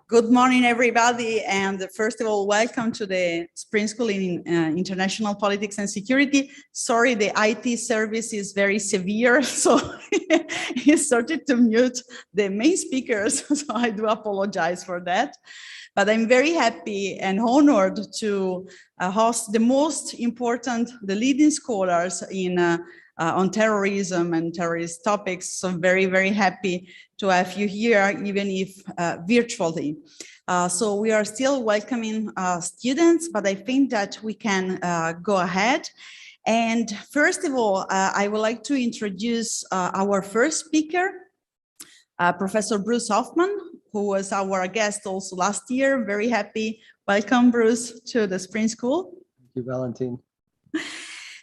Good morning, everybody. And first of all, welcome to the Spring School in International Politics and Security. Sorry, the IT service is very severe, so he started to mute the main speakers, so I do apologize for that. But I'm very happy and honored to host the most important, the leading scholars in on terrorism and terrorist topics. So very, very happy to have you here, even if virtually. So we are still welcoming students, but I think that we can go ahead. And first of all, I would like to introduce our first speaker, Professor Bruce Hoffman, who was our guest also last year. Very happy. Welcome, Bruce, to the Spring School. Thank you, Valentine.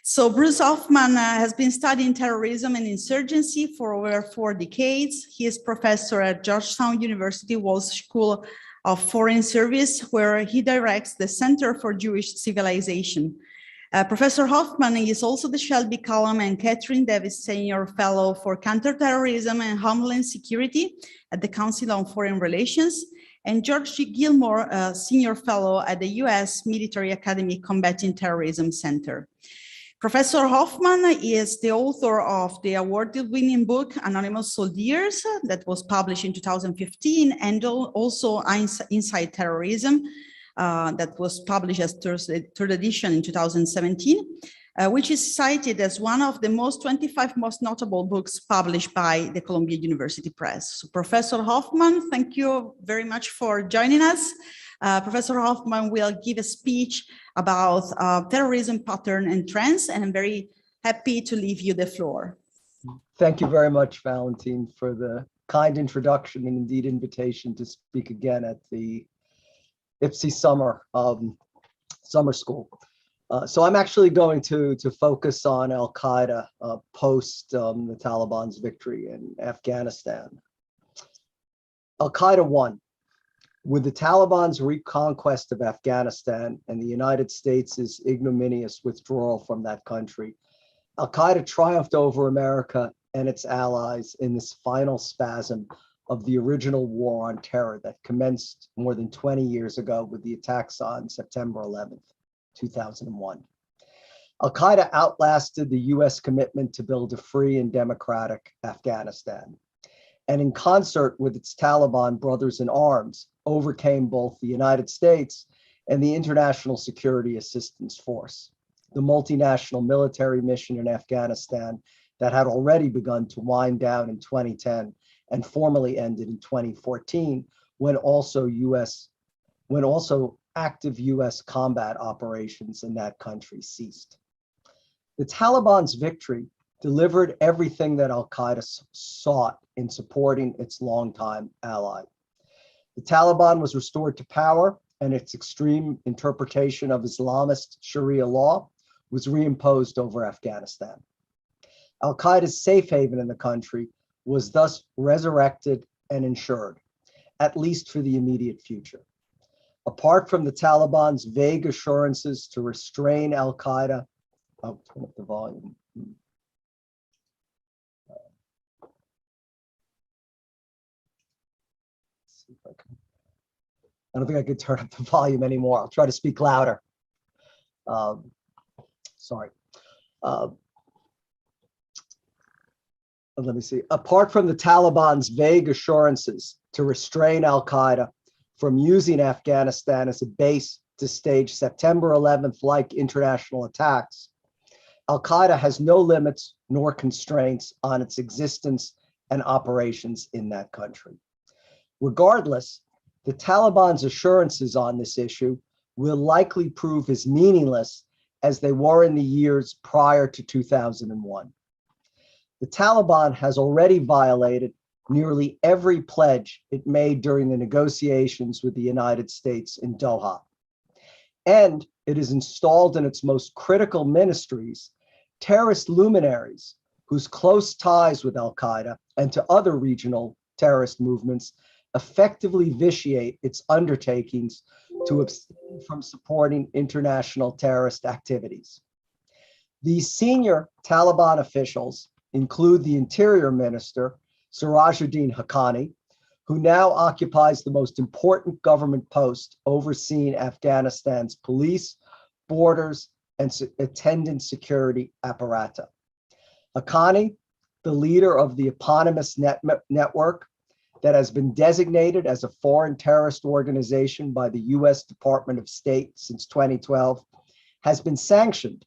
So Bruce Hoffman has been studying terrorism and insurgency for over 4 decades. He is professor at Georgetown University Walsh School of Foreign Service, where he directs the Center for Jewish Civilization. Professor Hoffman is also the Shelby Cullum and Catherine Davis Senior Fellow for Counterterrorism and Homeland Security at the Council on Foreign Relations, and George G. Gilmore, Senior Fellow at the U.S. Military Academy Combating Terrorism Center. Professor Hoffman is the author of the award-winning book Anonymous Soldiers that was published in 2015, and also Inside Terrorism that was published as third edition in 2017, which is cited as one of the 25 most notable books published by the Columbia University Press. So Professor Hoffman, thank you very much for joining us. Professor Hoffman will give a speech about terrorism pattern and trends, and I'm very happy to leave you the floor. Thank you very much, Valentine, for the kind introduction and indeed invitation to speak again at the IPSE summer school. So I'm actually going to focus on Al-Qaeda post the Taliban's victory in Afghanistan. Al-Qaeda won. With the Taliban's reconquest of Afghanistan and the United States' ignominious withdrawal from that country, Al-Qaeda triumphed over America and its allies in this final spasm of the original war on terror that commenced more than 20 years ago with the attacks on September 11th, 2001. Al-Qaeda outlasted the US commitment to build a free and democratic Afghanistan, and in concert with its Taliban brothers in arms, overcame both the United States and the International Security Assistance Force, the multinational military mission in Afghanistan that had already begun to wind down in 2010 and formally ended in 2014, when also active US combat operations in that country ceased. The Taliban's victory delivered everything that Al-Qaeda sought in supporting its longtime ally. The Taliban was restored to power, and its extreme interpretation of Islamist Sharia law was reimposed over Afghanistan. Al-Qaeda's safe haven in the country was thus resurrected and ensured, at least for the immediate future. Apart from the Taliban's vague assurances to restrain Al-Qaeda, I'll turn up the volume. I don't think I could turn up the volume anymore. I'll try to speak louder. Sorry. Let me see. Apart from the Taliban's vague assurances to restrain Al-Qaeda from using Afghanistan as a base to stage September 11th-like international attacks, Al-Qaeda has no limits nor constraints on its existence and operations in that country. Regardless, the Taliban's assurances on this issue will likely prove as meaningless as they were in the years prior to 2001. The Taliban has already violated nearly every pledge it made during the negotiations with the United States in Doha. And it has installed in its most critical ministries terrorist luminaries whose close ties with Al-Qaeda and to other regional terrorist movements effectively vitiate its undertakings to abstain from supporting international terrorist activities. These senior Taliban officials include the Interior Minister, Sirajuddin Haqqani, who now occupies the most important government post overseeing Afghanistan's police, borders, and attendant security apparata. Haqqani, the leader of the eponymous network that has been designated as a foreign terrorist organization by the US Department of State since 2012, has been sanctioned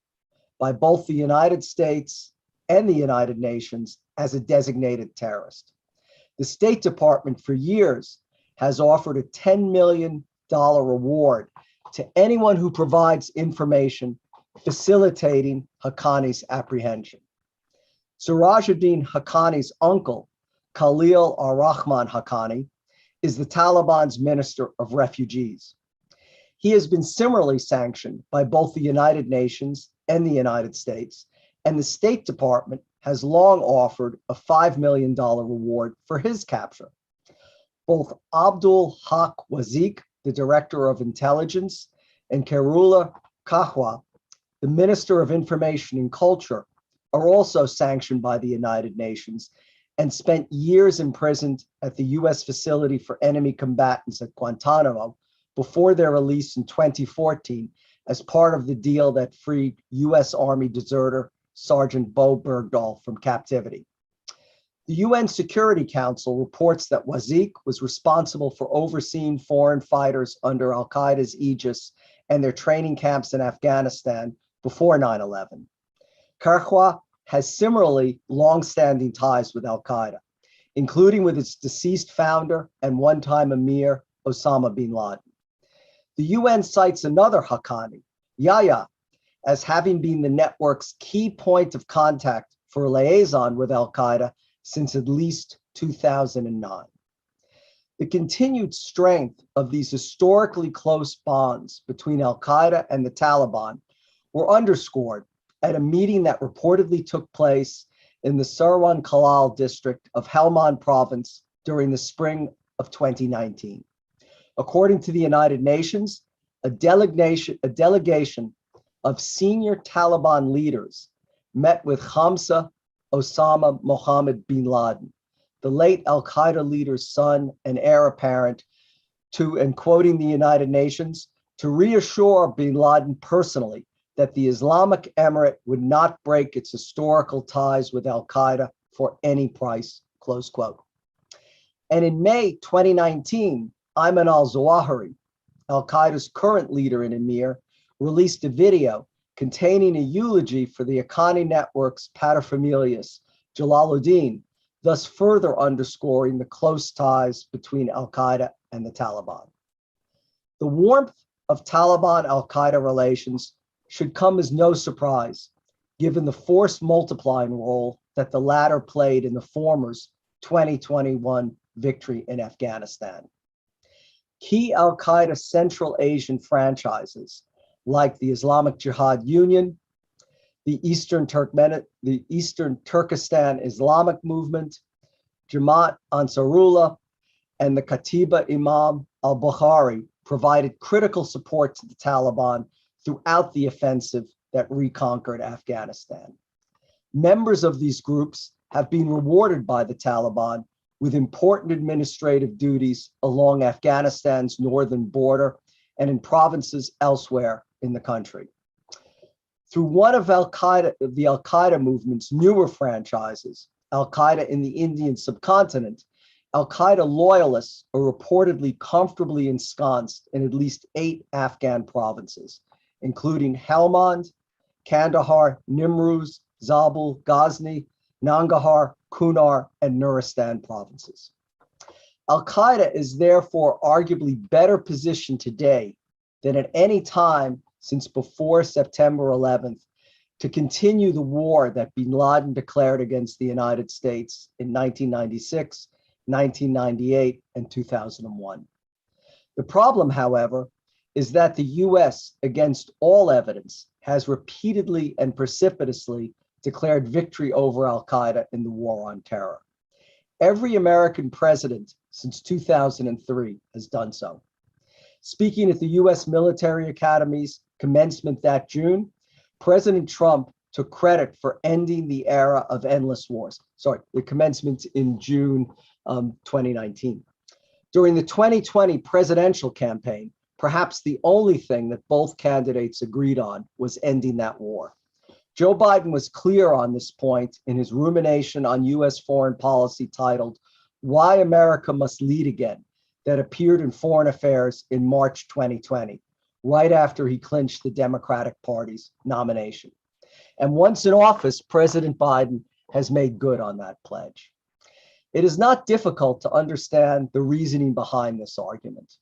by both the United States and the United Nations as a designated terrorist. The State Department for years has offered a $10 million reward to anyone who provides information facilitating Haqqani's apprehension. Sirajuddin Haqqani's uncle, Khalil ar-Rahman Haqqani, is the Taliban's Minister of Refugees. He has been similarly sanctioned by both the United Nations and the United States, and the State Department has long offered a $5 million reward for his capture. Both Abdul Haq Wazik, the Director of Intelligence, and Kerula Kahwa, the Minister of Information and Culture, are also sanctioned by the United Nations and spent years imprisoned at the US facility for enemy combatants at Guantanamo before their release in 2014 as part of the deal that freed US Army deserter Sergeant Bo Bergdahl from captivity. The UN Security Council reports that Wazik was responsible for overseeing foreign fighters under al-Qaeda's aegis and their training camps in Afghanistan before 9/11. Karkhwa has similarly long-standing ties with al-Qaeda, including with its deceased founder and one-time emir, Osama bin Laden. The UN cites another Haqqani, Yahya, as having been the network's key point of contact for a liaison with al-Qaeda since at least 2009. The continued strength of these historically close bonds between al-Qaeda and the Taliban were underscored at a meeting that reportedly took place in the Sarwan Kalal district of Helmand province during the spring of 2019. According to the United Nations, a delegation of senior Taliban leaders met with Hamza Osama Mohammed bin Laden, the late al-Qaeda leader's son and heir apparent, to, and quoting the United Nations, to reassure bin Laden personally that the Islamic Emirate would not break its historical ties with al-Qaeda for any price, close quote. And in May 2019, Ayman al-Zawahiri, al-Qaeda's current leader in Emir, released a video containing a eulogy for the Haqqani network's paterfamilias, Jalaluddin, thus further underscoring the close ties between al-Qaeda and the Taliban. The warmth of Taliban-al-Qaeda relations should come as no surprise, given the force multiplying role that the latter played in the former's 2021 victory in Afghanistan. Key al-Qaeda Central Asian franchises, like the Islamic Jihad Union, the Eastern Turkestan Islamic Movement, Jamaat Ansarullah, and the Katiba Imam al-Bukhari, provided critical support to the Taliban throughout the offensive that reconquered Afghanistan. Members of these groups have been rewarded by the Taliban with important administrative duties along Afghanistan's northern border and in provinces elsewhere in the country. Through one of the al-Qaeda movement's newer franchises, al-Qaeda in the Indian subcontinent, al-Qaeda loyalists are reportedly comfortably ensconced in at least 8 Afghan provinces, including Helmand, Kandahar, Nimruz, Zabul, Ghazni, Nangarhar, Kunar, and Nuristan provinces. Al-Qaeda is therefore arguably better positioned today than at any time since before September 11th to continue the war that bin Laden declared against the United States in 1996, 1998, and 2001. The problem, however, is that the US, against all evidence, has repeatedly and precipitously declared victory over al-Qaeda in the war on terror. Every American president since 2003 has done so. Speaking at the US military academy's commencement that June, President Trump took credit for ending the era of endless wars. Sorry, the commencement in June 2019. During the 2020 presidential campaign, perhaps the only thing that both candidates agreed on was ending that war. Joe Biden was clear on this point in his rumination on U.S. foreign policy titled, "Why America Must Lead Again," that appeared in Foreign Affairs in March 2020, right after he clinched the Democratic Party's nomination. And once in office, President Biden has made good on that pledge. It is not difficult to understand the reasoning behind this argument.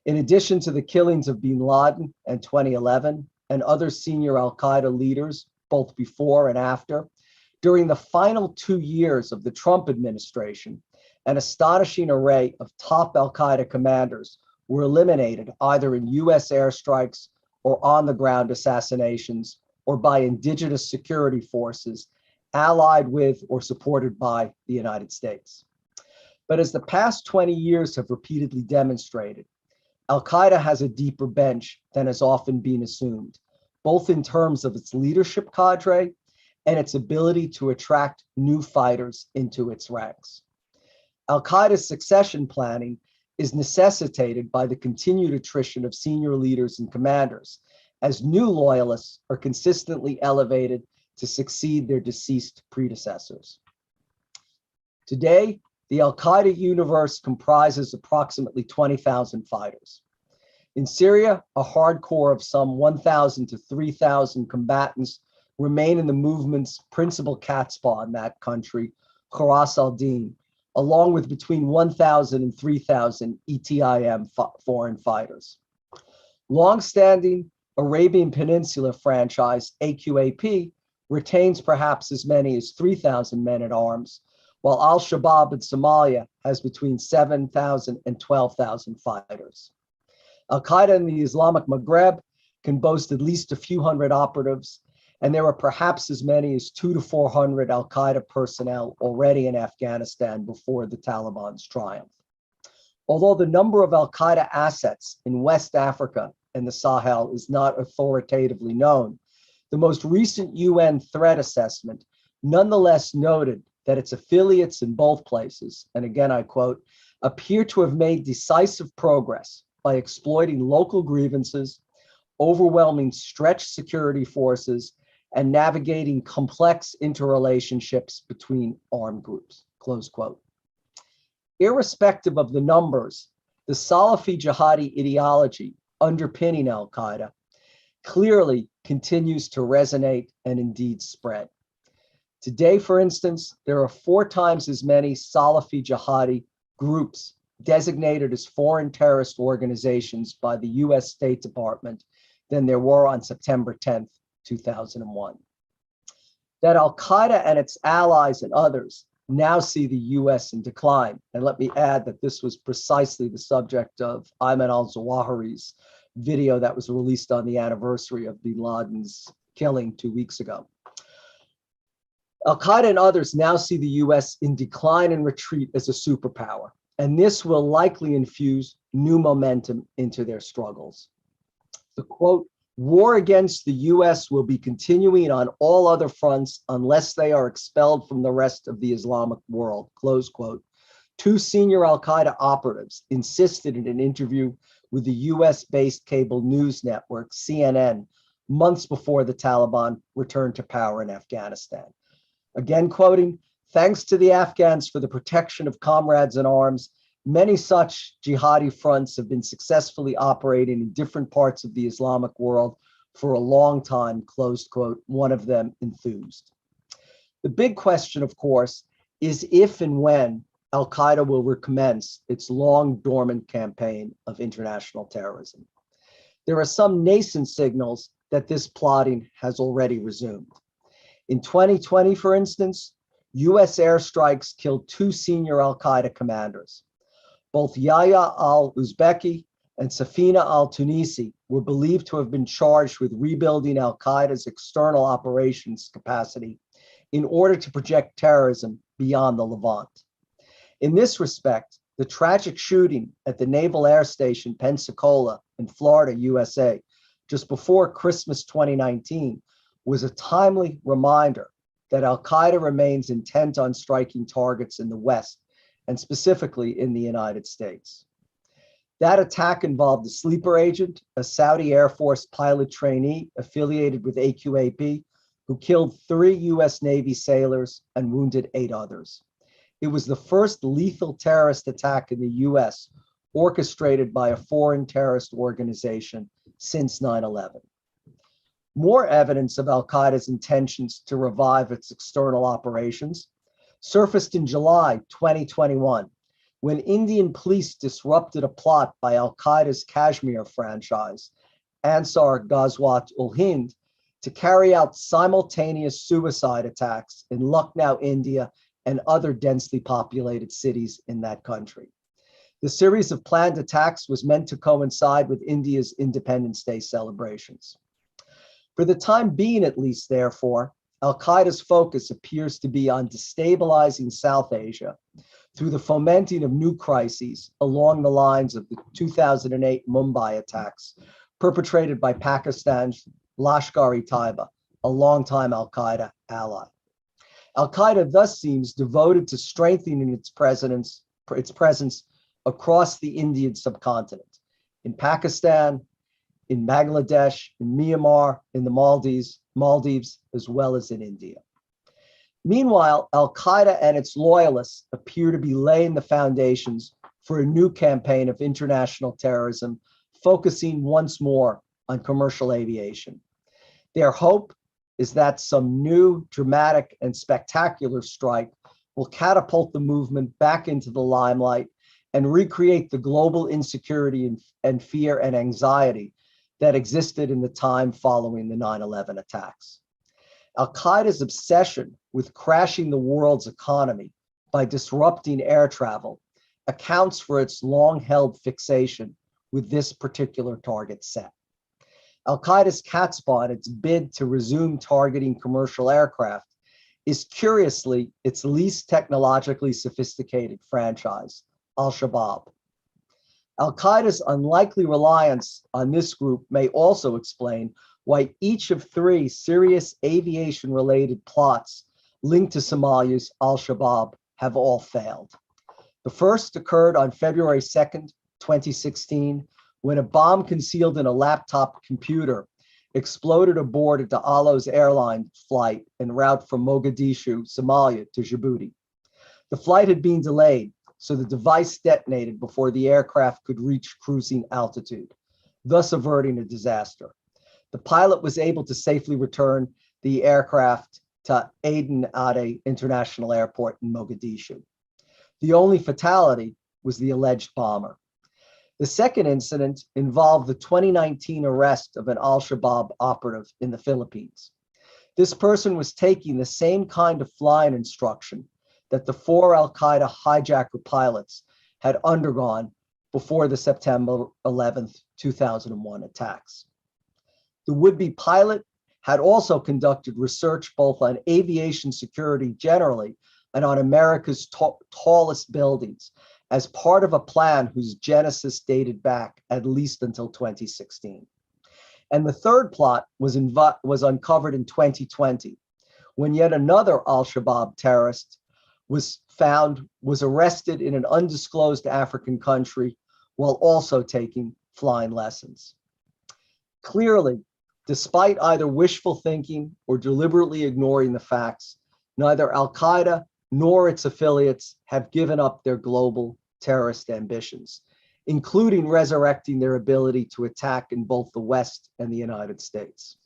In addition to the killings of bin Laden in 2011 and other senior al-Qaeda leaders, both before and after, during the final 2 years of the Trump administration, an astonishing array of top al-Qaeda commanders were eliminated either in US airstrikes or on-the-ground assassinations or by indigenous security forces allied with or supported by the United States. But as the past 20 years have repeatedly demonstrated, al-Qaeda has a deeper bench than has often been assumed, both in terms of its leadership cadre and its ability to attract new fighters into its ranks. Al-Qaeda's succession planning is necessitated by the continued attrition of senior leaders and commanders, as new loyalists are consistently elevated to succeed their deceased predecessors. Today, the al-Qaeda universe comprises approximately 20,000 fighters. In Syria, a hard core of some 1,000 to 3,000 combatants remain in the movement's principal catspaw in that country, Kharas al-Din, along with between 1,000 and 3,000 ETIM foreign fighters. Long-standing Arabian Peninsula franchise, AQAP, retains perhaps as many as 3,000 men-at-arms, while Al-Shabaab in Somalia has between 7,000 and 12,000 fighters. Al-Qaeda in the Islamic Maghreb can boast at least a few hundred operatives, and there are perhaps as many as 200 to 400 Al-Qaeda personnel already in Afghanistan before the Taliban's triumph. Although the number of Al-Qaeda assets in West Africa and the Sahel is not authoritatively known, the most recent UN threat assessment nonetheless noted that its affiliates in both places, and again I quote, appear to have made decisive progress by exploiting local grievances, overwhelming stretched security forces, and navigating complex interrelationships between armed groups, close quote. Irrespective of the numbers, the Salafi jihadi ideology underpinning al-Qaeda clearly continues to resonate and indeed spread. Today, for instance, there are 4 times as many Salafi jihadi groups designated as foreign terrorist organizations by the US State Department than there were on September 10th, 2001. That al-Qaeda and its allies and others now see the US in decline. And let me add that this was precisely the subject of Ayman al-Zawahiri's video that was released on the anniversary of bin Laden's killing 2 weeks ago. Al-Qaeda and others now see the US in decline and retreat as a superpower, and this will likely infuse new momentum into their struggles. The quote, "War against the US will be continuing on all other fronts unless they are expelled from the rest of the Islamic world," close quote. 2 senior al-Qaeda operatives insisted in an interview with the US-based cable news network, CNN, months before the Taliban returned to power in Afghanistan. Again quoting, "Thanks to the Afghans for the protection of comrades in arms, many such jihadi fronts have been successfully operating in different parts of the Islamic world for a long time," close quote, one of them enthused. The big question, of course, is if and when al-Qaeda will recommence its long dormant campaign of international terrorism. There are some nascent signals that this plotting has already resumed. In 2020, for instance, US airstrikes killed 2 senior al-Qaeda commanders. Both Yahya al-Uzbeki and Safina al-Tunisi were believed to have been charged with rebuilding al-Qaeda's external operations capacity in order to project terrorism beyond the Levant. In this respect, the tragic shooting at the Naval Air Station Pensacola in Florida, USA, just before Christmas 2019, was a timely reminder that al-Qaeda remains intent on striking targets in the West, and specifically in the United States. That attack involved a sleeper agent, a Saudi Air Force pilot trainee affiliated with AQAP, who killed 3 US Navy sailors and wounded 8 others. It was the first lethal terrorist attack in the US orchestrated by a foreign terrorist organization since 9/11. More evidence of al-Qaeda's intentions to revive its external operations surfaced in July 2021, when Indian police disrupted a plot by al-Qaeda's Kashmir franchise, Ansar Ghazwat-ul-Hind, to carry out simultaneous suicide attacks in Lucknow, India, and other densely populated cities in that country. The series of planned attacks was meant to coincide with India's Independence Day celebrations. For the time being, at least, therefore, al-Qaeda's focus appears to be on destabilizing South Asia through the fomenting of new crises along the lines of the 2008 Mumbai attacks perpetrated by Pakistan's Lashkar-e-Taiba, a longtime al-Qaeda ally. Al-Qaeda thus seems devoted to strengthening its presence across the Indian subcontinent, in Pakistan, in Bangladesh, in Myanmar, in the Maldives, as well as in India. Meanwhile, al-Qaeda and its loyalists appear to be laying the foundations for a new campaign of international terrorism, focusing once more on commercial aviation. Their hope is that some new, dramatic, and spectacular strike will catapult the movement back into the limelight and recreate the global insecurity and fear and anxiety that existed in the time following the 9/11 attacks. Al-Qaeda's obsession with crashing the world's economy by disrupting air travel accounts for its long-held fixation with this particular target set. Al-Qaeda's cat's paw in its bid to resume targeting commercial aircraft is curiously its least technologically sophisticated franchise, Al-Shabaab. Al-Qaeda's unlikely reliance on this group may also explain why each of 3 serious aviation-related plots linked to Somalia's Al-Shabaab have all failed. The first occurred on February 2nd, 2016, when a bomb concealed in a laptop computer exploded aboard a Daallo's airline flight en route from Mogadishu, Somalia to Djibouti. The flight had been delayed, so the device detonated before the aircraft could reach cruising altitude, thus averting a disaster. The pilot was able to safely return the aircraft to Aden Ade International Airport in Mogadishu. The only fatality was the alleged bomber. The second incident involved the 2019 arrest of an Al-Shabaab operative in the Philippines. This person was taking the same kind of flying instruction that the 4 al-Qaeda hijacker pilots had undergone before the September 11th, 2001 attacks. The would-be pilot had also conducted research both on aviation security generally and on America's tallest buildings as part of a plan whose genesis dated back at least until 2016. And the third plot was uncovered in 2020, when yet another Al-Shabaab terrorist was arrested in an undisclosed African country while also taking flying lessons. Clearly, despite either wishful thinking or deliberately ignoring the facts, neither Al-Qaeda nor its affiliates have given up their global terrorist ambitions, including resurrecting their ability to attack in both the West and the United States.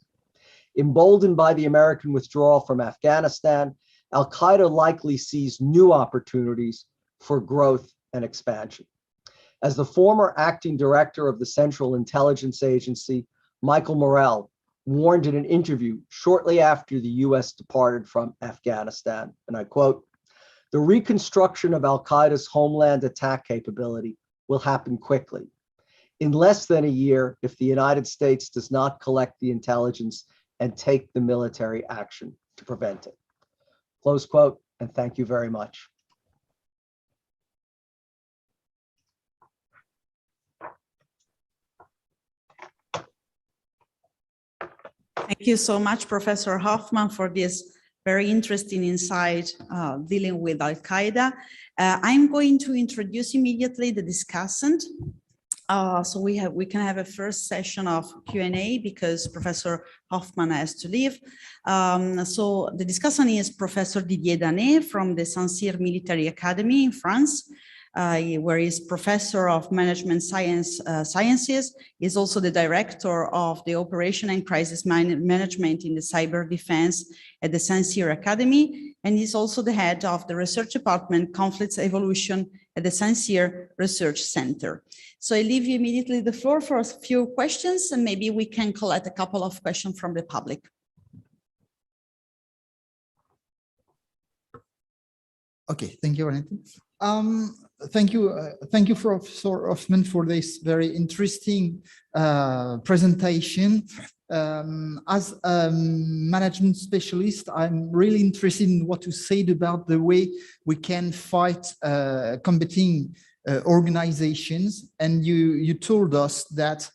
Emboldened by the American withdrawal from Afghanistan, Al-Qaeda likely sees new opportunities for growth and expansion. As the former acting director of the Central Intelligence Agency, Michael Morrell, warned in an interview shortly after the US departed from Afghanistan, and I quote, "The reconstruction of Al-Qaeda's homeland attack capability will happen quickly, in less than a year if the United States does not collect the intelligence and take the military action to prevent it." Close quote, and thank you very much. Thank you so much, Professor Hoffman, for this very interesting insight dealing with Al-Qaeda. I'm going to introduce immediately the discussant. So we can have a first session of Q&A because Professor Hoffman has to leave. So the discussant is Professor Didier Danet from the Saint-Cyr Military Academy in France, where he's Professor of Management Sciences. He's also the Director of the Operation and Crisis Management in the Cyber Defense at the Saint-Cyr Academy, and he's also the head of the Research Department Conflicts Evolution at the Saint-Cyr Research Center. So I leave you immediately the floor for a few questions, and maybe we can collect a couple of questions from the public. Okay, thank you, Valentine. Thank you, Professor Hoffman, for this very interesting presentation. As a management specialist, I'm really interested in what you said about the way we can fight combating organizations. And you told us that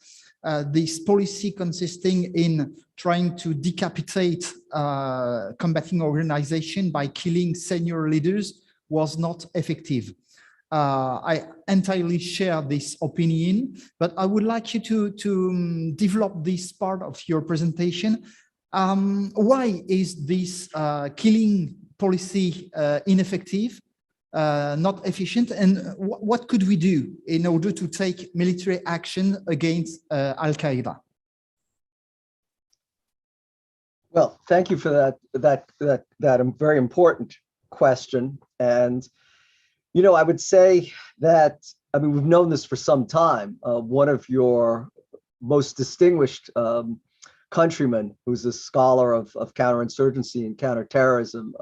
this policy consisting in trying to decapitate combating organization by killing senior leaders was not effective. I entirely share this opinion, but I would like you to develop this part of your presentation. Why is this killing policy ineffective, not efficient, and what could we do in order to take military action against Al-Qaeda? Well, thank you for that very important question. And you know, I would say that, I mean, we've known this for some time. One of your most distinguished countrymen, who's a scholar of counterinsurgency and counterterrorism,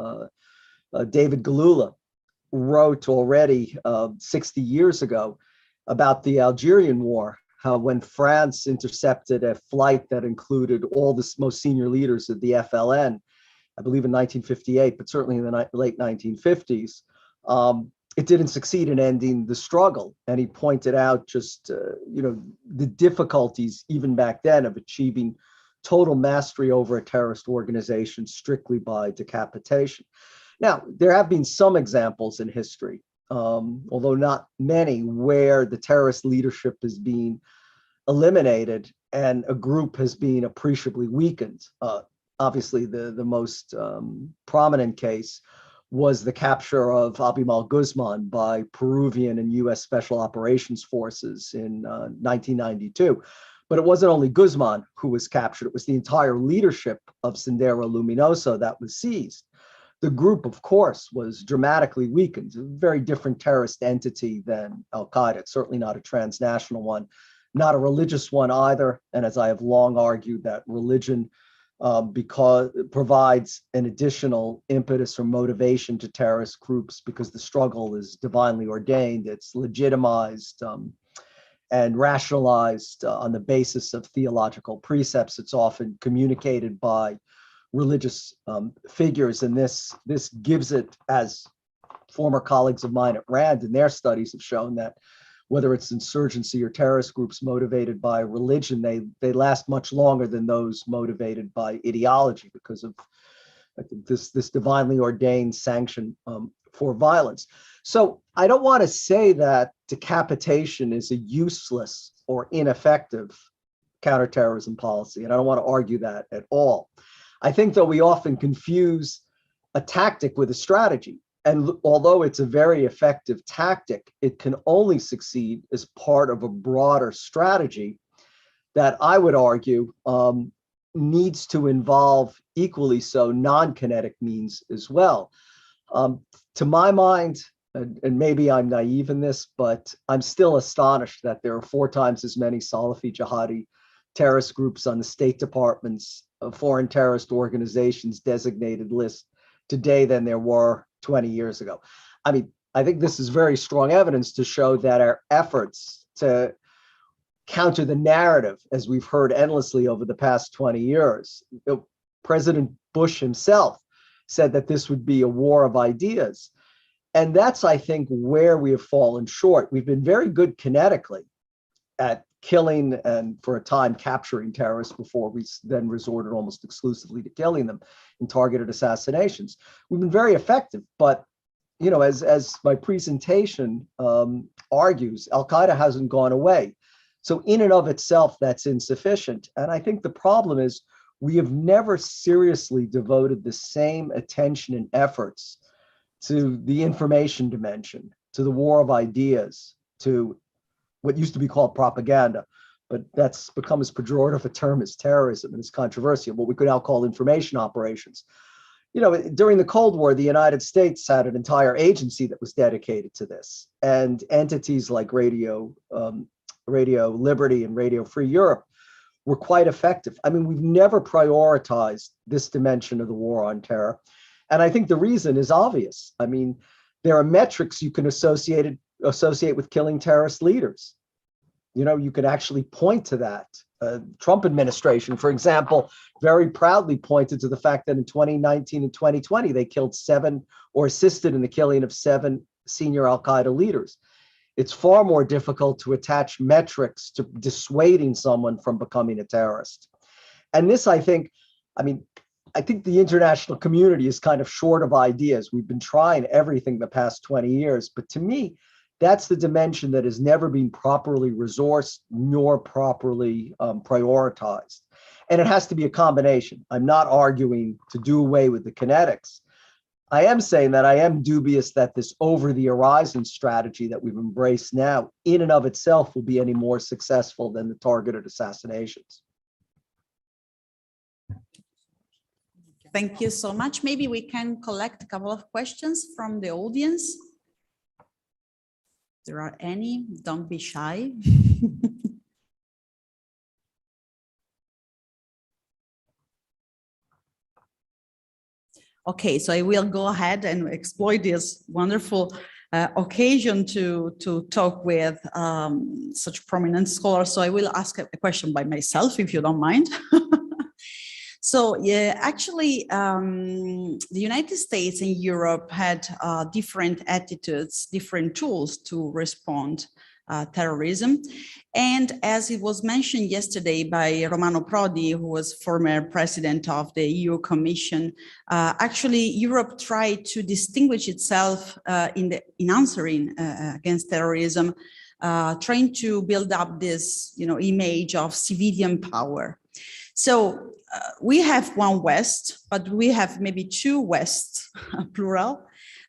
David Galula, wrote already 60 years ago about the Algerian War, how when France intercepted a flight that included all the most senior leaders of the FLN, I believe in 1958, but certainly in the late 1950s, it didn't succeed in ending the struggle. And he pointed out just, you know, the difficulties even back then of achieving total mastery over a terrorist organization strictly by decapitation. Now, there have been some examples in history, although not many, where the terrorist leadership has been eliminated and a group has been appreciably weakened. Obviously, the most prominent case was the capture of Abimal Guzman by Peruvian and US Special Operations Forces in 1992. But it wasn't only Guzman who was captured, it was the entire leadership of Sendero Luminoso that was seized. The group, of course, was dramatically weakened, a very different terrorist entity than Al-Qaeda. It's certainly not a transnational one, not a religious one either. And as I have long argued, that religion because it provides an additional impetus or motivation to terrorist groups because the struggle is divinely ordained, it's legitimized and rationalized on the basis of theological precepts. It's often communicated by religious figures, and this gives it, as former colleagues of mine at RAND in their studies have shown, that whether it's insurgency or terrorist groups motivated by religion, they last much longer than those motivated by ideology because of, I think, this divinely ordained sanction for violence. So I don't want to say that decapitation is a useless or ineffective counterterrorism policy, and I don't want to argue that at all. I think, though, we often confuse a tactic with a strategy. And although it's a very effective tactic, it can only succeed as part of a broader strategy that I would argue needs to involve equally so non-kinetic means as well. To my mind, and maybe I'm naive in this, but I'm still astonished that there are 4 times as many Salafi jihadi terrorist groups on the State Department's foreign terrorist organizations designated list today than there were 20 years ago. I mean, I think this is very strong evidence to show that our efforts to counter the narrative, as we've heard endlessly over the past 20 years, President Bush himself said that this would be a war of ideas. And that's, I think, where we have fallen short. We've been very good kinetically at killing and, for a time, capturing terrorists before we then resorted almost exclusively to killing them in targeted assassinations. We've been very effective, but, you know, as my presentation argues, Al-Qaeda hasn't gone away. So in and of itself, that's insufficient. And I think the problem is we have never seriously devoted the same attention and efforts to the information dimension, to the war of ideas, to what used to be called propaganda, but that's become as pejorative a term as terrorism, and it's controversial, what we could now call information operations. You know, during the Cold War, the United States had an entire agency that was dedicated to this, and entities like Radio Liberty and Radio Free Europe were quite effective. I mean, we've never prioritized this dimension of the war on terror. And I think the reason is obvious. I mean, there are metrics you can associate with killing terrorist leaders. You know, you can actually point to that. Trump administration, for example, very proudly pointed to the fact that in 2019 and 2020, they killed 7 or assisted in the killing of 7 senior Al-Qaeda leaders. It's far more difficult to attach metrics to dissuading someone from becoming a terrorist. And this, I think the international community is kind of short of ideas. We've been trying everything the past 20 years, but to me, that's the dimension that has never been properly resourced nor properly prioritized. And it has to be a combination. I'm not arguing to do away with the kinetics. I am saying that I am dubious that this over the horizon strategy that we've embraced now in and of itself will be any more successful than the targeted assassinations. Thank you so much. Maybe we can collect a couple of questions from the audience. If there are any, don't be shy. Okay, so I will go ahead and exploit this wonderful occasion to talk with such prominent scholars. So I will ask a question by myself, if you don't mind. So yeah, actually, the United States and Europe had different attitudes, different tools to respond terrorism. And as it was mentioned yesterday by Romano Prodi, who was former president of the EU Commission, actually Europe tried to distinguish itself in answering against terrorism, trying to build up this, image of civilian power. So we have one West, but we have maybe 2 Wests, plural,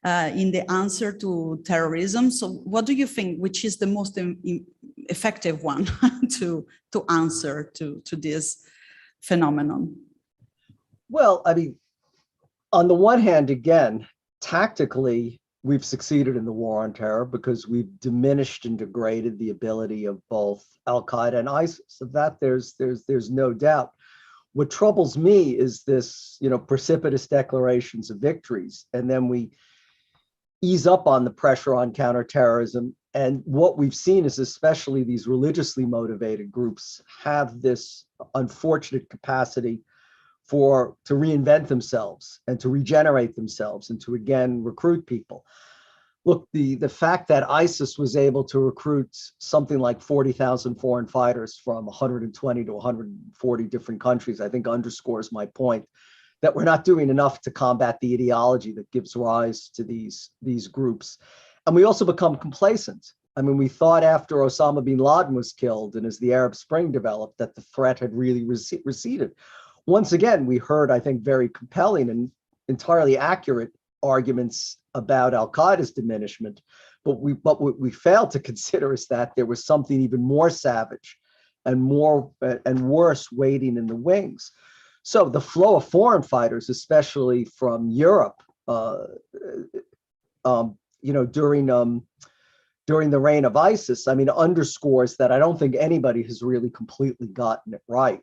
in the answer to terrorism. So what do you think, which is the most effective one to answer to this phenomenon? Well, I mean, on the one hand, again, tactically, we've succeeded in the war on terror because we've diminished and degraded the ability of both Al-Qaeda and ISIS. Of that, there's no doubt. What troubles me is this, precipitous declarations of victories, and then we ease up on the pressure on counterterrorism. And what we've seen is especially these religiously motivated groups have this unfortunate capacity to reinvent themselves and to regenerate themselves and to again recruit people. Look, the fact that ISIS was able to recruit something like 40,000 foreign fighters from 120 to 140 different countries, I think underscores my point that we're not doing enough to combat the ideology that gives rise to these groups. And we also become complacent. I mean, we thought after Osama bin Laden was killed and as the Arab Spring developed that the threat had really receded. Once again, we heard, I think, very compelling and entirely accurate arguments about Al-Qaeda's diminishment, but what we failed to consider is that there was something even more savage and worse waiting in the wings. So the flow of foreign fighters, especially from Europe, during the reign of ISIS, I mean, underscores that I don't think anybody has really completely gotten it right.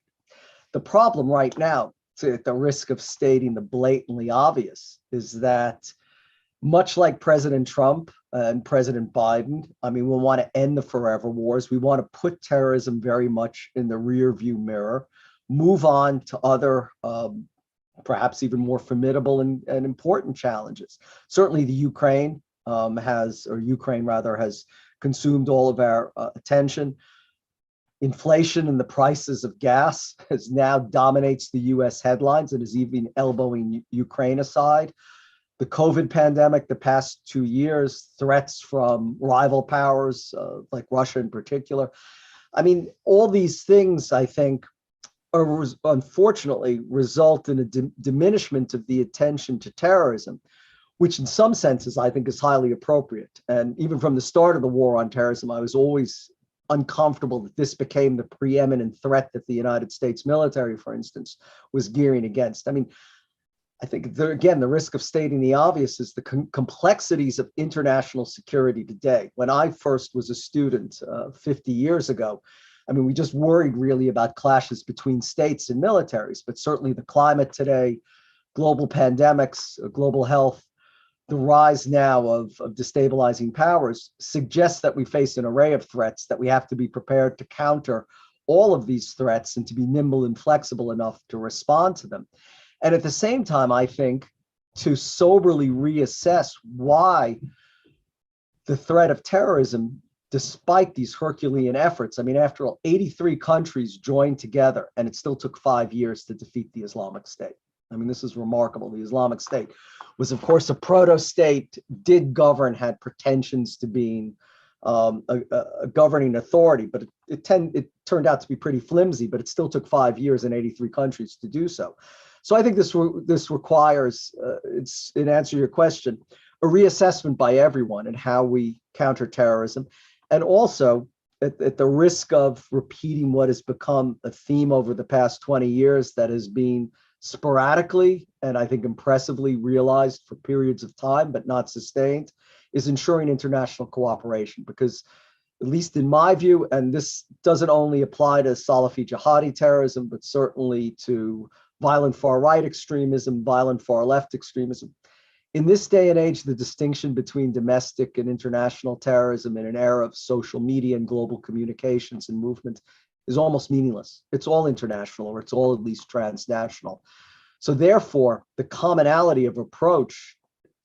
The problem right now, at the risk of stating the blatantly obvious, is that much like President Trump and President Biden, I mean, we want to end the forever wars. We want to put terrorism very much in the rear view mirror, move on to other, perhaps even more formidable and important challenges. Certainly the Ukraine has consumed all of our attention. Inflation and the prices of gas now dominates the US headlines and is even elbowing Ukraine aside. The COVID pandemic, the past 2 years, threats from rival powers like Russia in particular. I mean, all these things, I think, are unfortunately result in a diminishment of the attention to terrorism, which in some senses I think is highly appropriate. And even from the start of the war on terrorism, I was always uncomfortable that this became the preeminent threat that the United States military, for instance, was gearing against. I mean, I think, again, the risk of stating the obvious is the complexities of international security today. When I first was a student 50 years ago, I mean, we just worried really about clashes between states and militaries, but certainly the climate today, global pandemics, global health, the rise now of destabilizing powers suggests that we face an array of threats, that we have to be prepared to counter all of these threats and to be nimble and flexible enough to respond to them. And at the same time, I think, to soberly reassess why the threat of terrorism, despite these Herculean efforts, I mean, after all, 83 countries joined together, and it still took 5 years to defeat the Islamic State. I mean, this is remarkable. The Islamic State was, of course, a proto-state, did govern, had pretensions to being a governing authority, but it turned out to be pretty flimsy, but it still took 5 years and 83 countries to do so. So I think this requires, in answer to your question, a reassessment by everyone in how we counter terrorism, and also at the risk of repeating what has become a theme over the past 20 years that has been sporadically and I think impressively realized for periods of time, but not sustained, is ensuring international cooperation. Because at least in my view, and this doesn't only apply to Salafi jihadi terrorism, but certainly to violent far-right extremism, violent far-left extremism. In this day and age, the distinction between domestic and international terrorism in an era of social media and global communications and movement is almost meaningless. It's all international, or it's all at least transnational. So therefore, the commonality of approach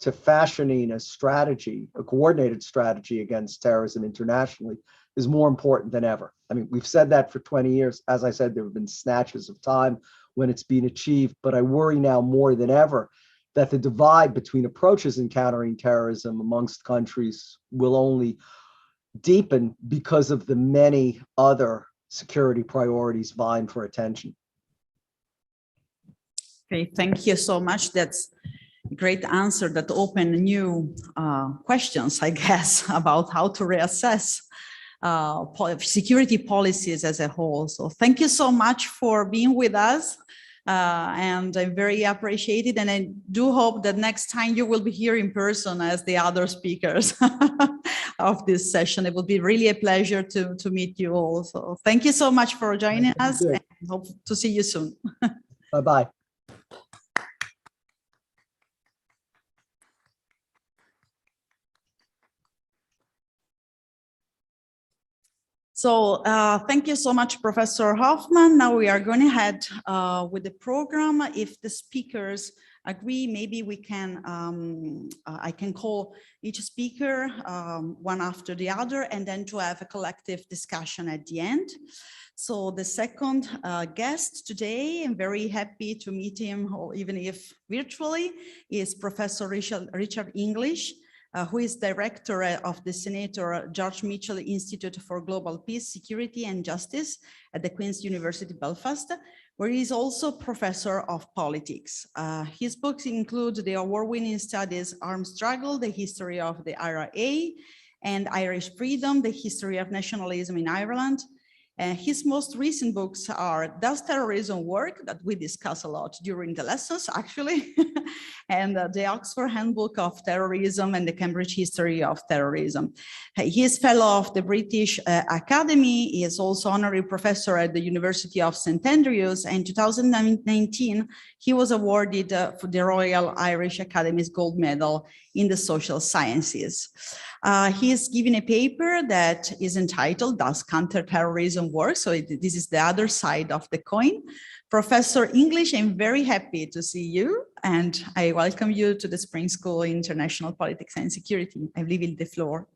to fashioning a strategy, a coordinated strategy against terrorism internationally, is more important than ever. I mean, we've said that for 20 years. As I said, there have been snatches of time when it's been achieved, but I worry now more than ever that the divide between approaches in countering terrorism amongst countries will only deepen because of the many other security priorities vying for attention. Okay, thank you so much. That's a great answer that opened new questions, I guess, about how to reassess security policies as a whole. So thank you so much for being with us. And I very appreciate it. And I do hope that next time you will be here in person as the other speakers of this session. It will be really a pleasure to meet you all. So thank you so much for joining us, and hope to see you soon. Bye-bye. So thank you so much, Professor Hoffman. Now we are going ahead with the program. If the speakers agree, maybe we can, I can call each speaker one after the other, and then to have a collective discussion at the end. So the second guest today, I'm very happy to meet him, or even if virtually, is Professor Richard English, who is director of the Senator George Mitchell Institute for Global Peace, Security and Justice at the Queen's University Belfast, where he is also professor of politics. His books include the award-winning studies Armed Struggle, the History of the IRA, and Irish Freedom, the History of Nationalism in Ireland. His most recent books are Does Terrorism Work? That we discuss a lot during the lessons, actually, and the Oxford Handbook of Terrorism and the Cambridge History of Terrorism. He is fellow of the British Academy. He is also honorary professor at the University of St. Andrews. And in 2019, he was awarded for the Royal Irish Academy's Gold Medal in the Social Sciences. He is giving a paper that is entitled, Does Counterterrorism Work? So this is the other side of the coin. Professor English, I'm very happy to see you, and I welcome you to the Spring School in International Politics and Security. I'm leaving the floor.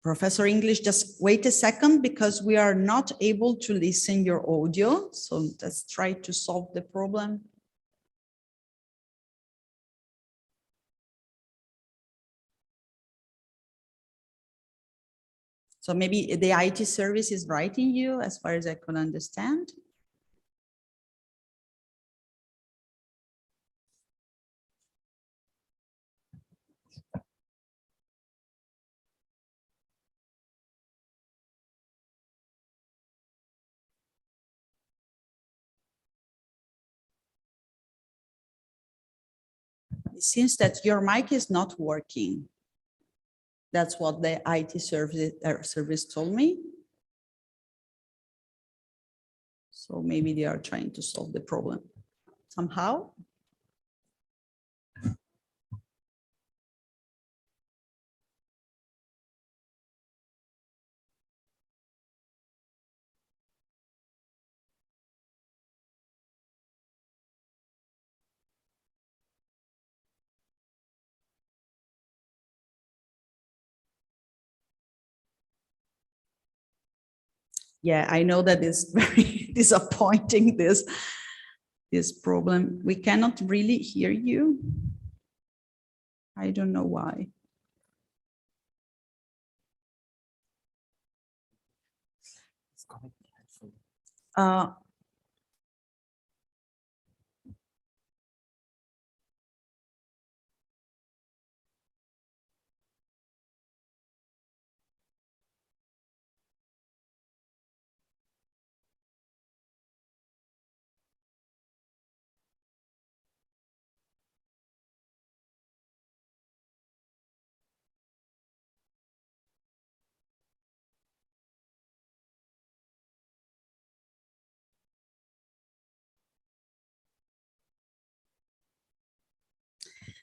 Professor English, just wait a second because we are not able to listen your audio. So let's try to solve the problem. So maybe the IT service is writing you, as far as I can understand. It seems that your mic is not working. That's what the IT service told me. So maybe they are trying to solve the problem somehow. Yeah, I know that is very disappointing, this problem. We cannot really hear you. I don't know why. Uh,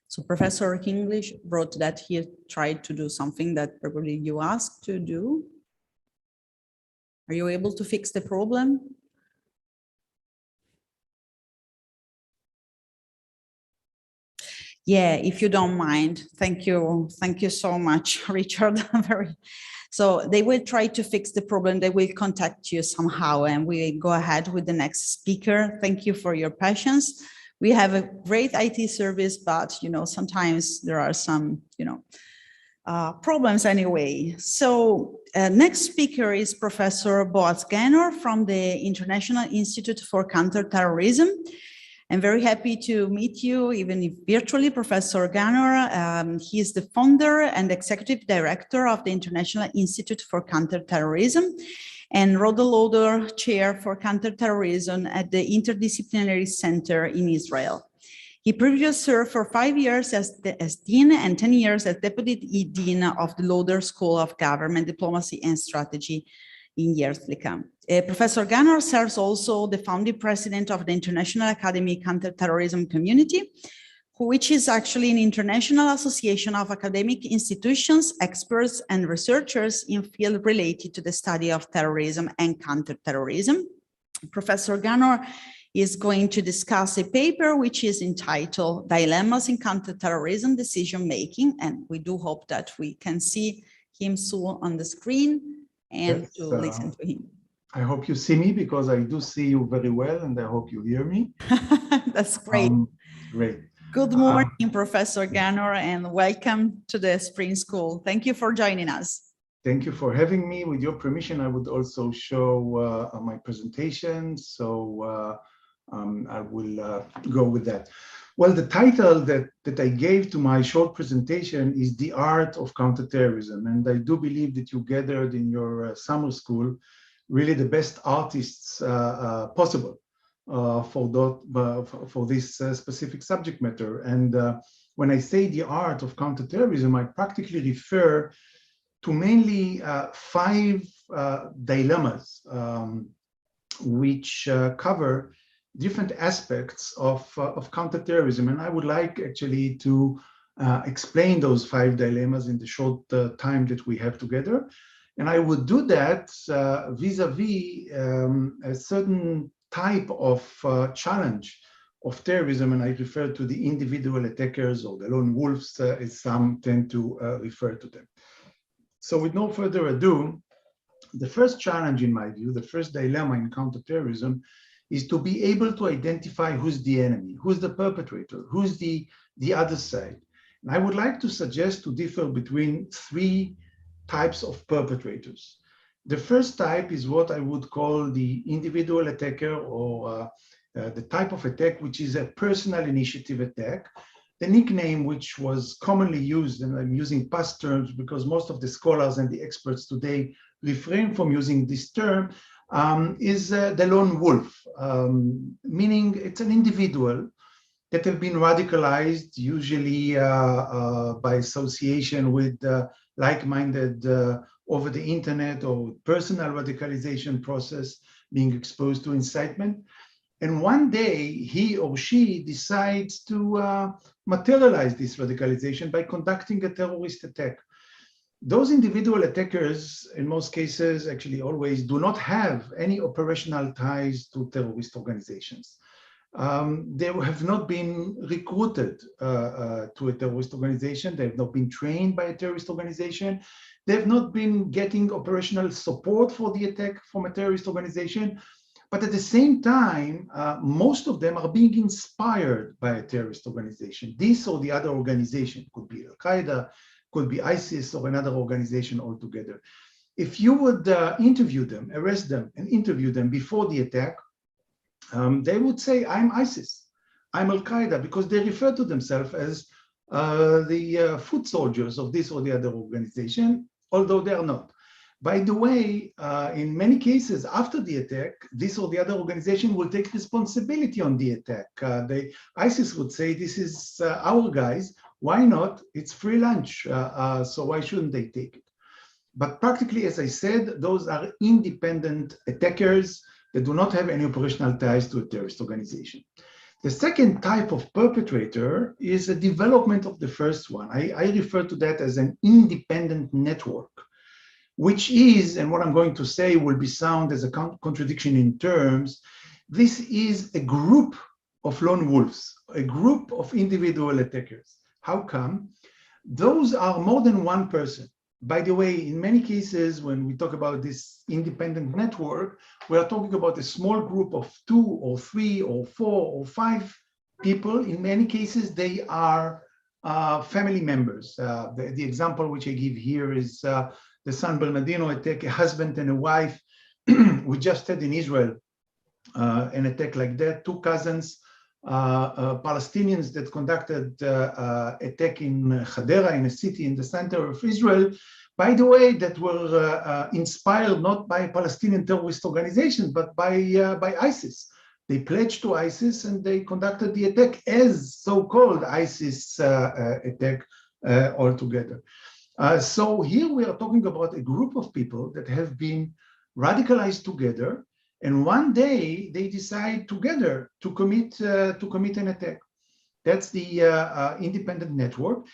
So Professor English wrote that he tried to do something that probably you asked to do. Are you able to fix the problem? Yeah, if you don't mind. Thank you. Thank you so much, Richard. So they will try to fix the problem. They will contact you somehow, and we go ahead with the next speaker. Thank you for your patience. We have a great IT service, but sometimes there are some problems anyway. So next speaker is Professor Boaz Ganor from the International Institute for Counterterrorism. I'm very happy to meet you, even if virtually, Professor Ganor. He is the founder and executive director of the International Institute for Counterterrorism and Roder Chair for Counterterrorism at the Interdisciplinary Center in Israel. He previously served for 5 years as Dean and 10 years as Deputy Dean of the Lauder School of Government, Diplomacy and Strategy in Herzliya. Professor Ganor serves also the founding president of the International Academy Counterterrorism Community, which is actually an international association of academic institutions, experts, and researchers in fields related to the study of terrorism and counterterrorism. Professor Ganor is going to discuss a paper which is entitled Dilemmas in Counterterrorism Decision Making, and we do hope that we can see him soon on the screen and Yes, to listen to him. I hope you see me because I do see you very well, and I hope you hear me. That's great. Great. Good morning, Professor Ganor, and welcome to the Spring School. Thank you for joining us. Thank you for having me. With your permission, I would also show my presentation. So I will go with that. Well, the title that I gave to my short presentation is The Art of Counterterrorism. And I do believe that you gathered in your summer school really the best artists possible for this specific subject matter. And when I say the art of counterterrorism, I practically refer to mainly 5 dilemmas which cover different aspects of counterterrorism. And I would like actually to explain those 5 dilemmas in the short time that we have together. And I would do that vis-a-vis a certain type of challenge of terrorism, and I refer to the individual attackers or the lone wolves, as some tend to refer to them. So with no further ado, the first challenge, in my view, the first dilemma in counterterrorism is to be able to identify who's the enemy, who's the perpetrator, who's the other side. And I would like to suggest to differ between 3 types of perpetrators. The first type is what I would call the individual attacker, or the type of attack which is a personal initiative attack. The nickname which was commonly used, and I'm using past terms because most of the scholars and the experts today refrain from using this term, is the lone wolf, meaning it's an individual that have been radicalized, usually by association with like-minded over the internet, or personal radicalization process, being exposed to incitement. And one day, he or she decides to materialize this radicalization by conducting a terrorist attack. Those individual attackers, in most cases, actually always, do not have any operational ties to terrorist organizations. They have not been recruited to a terrorist organization. They have not been trained by a terrorist organization. They have not been getting operational support for the attack from a terrorist organization. But at the same time, most of them are being inspired by a terrorist organization. This or the other organization, could be Al-Qaeda, could be ISIS, or another organization altogether. If you would interview them, arrest them, and interview them before the attack, they would say, I'm ISIS, I'm Al-Qaeda, because they refer to themselves as the foot soldiers of this or the other organization, although they are not. By the way, in many cases after the attack, this or the other organization will take responsibility on the attack. ISIS would say, this is our guys, why not? It's free lunch, so why shouldn't they take it? But practically, as I said, those are independent attackers that do not have any operational ties to a terrorist organization. The second type of perpetrator is a development of the first one. I refer to that as an independent network, which is, and what I'm going to say will be sound as a contradiction in terms, this is a group of lone wolves, a group of individual attackers. How come? Those are more than one person. By the way, in many cases, when we talk about this independent network, we are talking about a small group of 2 or 3 or 4 or 5 people. In many cases, they are family members. The example which I give here is the San Bernardino attack, a husband and a wife. We just had in Israel an attack like that, 2 cousins, Palestinians that conducted attack in Hadera, in a city in the center of Israel, by the way, that were inspired not by Palestinian terrorist organizations, but by ISIS. They pledged to ISIS and they conducted the attack as so-called ISIS attack altogether. So here we are talking about a group of people that have been radicalized together, and one day they decide together to commit an attack. That's the independent network.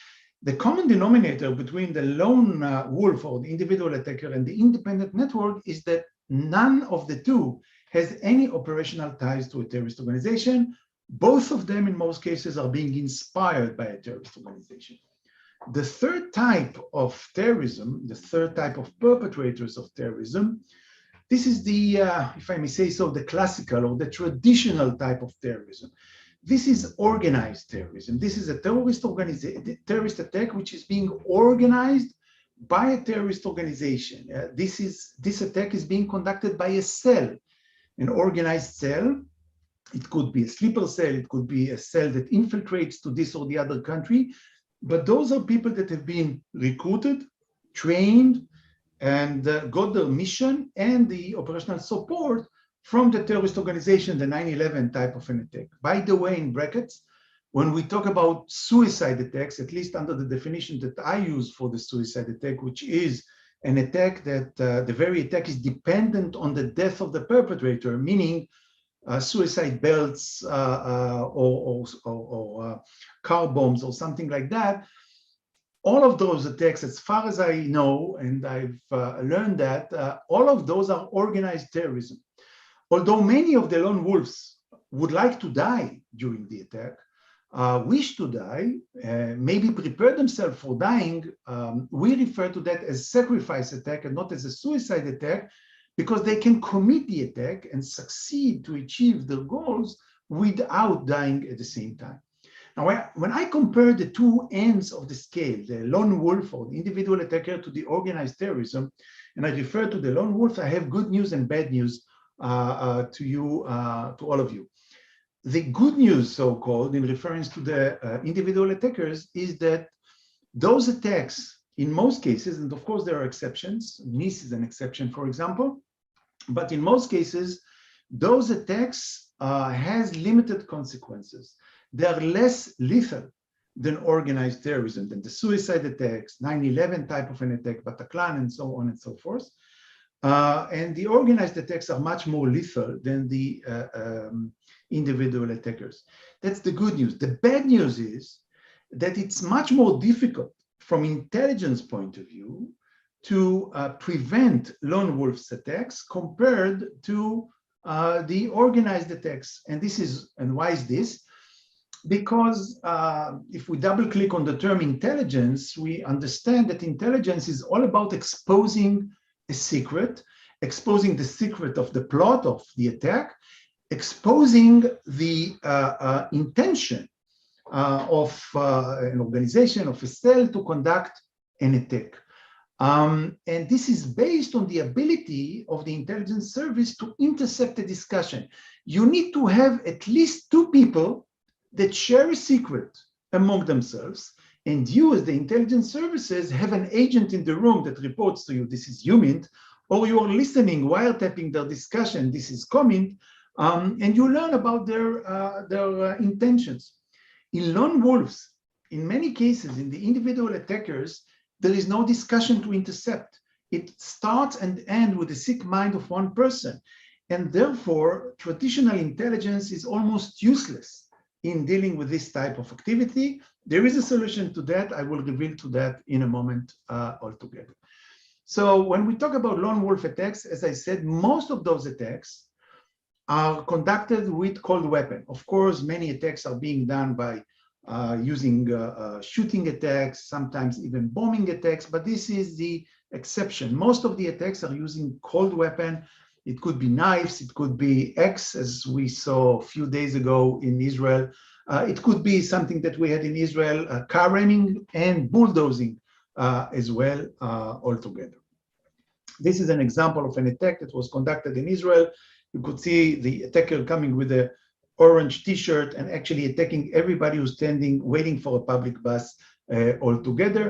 The common denominator between the lone wolf or the individual attacker and the independent network is that none of the two has any operational ties to a terrorist organization. Both of them, in most cases, are being inspired by a terrorist organization. The third type of terrorism, the third type of perpetrators of terrorism, this is the, if I may say so, the classical or the traditional type of terrorism. This is organized terrorism. This is a terrorist attack which is being organized by a terrorist organization. This attack is being conducted by a cell, an organized cell. It could be a sleeper cell, it could be a cell that infiltrates to this or the other country, but those are people that have been recruited, trained, and got their mission and the operational support from the terrorist organization, the 9/11 type of an attack. By the way, in brackets, when we talk about suicide attacks, at least under the definition that I use for the suicide attack, which is an attack that the very attack is dependent on the death of the perpetrator, meaning suicide belts or car bombs or something like that. All of those attacks, as far as I know, and I've learned that, all of those are organized terrorism. Although many of the lone wolves would like to die during the attack, wish to die, maybe prepare themselves for dying, we refer to that as sacrifice attack and not as a suicide attack, because they can commit the attack and succeed to achieve their goals without dying at the same time. Now, when I compare the two ends of the scale, the lone wolf or the individual attacker to the organized terrorism, and I refer to the lone wolf, I have good news and bad news to you, to all of you. The good news, so-called, in reference to the individual attackers, is that those attacks, in most cases, and of course there are exceptions, Nice is an exception, for example, but in most cases, those attacks has limited consequences. They are less lethal than organized terrorism, than the suicide attacks, 9/11 type of an attack, Bataclan, and so on and so forth. And the organized attacks are much more lethal than the individual attackers. That's the good news. The bad news is that it's much more difficult from intelligence point of view to prevent lone wolves attacks compared to the organized attacks. And this is, and why is this? Because if we double click on the term intelligence, we understand that intelligence is all about exposing a secret, exposing the secret of the plot of the attack, exposing the intention of an organization, of a cell to conduct an attack. And this is based on the ability of the intelligence service to intercept a discussion. You need to have at least two people that share a secret among themselves, and you as the intelligence services have an agent in the room that reports to you, this is human, or you are listening, wiretapping their discussion, this is coming, and you learn about their intentions. In lone wolves, in many cases, in the individual attackers, there is no discussion to intercept. It starts and ends with the sick mind of one person. And therefore, traditional intelligence is almost useless in dealing with this type of activity. There is a solution to that. I will reveal to that in a moment altogether. So when we talk about lone wolf attacks, as I said, most of those attacks are conducted with cold weapon. Of course, many attacks are being done by using shooting attacks, sometimes even bombing attacks, but this is the exception. Most of the attacks are using cold weapon. It could be knives, it could be X, as we saw a few days ago in Israel. It could be something that we had in Israel, car ramming and bulldozing as well altogether. This is an example of an attack that was conducted in Israel. You could see the attacker coming with a orange t-shirt and actually attacking everybody who's standing, waiting for a public bus altogether.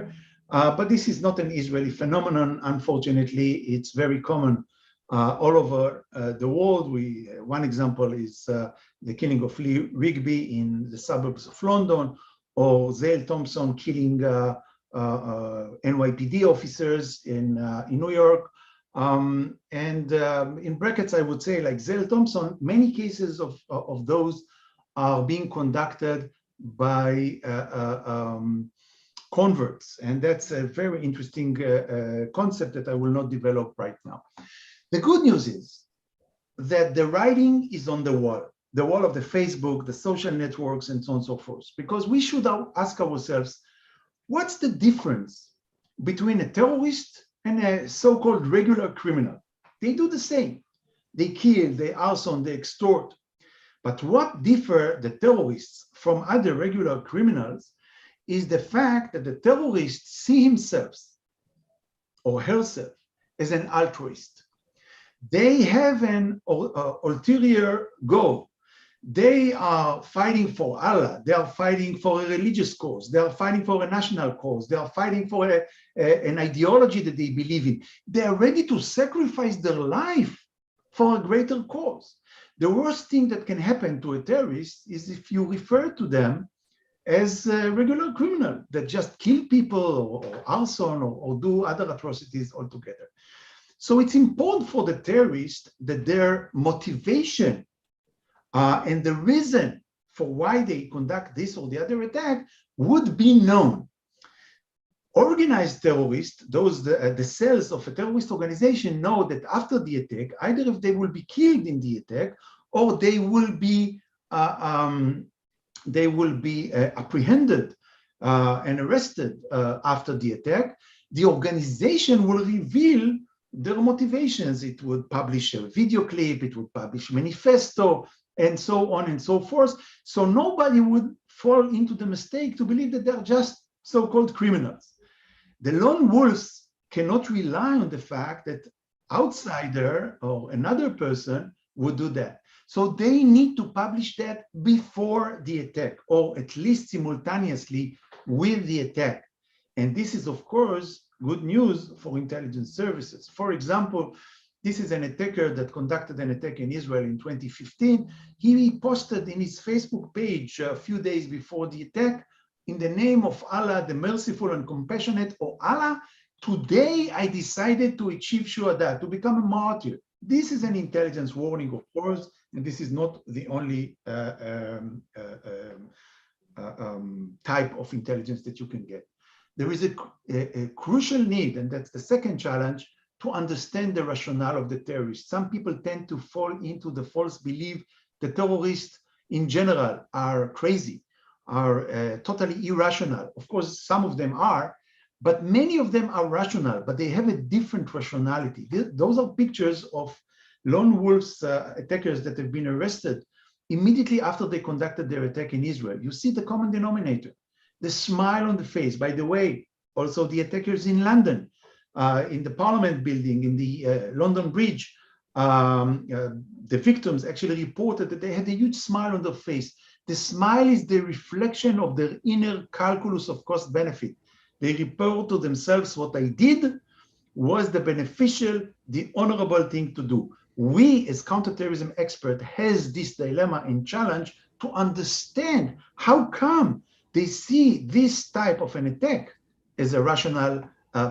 But this is not an Israeli phenomenon, unfortunately. It's very common all over the world. One example is the killing of Lee Rigby in the suburbs of London, or Zale Thompson killing NYPD officers in New York. In brackets, I would say, like Zale Thompson, many cases of those are being conducted by converts. And that's a very interesting concept that I will not develop right now. The good news is that the writing is on the wall of the Facebook, the social networks, and so on and so forth, because we should ask ourselves, what's the difference between a terrorist and a so-called regular criminal? They do the same. They kill, they arson, they extort. But what differs the terrorists from other regular criminals is the fact that the terrorist sees himself or herself as an altruist. They have an ulterior goal. They are fighting for Allah. They are fighting for a religious cause. They are fighting for a national cause. They are fighting for an ideology that they believe in. They are ready to sacrifice their life for a greater cause. The worst thing that can happen to a terrorist is if you refer to them as a regular criminal that just kill people or arson or do other atrocities altogether. So it's important for the terrorist that their motivation and the reason for why they conduct this or the other attack would be known. Organized terrorists, the cells of a terrorist organization, know that after the attack, either if they will be killed in the attack or they will be apprehended and arrested after the attack. The organization will reveal their motivations. It would publish a video clip, it would publish manifesto, and so on and so forth. So nobody would fall into the mistake to believe that they're just so-called criminals. The lone wolves cannot rely on the fact that outsider or another person would do that. So they need to publish that before the attack, or at least simultaneously with the attack. And this is, of course, good news for intelligence services. For example, this is an attacker that conducted an attack in Israel in 2015. He posted in his Facebook page a few days before the attack, in the name of Allah, the merciful and compassionate, or Allah, today I decided to achieve shuhada, to become a martyr. This is an intelligence warning, of course, and this is not the only type of intelligence that you can get. There is a crucial need, and that's the second challenge, to understand the rationale of the terrorists. Some people tend to fall into the false belief that terrorists in general are crazy, are totally irrational. Of course, some of them are, but many of them are rational, but they have a different rationality. Those are pictures of lone wolves attackers that have been arrested immediately after they conducted their attack in Israel. You see the common denominator, the smile on the face. By the way, also the attackers in London, in the Parliament building, in the London Bridge, the victims actually reported that they had a huge smile on their face. The smile is the reflection of their inner calculus of cost benefit. They report to themselves, what I did was the beneficial, the honorable thing to do. We as counterterrorism experts has this dilemma and challenge to understand how come they see this type of an attack as a rational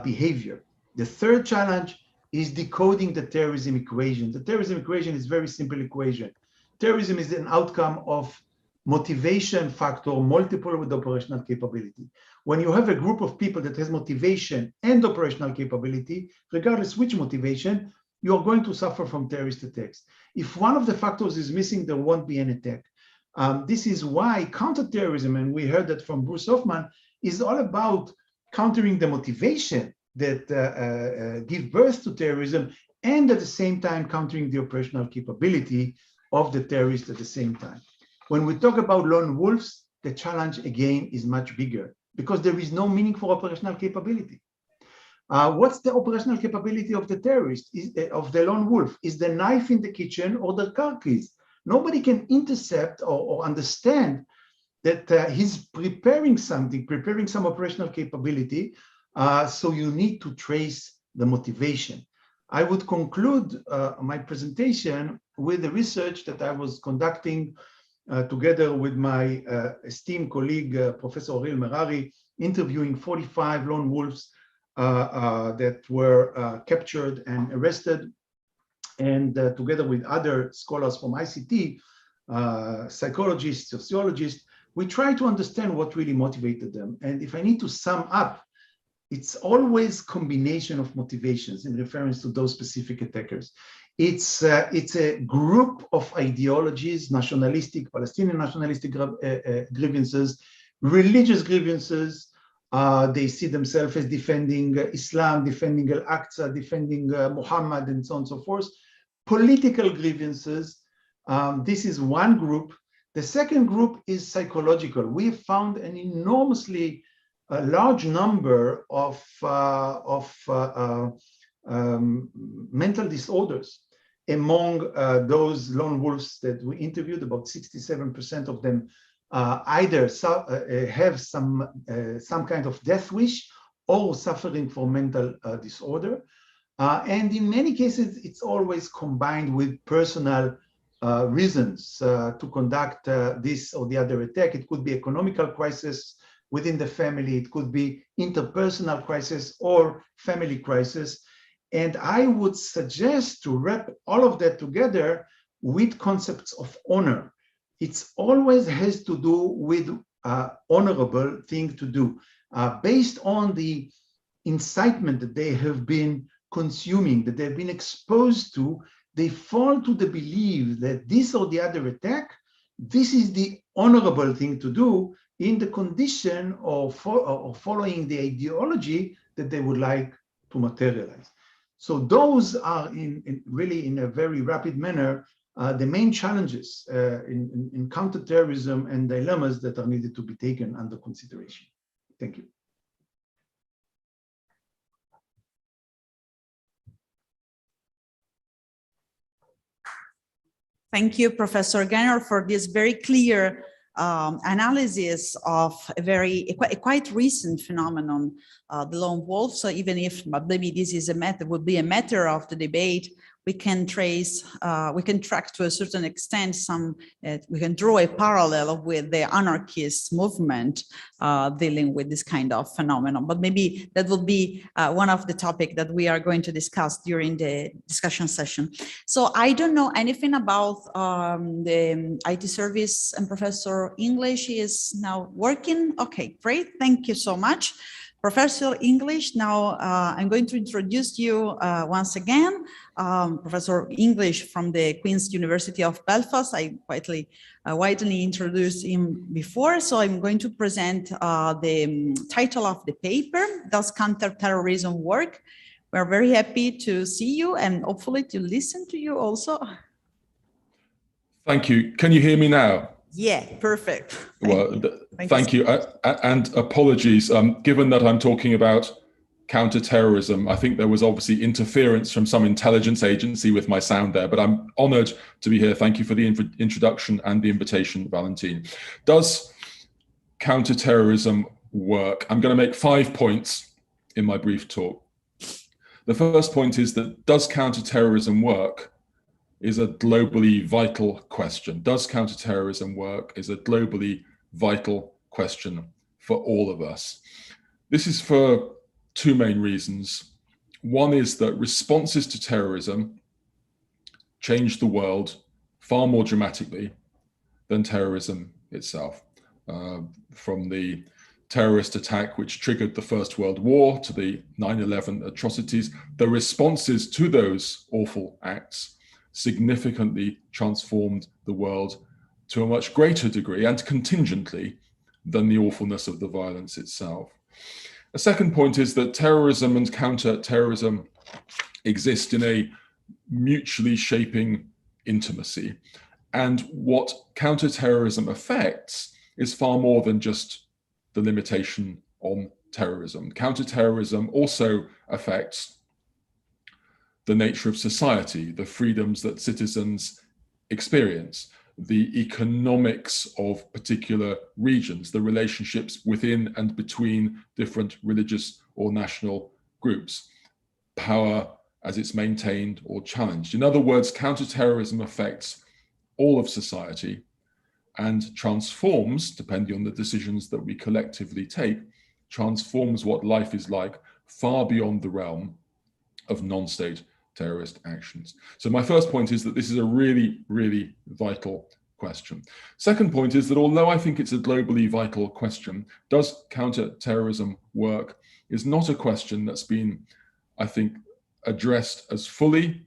behavior. The third challenge is decoding the terrorism equation. The terrorism equation is a very simple equation. Terrorism is an outcome of motivation factor multiple with operational capability. When you have a group of people that has motivation and operational capability, regardless which motivation, you are going to suffer from terrorist attacks. If one of the factors is missing, there won't be an attack. This is why counterterrorism, and we heard that from Bruce Hoffman, is all about countering the motivation that give birth to terrorism, and at the same time countering the operational capability of the terrorists at the same time. When we talk about lone wolves, the challenge again is much bigger because there is no meaning for operational capability. What's the operational capability of the terrorist, of the lone wolf? Is the knife in the kitchen or the car keys? Nobody can intercept or understand that he's preparing something, preparing some operational capability. So you need to trace the motivation. I would conclude my presentation with the research that I was conducting together with my esteemed colleague, Professor Oriel Merari, interviewing 45 lone wolves that were captured and arrested, and together with other scholars from ICT, psychologists, sociologists, we try to understand what really motivated them. And if I need to sum up, it's always combination of motivations in reference to those specific attackers. It's a group of ideologies, nationalistic, Palestinian nationalistic grievances, religious grievances. They see themselves as defending Islam, defending Al-Aqsa, defending Muhammad, and so on and so forth. Political grievances. This is one group. The second group is psychological. We have found an enormously large number of mental disorders among those lone wolves that we interviewed. About 67% of them either have some kind of death wish or suffering from mental disorder. And in many cases, it's always combined with personal reasons to conduct this or the other attack. It could be economical crisis within the family, it could be interpersonal crisis or family crisis. And I would suggest to wrap all of that together with concepts of honor. It always has to do with honorable thing to do. Based on the incitement that they have been consuming, that they've been exposed to, they fall to the belief that this or the other attack, this is the honorable thing to do in the condition of following the ideology that they would like to materialize. So those are really in a very rapid manner the main challenges in counterterrorism and dilemmas that are needed to be taken under consideration. Thank you. Thank you, Professor Ganor, for this very clear analysis of a quite recent phenomenon, the lone wolf. So even if maybe this is would be a matter of the debate, we can track to a certain extent we can draw a parallel with the anarchist movement dealing with this kind of phenomenon. But maybe that will be one of the topics that we are going to discuss during the discussion session. So I don't know anything about the IT service, and Professor English is now working. Okay, great. Thank you so much. Professor English, now I'm going to introduce you once again. Professor English from the Queen's University of Belfast. I widely introduced him before, so I'm going to present the title of the paper, Does Counterterrorism Work? We're very happy to see you and hopefully to listen to you also. Thank you. Can you hear me now? Yeah, perfect. Thank you. And apologies, given that I'm talking about counterterrorism, I think there was obviously interference from some intelligence agency with my sound there, but I'm honored to be here. Thank you for the introduction and the invitation, Valentine. Does counterterrorism work? I'm going to make 5 points in my brief talk. The first point is that does counterterrorism work is a globally vital question. Does counterterrorism work is a globally vital question for all of us. This is for two main reasons. One is that responses to terrorism change the world far more dramatically than terrorism itself. From the terrorist attack which triggered the First World War to the 9/11 atrocities, the responses to those awful acts significantly transformed the world to a much greater degree and contingently than the awfulness of the violence itself. A second point is that terrorism and counter-terrorism exist in a mutually shaping intimacy. And what counter-terrorism affects is far more than just the limitation on terrorism. Counter-terrorism also affects the nature of society, the freedoms that citizens experience, the economics of particular regions, the relationships within and between different religious or national groups, power as it's maintained or challenged. In other words, counterterrorism affects all of society and transforms, depending on the decisions that we collectively take, transforms what life is like far beyond the realm of non-state terrorist actions. So my first point is that this is a really, really vital question. Second point is that although I think it's a globally vital question, does counter-terrorism work is not a question that's been, I think, addressed as fully,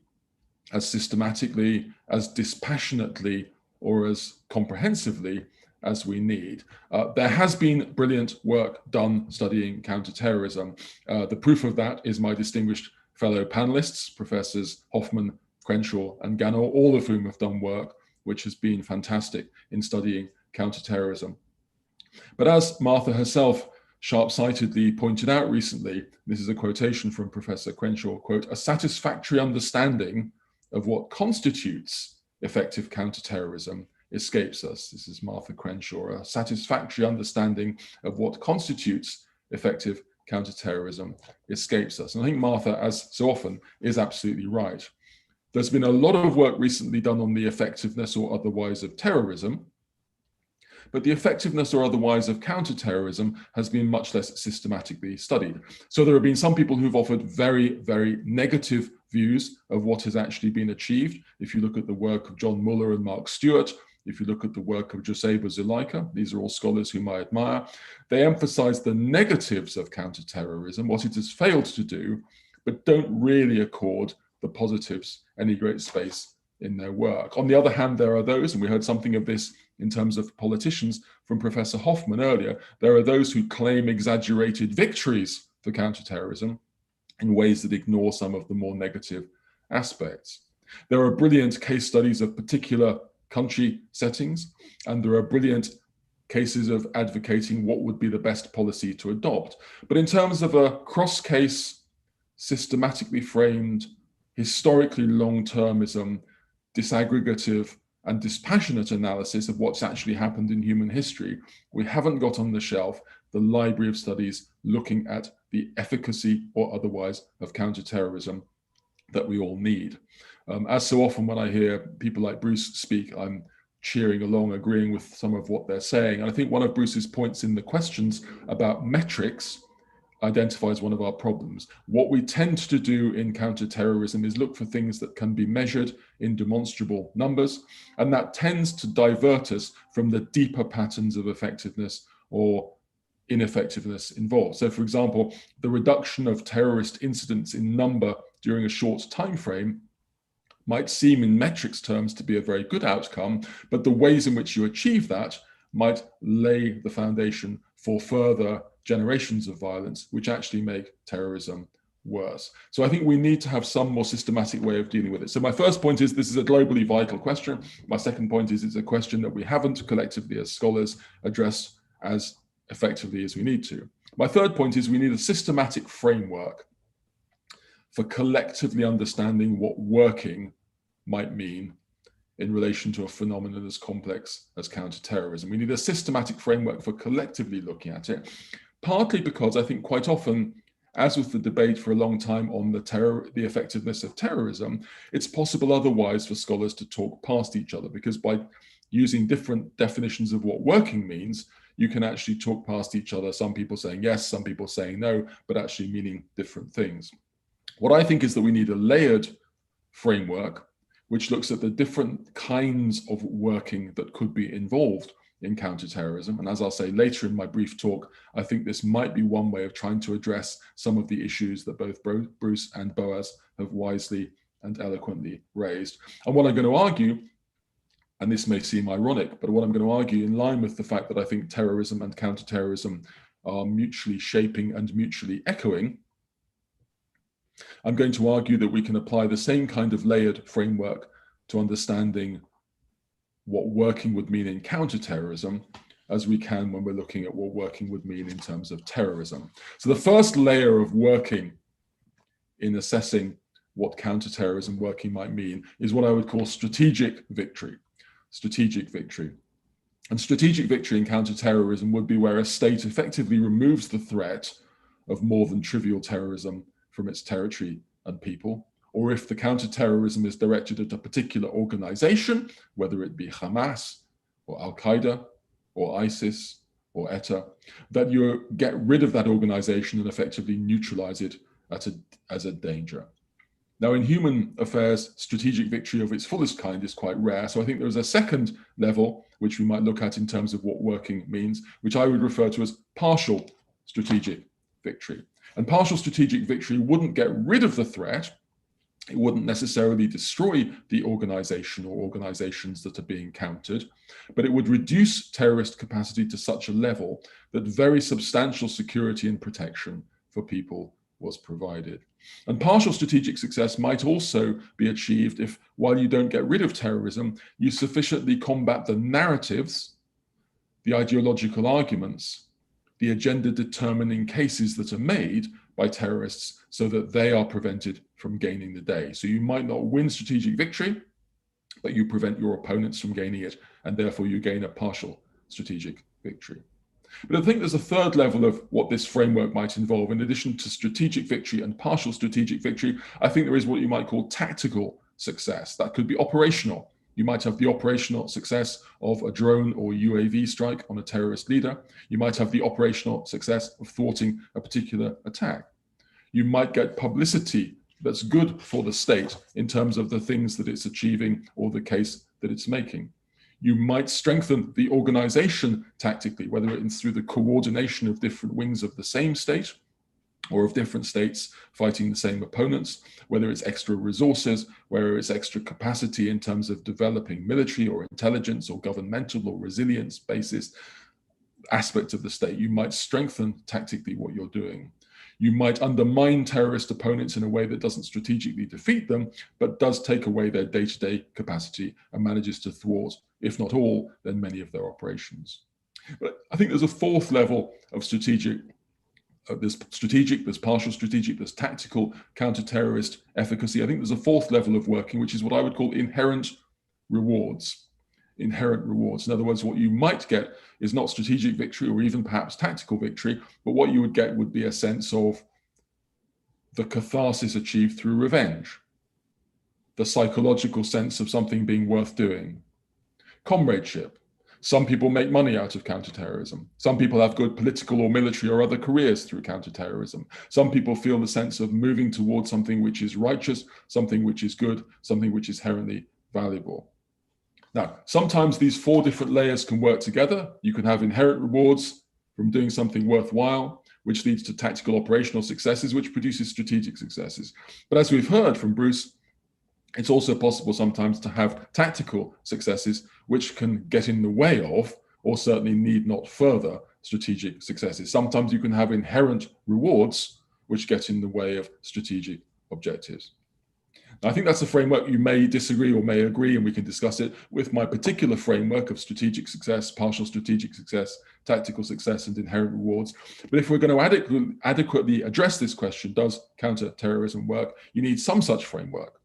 as systematically, as dispassionately, or as comprehensively as we need. There has been brilliant work done studying counterterrorism. The proof of that is my distinguished fellow panelists, Professors Hoffman, Crenshaw, and Ganor, all of whom have done work which has been fantastic in studying counterterrorism. But as Marta herself sharp-sightedly pointed out recently, this is a quotation from Professor Crenshaw, quote, "A satisfactory understanding of what constitutes effective counterterrorism escapes us." This is Martha Crenshaw. "A satisfactory understanding of what constitutes effective counterterrorism escapes us." And I think Martha, as so often, is absolutely right. There's been a lot of work recently done on the effectiveness or otherwise of terrorism, but the effectiveness or otherwise of counterterrorism has been much less systematically studied. So there have been some people who've offered very, very negative views of what has actually been achieved. If you look at the work of John Muller and Mark Stewart, if you look at the work of Joseba Zuleika, these are all scholars whom I admire, they emphasize the negatives of counterterrorism, what it has failed to do, but don't really accord the positives any great space in their work. On the other hand, there are those, and we heard something of this in terms of politicians from Professor Hoffman earlier, there are those who claim exaggerated victories for counterterrorism in ways that ignore some of the more negative aspects. There are brilliant case studies of particular country settings, and there are brilliant cases of advocating what would be the best policy to adopt. But in terms of a cross-case, systematically framed, historically long-termism, disaggregative and dispassionate analysis of what's actually happened in human history, we haven't got on the shelf the library of studies looking at the efficacy or otherwise of counterterrorism that we all need. As so often when I hear people like Bruce speak, I'm cheering along, agreeing with some of what they're saying. And I think one of Bruce's points in the questions about metrics identifies one of our problems. What we tend to do in counterterrorism is look for things that can be measured in demonstrable numbers, and that tends to divert us from the deeper patterns of effectiveness or ineffectiveness involved. So for example, the reduction of terrorist incidents in number during a short time frame might seem in metrics terms to be a very good outcome, but the ways in which you achieve that might lay the foundation for further generations of violence, which actually make terrorism worse. So I think we need to have some more systematic way of dealing with it. So my first point is this is a globally vital question. My second point is it's a question that we haven't collectively as scholars addressed as effectively as we need to. My third point is we need a systematic framework for collectively understanding what working might mean in relation to a phenomenon as complex as counterterrorism. We need a systematic framework for collectively looking at it, partly because I think quite often, as with the debate for a long time on the effectiveness of terrorism, it's possible otherwise for scholars to talk past each other, because by using different definitions of what working means, you can actually talk past each other, some people saying yes, some people saying no, but actually meaning different things. What I think is that we need a layered framework which looks at the different kinds of working that could be involved in counterterrorism. And as I'll say later in my brief talk, I think this might be one way of trying to address some of the issues that both Bruce and Boaz have wisely and eloquently raised. And what I'm going to argue, and this may seem ironic, but what I'm going to argue in line with the fact that I think terrorism and counterterrorism are mutually shaping and mutually echoing, I'm going to argue that we can apply the same kind of layered framework to understanding what working would mean in counterterrorism as we can when we're looking at what working would mean in terms of terrorism. So the first layer of working in assessing what counterterrorism working might mean is what I would call strategic victory. Strategic victory. And strategic victory in counterterrorism would be where a state effectively removes the threat of more than trivial terrorism from its territory and people, or if the counterterrorism is directed at a particular organization, whether it be Hamas or Al-Qaeda or ISIS or ETA, that you get rid of that organization and effectively neutralize it as a danger. Now, in human affairs, strategic victory of its fullest kind is quite rare. So I think there is a second level, which we might look at in terms of what working means, which I would refer to as partial strategic victory. And partial strategic victory wouldn't get rid of the threat. It wouldn't necessarily destroy the organization or organizations that are being countered, but it would reduce terrorist capacity to such a level that very substantial security and protection for people was provided. And partial strategic success might also be achieved if, while you don't get rid of terrorism, you sufficiently combat the narratives, the ideological arguments, the agenda determining cases that are made by terrorists so that they are prevented from gaining the day. So you might not win strategic victory, but you prevent your opponents from gaining it, and therefore you gain a partial strategic victory. But I think there's a third level of what this framework might involve. In addition to strategic victory and partial strategic victory, I think there is what you might call tactical success. That could be operational. You might have the operational success of a drone or UAV strike on a terrorist leader. You might have the operational success of thwarting a particular attack. You might get publicity that's good for the state in terms of the things that it's achieving or the case that it's making. You might strengthen the organization tactically, whether it's through the coordination of different wings of the same state or of different states fighting the same opponents, whether it's extra resources, whether it's extra capacity in terms of developing military or intelligence or governmental or resilience basis aspects of the state. You might strengthen tactically what you're doing. You might undermine terrorist opponents in a way that doesn't strategically defeat them, but does take away their day-to-day capacity and manages to thwart, if not all, then many of their operations. But I think there's a fourth level of strategic. There's strategic, there's partial strategic, there's tactical counter-terrorist efficacy. I think there's a fourth level of working, which is what I would call inherent rewards. Inherent rewards. In other words, what you might get is not strategic victory or even perhaps tactical victory, but what you would get would be a sense of the catharsis achieved through revenge, the psychological sense of something being worth doing, comradeship. Some people make money out of counterterrorism. Some people have good political or military or other careers through counterterrorism. Some people feel the sense of moving towards something which is righteous, something which is good, something which is inherently valuable. Now, sometimes these four different layers can work together. You can have inherent rewards from doing something worthwhile, which leads to tactical operational successes, which produces strategic successes. But as we've heard from Bruce, it's also possible sometimes to have tactical successes which can get in the way of, or certainly need not further, strategic successes. Sometimes you can have inherent rewards which get in the way of strategic objectives. Now, I think that's a framework you may disagree or may agree, and we can discuss it. With my particular framework of strategic success, partial strategic success, tactical success, and inherent rewards. But if we're going to adequately address this question, does counter-terrorism work? You need some such framework.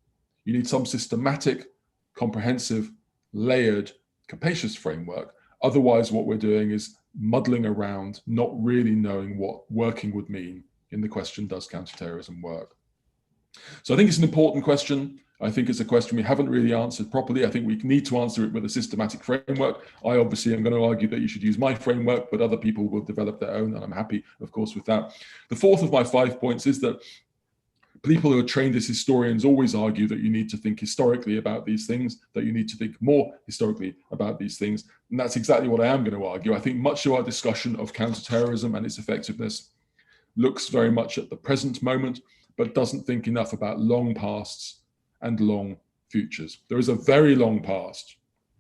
You need some systematic, comprehensive, layered, capacious framework. Otherwise, what we're doing is muddling around, not really knowing what working would mean in the question, does counterterrorism work? So I think it's an important question. I think it's a question we haven't really answered properly. I think we need to answer it with a systematic framework. I obviously am going to argue that you should use my framework, but other people will develop their own, and I'm happy, of course, with that. The fourth of my 5 points is that people who are trained as historians always argue that you need to think historically about these things, that you need to think more historically about these things. And that's exactly what I am going to argue. I think much of our discussion of counterterrorism and its effectiveness looks very much at the present moment, but doesn't think enough about long pasts and long futures. There is a very long past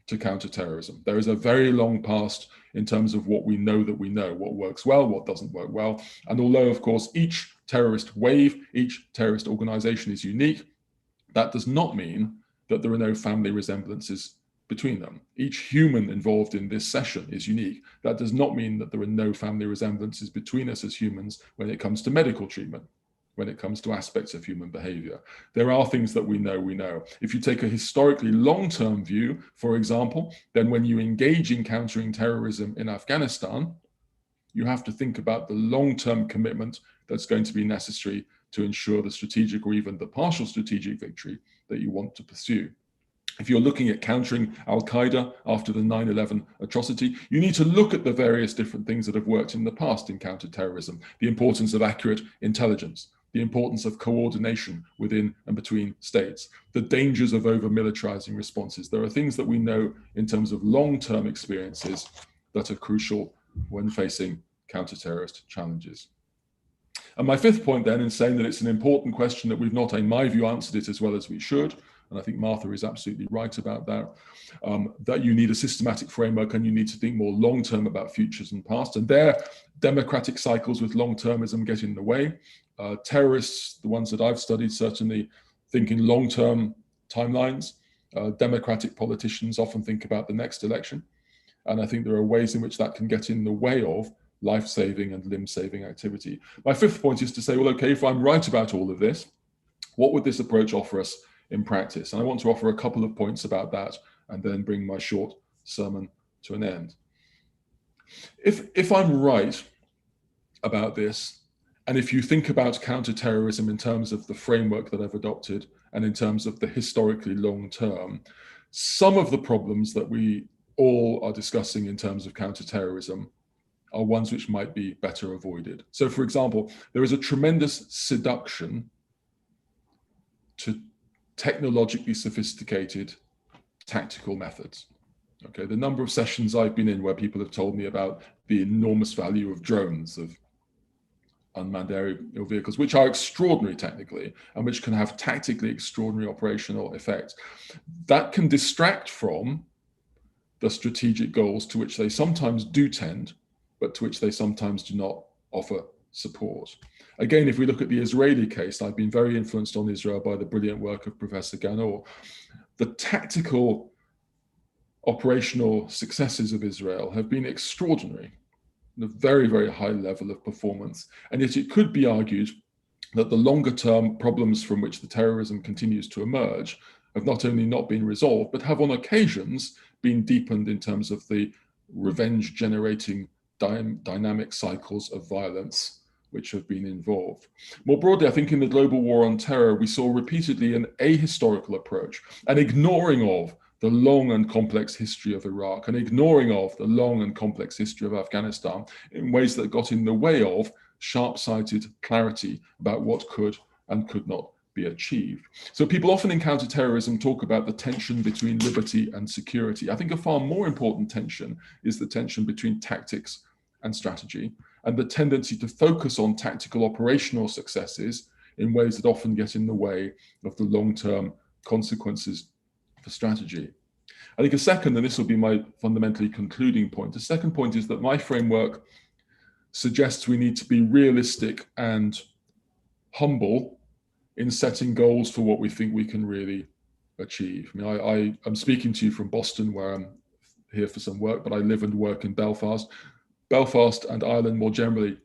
to counterterrorism. There is a very long past in terms of what we know that we know, what works well, what doesn't work well. And although, of course, each terrorist wave, each terrorist organization is unique, that does not mean that there are no family resemblances between them. Each human involved in this session is unique. That does not mean that there are no family resemblances between us as humans when it comes to medical treatment, when it comes to aspects of human behavior. There are things that we know. If you take a historically long-term view, for example, then when you engage in countering terrorism in Afghanistan, you have to think about the long-term commitment that's going to be necessary to ensure the strategic or even the partial strategic victory that you want to pursue. If you're looking at countering Al-Qaeda after the 9/11 atrocity, you need to look at the various different things that have worked in the past in counterterrorism, the importance of accurate intelligence, the importance of coordination within and between states, the dangers of over-militarizing responses. There are things that we know in terms of long-term experiences that are crucial when facing counter-terrorist challenges. And my fifth point then, in saying that it's an important question that we've not, in my view, answered it as well as we should, and I think Martha is absolutely right about that, that you need a systematic framework and you need to think more long-term about futures and past. And there, democratic cycles with long-termism get in the way. Terrorists, the ones that I've studied, certainly think in long-term timelines. Democratic politicians often think about the next election. And I think there are ways in which that can get in the way of life-saving and limb-saving activity. My fifth point is to say, well, okay, if I'm right about all of this, what would this approach offer us in practice? And I want to offer a couple of points about that and then bring my short sermon to an end. If I'm right about this, and if you think about counterterrorism in terms of the framework that I've adopted and in terms of the historically long term, some of the problems that we all are discussing in terms of counterterrorism are ones which might be better avoided. So, for example, there is a tremendous seduction to technologically sophisticated tactical methods. Okay, the number of sessions I've been in where people have told me about the enormous value of drones, of unmanned aerial vehicles, which are extraordinary technically and which can have tactically extraordinary operational effects, that can distract from the strategic goals to which they sometimes do tend, but to which they sometimes do not offer support. Again, if we look at the Israeli case, I've been very influenced on Israel by the brilliant work of Professor Ganor. The tactical operational successes of Israel have been extraordinary, a very, very high level of performance. And yet it could be argued that the longer term problems from which the terrorism continues to emerge have not only not been resolved, but have on occasions been deepened in terms of the revenge generating dynamic cycles of violence which have been involved. More broadly, I think in the global war on terror, we saw repeatedly an ahistorical approach, an ignoring of the long and complex history of Iraq, and ignoring of the long and complex history of Afghanistan in ways that got in the way of sharp-sighted clarity about what could and could not be achieved. So people often in counterterrorism talk about the tension between liberty and security. I think a far more important tension is the tension between tactics and strategy, and the tendency to focus on tactical operational successes in ways that often get in the way of the long-term consequences for strategy. I think a second, and this will be my fundamentally concluding point, the second point is that my framework suggests we need to be realistic and humble in setting goals for what we think we can really achieve. I mean, I'm speaking to you from Boston, where I'm here for some work, but I live and work in Belfast. Belfast and Ireland more generally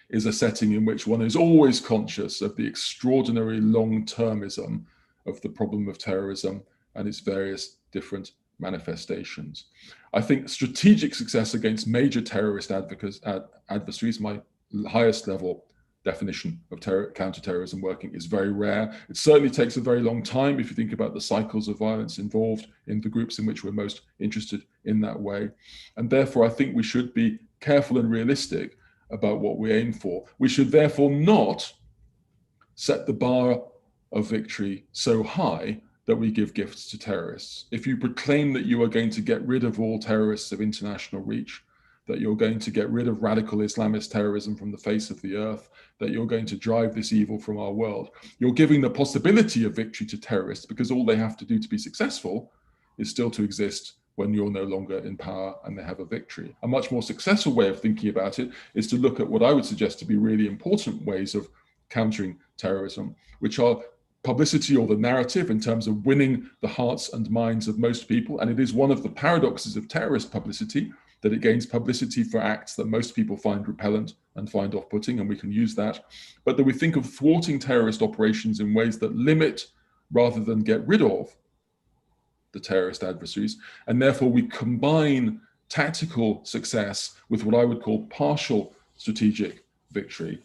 is a setting in which one is always conscious of the extraordinary long-termism of the problem of terrorism and its various different manifestations. I think strategic success against major terrorist adversaries, my highest level definition of counterterrorism working, is very rare. It certainly takes a very long time if you think about the cycles of violence involved in the groups in which we're most interested in that way. And therefore, I think we should be careful and realistic about what we aim for. We should therefore not set the bar of victory so high that we give gifts to terrorists. If you proclaim that you are going to get rid of all terrorists of international reach, that you're going to get rid of radical Islamist terrorism from the face of the earth, that you're going to drive this evil from our world, you're giving the possibility of victory to terrorists, because all they have to do to be successful is still to exist when you're no longer in power and they have a victory. A much more successful way of thinking about it is to look at what I would suggest to be really important ways of countering terrorism, which are publicity, or the narrative, in terms of winning the hearts and minds of most people. And it is one of the paradoxes of terrorist publicity that it gains publicity for acts that most people find repellent and find off-putting, and we can use that. But that we think of thwarting terrorist operations in ways that limit rather than get rid of the terrorist adversaries. And therefore we combine tactical success with what I would call partial strategic victory.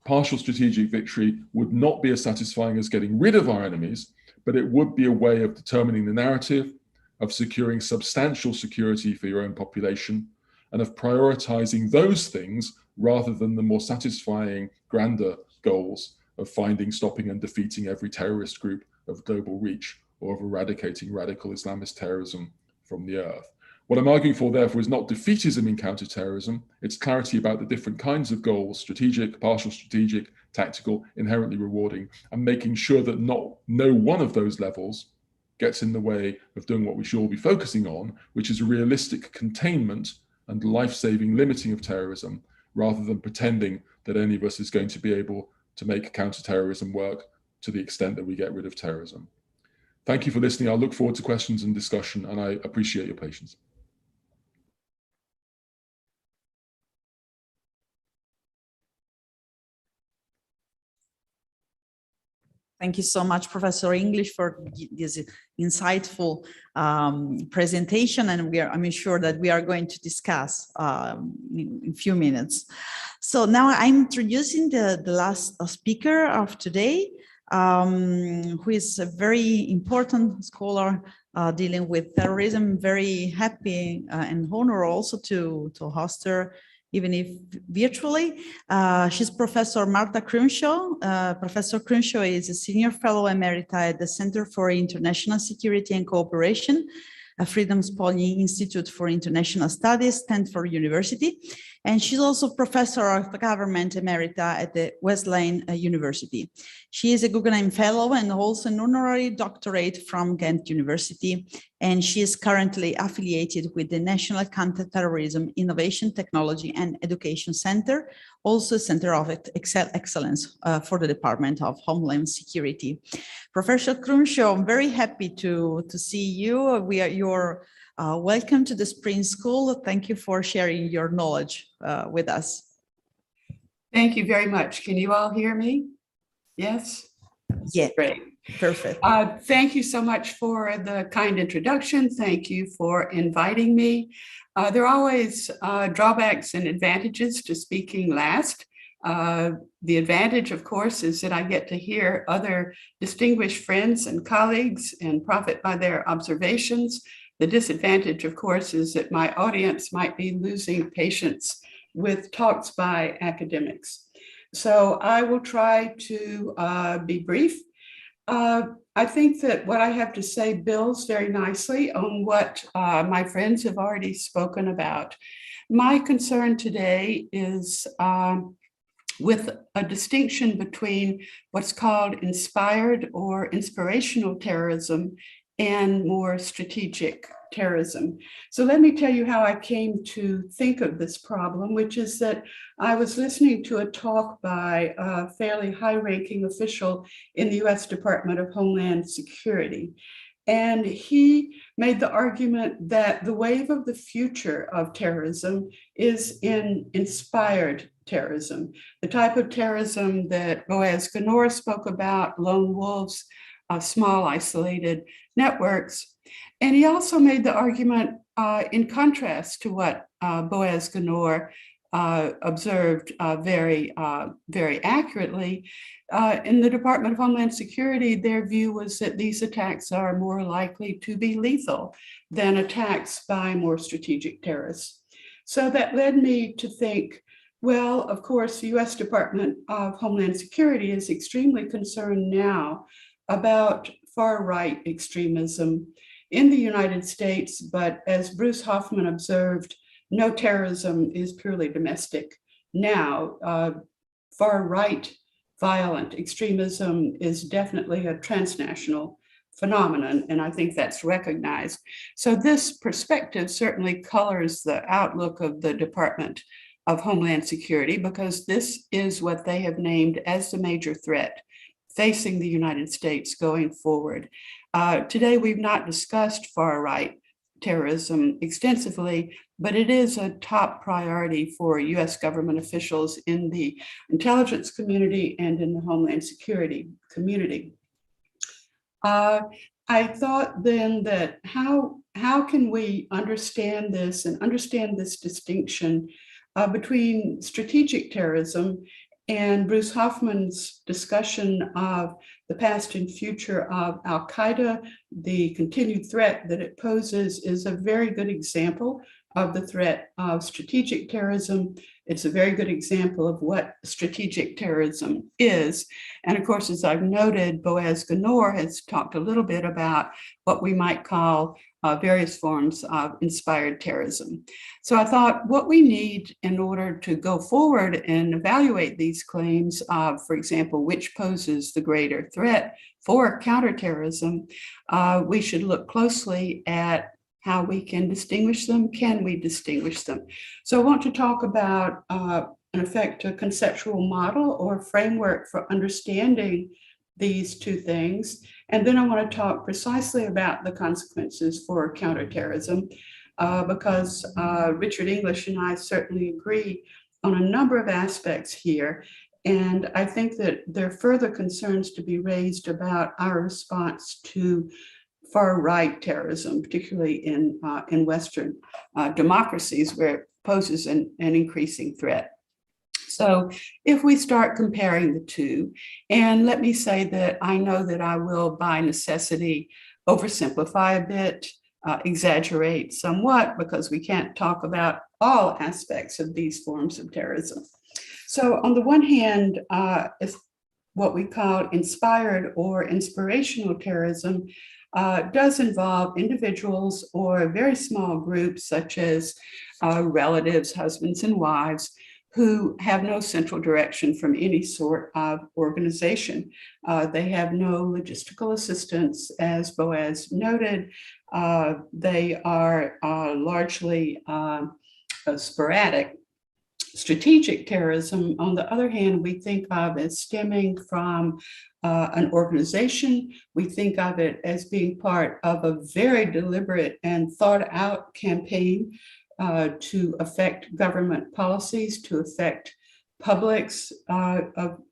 Partial strategic victory would not be as satisfying as getting rid of our enemies, but it would be a way of determining the narrative, of securing substantial security for your own population, and of prioritizing those things rather than the more satisfying, grander goals of finding, stopping, and defeating every terrorist group of global reach, or of eradicating radical Islamist terrorism from the earth. What I'm arguing for, therefore, is not defeatism in counterterrorism. It's clarity about the different kinds of goals: strategic, partial strategic, tactical, inherently rewarding, and making sure that no one of those levels gets in the way of doing what we should all be focusing on, which is a realistic containment and life-saving limiting of terrorism, rather than pretending that any of us is going to be able to make counterterrorism work to the extent that we get rid of terrorism. Thank you for listening. I'll look forward to questions and discussion, and I appreciate your patience. Thank you so much, Professor English, for this insightful presentation, and I'm sure that we are going to discuss in a few minutes. So now I'm introducing the last speaker of today, who is a very important scholar dealing with terrorism. Very happy and honored also to host her, even if virtually. She's Professor Marta Crimshaw. Professor Crimshaw is a Senior Fellow Emerita at the Center for International Security and Cooperation, a Freedom Spalding Institute for International Studies, Stanford University. And she's also professor of government emerita at the Wesleyan University. She is a Guggenheim Fellow and holds an honorary doctorate from Ghent University. And she is currently affiliated with the National Counterterrorism Innovation, Technology and Education Center, also a Center of Excellence for the Department of Homeland Security. Professor Crimshaw, I'm very happy to see you. You're welcome to the Spring School. Thank you for sharing your knowledge with us. Thank you very much. Can you all hear me? Yes? Yeah, great. Perfect. Thank you so much for the kind introduction. Thank you for inviting me. There are always drawbacks and advantages to speaking last. The advantage, of course, is that I get to hear other distinguished friends and colleagues and profit by their observations. The disadvantage, of course, is that my audience might be losing patience with talks by academics. So I will try to be brief. I think that what I have to say builds very nicely on what my friends have already spoken about. My concern today is with a distinction between what's called inspired or inspirational terrorism and more strategic terrorism. So let me tell you how I came to think of this problem, which is that I was listening to a talk by a fairly high-ranking official in the US Department of Homeland Security. And he made the argument that the wave of the future of terrorism is in inspired terrorism, the type of terrorism that Boaz Ganor spoke about, lone wolves, small isolated networks. And he also made the argument in contrast to what Boaz Ganor observed very accurately. In the Department of Homeland Security, their view was that these attacks are more likely to be lethal than attacks by more strategic terrorists. So that led me to think, well, of course, the US Department of Homeland Security is extremely concerned now about far-right extremism in the United States, but as Bruce Hoffman observed, no terrorism is purely domestic. Now, far-right violent extremism is definitely a transnational phenomenon, and I think that's recognized. So this perspective certainly colors the outlook of the Department of Homeland Security, because this is what they have named as the major threat facing the United States going forward. Today, we've not discussed far-right terrorism extensively, but it is a top priority for US government officials in the intelligence community and in the Homeland Security community. I thought then that how can we understand this and understand this distinction between strategic terrorism and Bruce Hoffman's discussion of the past and future of Al-Qaeda, the continued threat that it poses, is a very good example of the threat of strategic terrorism. It's a very good example of what strategic terrorism is. And of course, as I've noted, Boaz Ganor has talked a little bit about what we might call various forms of inspired terrorism. So I thought what we need in order to go forward and evaluate these claims of, for example, which poses the greater threat for counterterrorism, we should look closely at how we can distinguish them. Can we distinguish them? So I want to talk about, in effect, a conceptual model or framework for understanding these two things. And then I want to talk precisely about the consequences for counterterrorism, because Richard English and I certainly agree on a number of aspects here. And I think that there are further concerns to be raised about our response to far-right terrorism, particularly in Western democracies, where it poses an increasing threat. So if we start comparing the two, and let me say that I know that I will, by necessity, oversimplify a bit, exaggerate somewhat, because we can't talk about all aspects of these forms of terrorism. So on the one hand, is what we call inspired or inspirational terrorism. does involve individuals or very small groups such as relatives, husbands and wives, who have no central direction from any sort of organization. They have no logistical assistance, as Boaz noted. They are largely sporadic. Strategic terrorism, on the other hand, we think of as stemming from an organization. We think of it as being part of a very deliberate and thought out campaign to affect government policies, to affect publics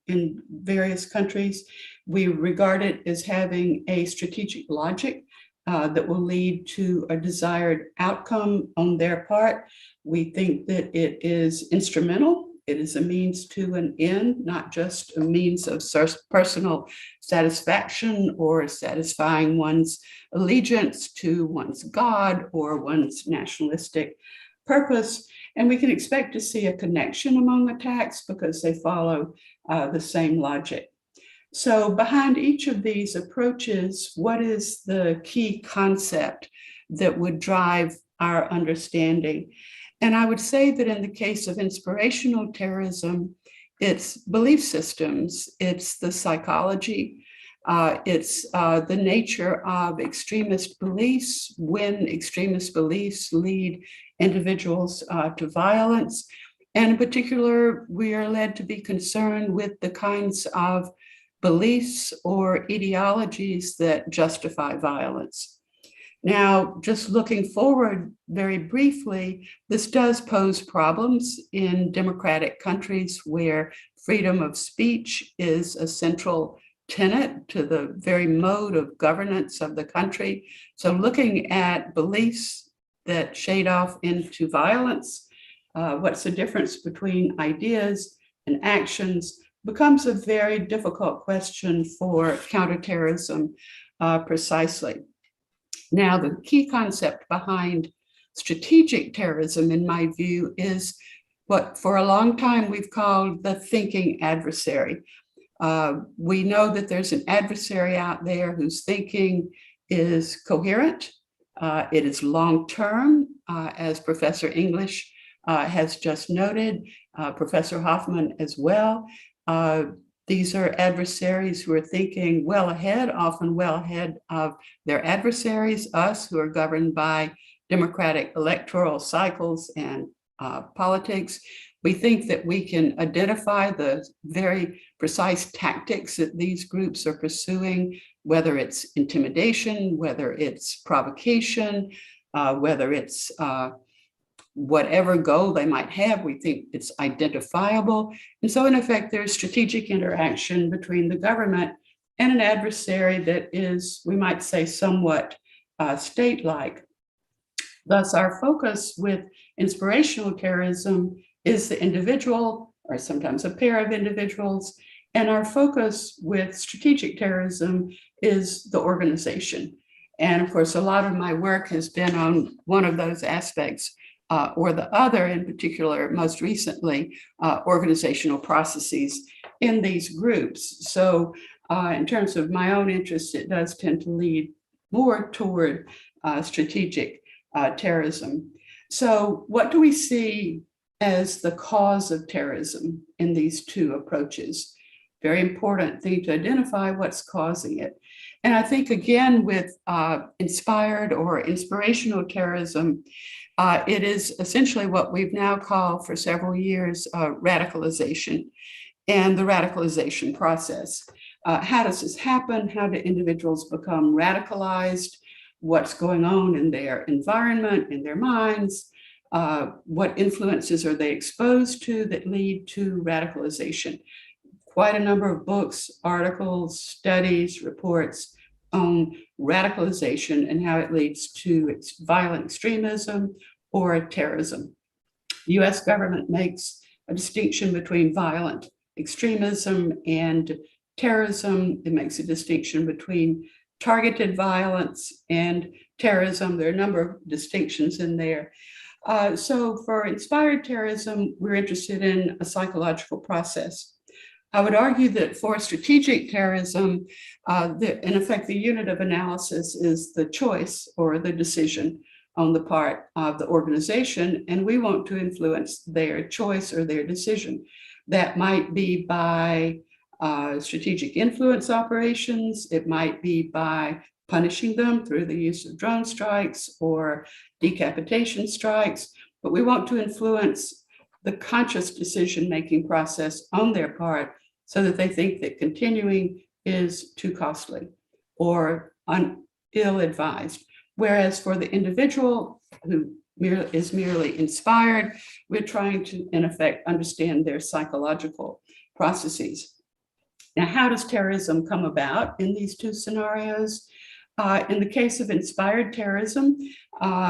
in various countries. We regard it as having a strategic logic that will lead to a desired outcome on their part. We think that it is instrumental. It is a means to an end, not just a means of personal satisfaction or satisfying one's allegiance to one's God or one's nationalistic purpose. And we can expect to see a connection among attacks because they follow the same logic. So behind each of these approaches, what is the key concept that would drive our understanding? And I would say that in the case of inspirational terrorism, it's belief systems, it's the psychology, it's the nature of extremist beliefs, when extremist beliefs lead individuals to violence. And in particular, we are led to be concerned with the kinds of beliefs or ideologies that justify violence. Now, just looking forward very briefly, this does pose problems in democratic countries where freedom of speech is a central tenet to the very mode of governance of the country. So looking at beliefs that shade off into violence, what's the difference between ideas and actions, becomes a very difficult question for counterterrorism precisely. Now, the key concept behind strategic terrorism, in my view, is what for a long time we've called the thinking adversary. We know that there's an adversary out there whose thinking is coherent. It is long-term, as Professor English has just noted, Professor Hoffman as well. These are adversaries who are thinking well ahead, often well ahead of their adversaries, us who are governed by democratic electoral cycles and politics. We think that we can identify the very precise tactics that these groups are pursuing, whether it's intimidation, whether it's provocation, whether it's whatever goal they might have, we think it's identifiable. And so in effect, there's strategic interaction between the government and an adversary that is, we might say, somewhat state-like. Thus, our focus with inspirational terrorism is the individual, or sometimes a pair of individuals, and our focus with strategic terrorism is the organization. And of course, a lot of my work has been on one of those aspects or the other, in particular, most recently, organizational processes in these groups. So in terms of my own interest, it does tend to lead more toward strategic terrorism. So what do we see as the cause of terrorism in these two approaches? Very important thing to identify what's causing it. And I think, again, with inspired or inspirational terrorism, it is essentially what we've now called for several years radicalization and the radicalization process. How does this happen? How do individuals become radicalized? What's going on in their environment, in their minds? What influences are they exposed to that lead to radicalization? Quite a number of books, articles, studies, reports on radicalization and how it leads to violent extremism or terrorism. The US government makes a distinction between violent extremism and terrorism. It makes a distinction between targeted violence and terrorism. There are a number of distinctions in there. So for inspired terrorism, we're interested in a psychological process. I would argue that for strategic terrorism, in effect, the unit of analysis is the choice or the decision on the part of the organization, and we want to influence their choice or their decision. That might be by strategic influence operations. It might be by punishing them through the use of drone strikes or decapitation strikes, but we want to influence the conscious decision-making process on their part so that they think that continuing is too costly or ill-advised. Whereas for the individual who is merely inspired, we're trying to, in effect, understand their psychological processes. Now, how does terrorism come about in these two scenarios? In the case of inspired terrorism,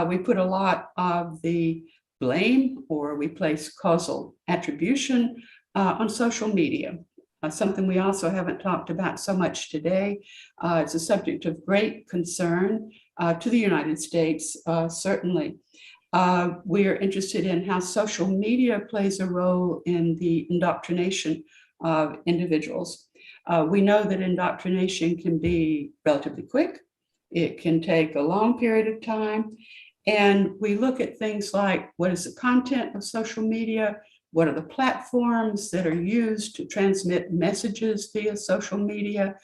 we put a lot of the blame, or we place causal attribution on social media. Something we also haven't talked about so much today. It's a subject of great concern to the United States, certainly. We are interested in how social media plays a role in the indoctrination of individuals. We know that indoctrination can be relatively quick. It can take a long period of time. And we look at things like, what is the content of social media? What are the platforms that are used to transmit messages via social media?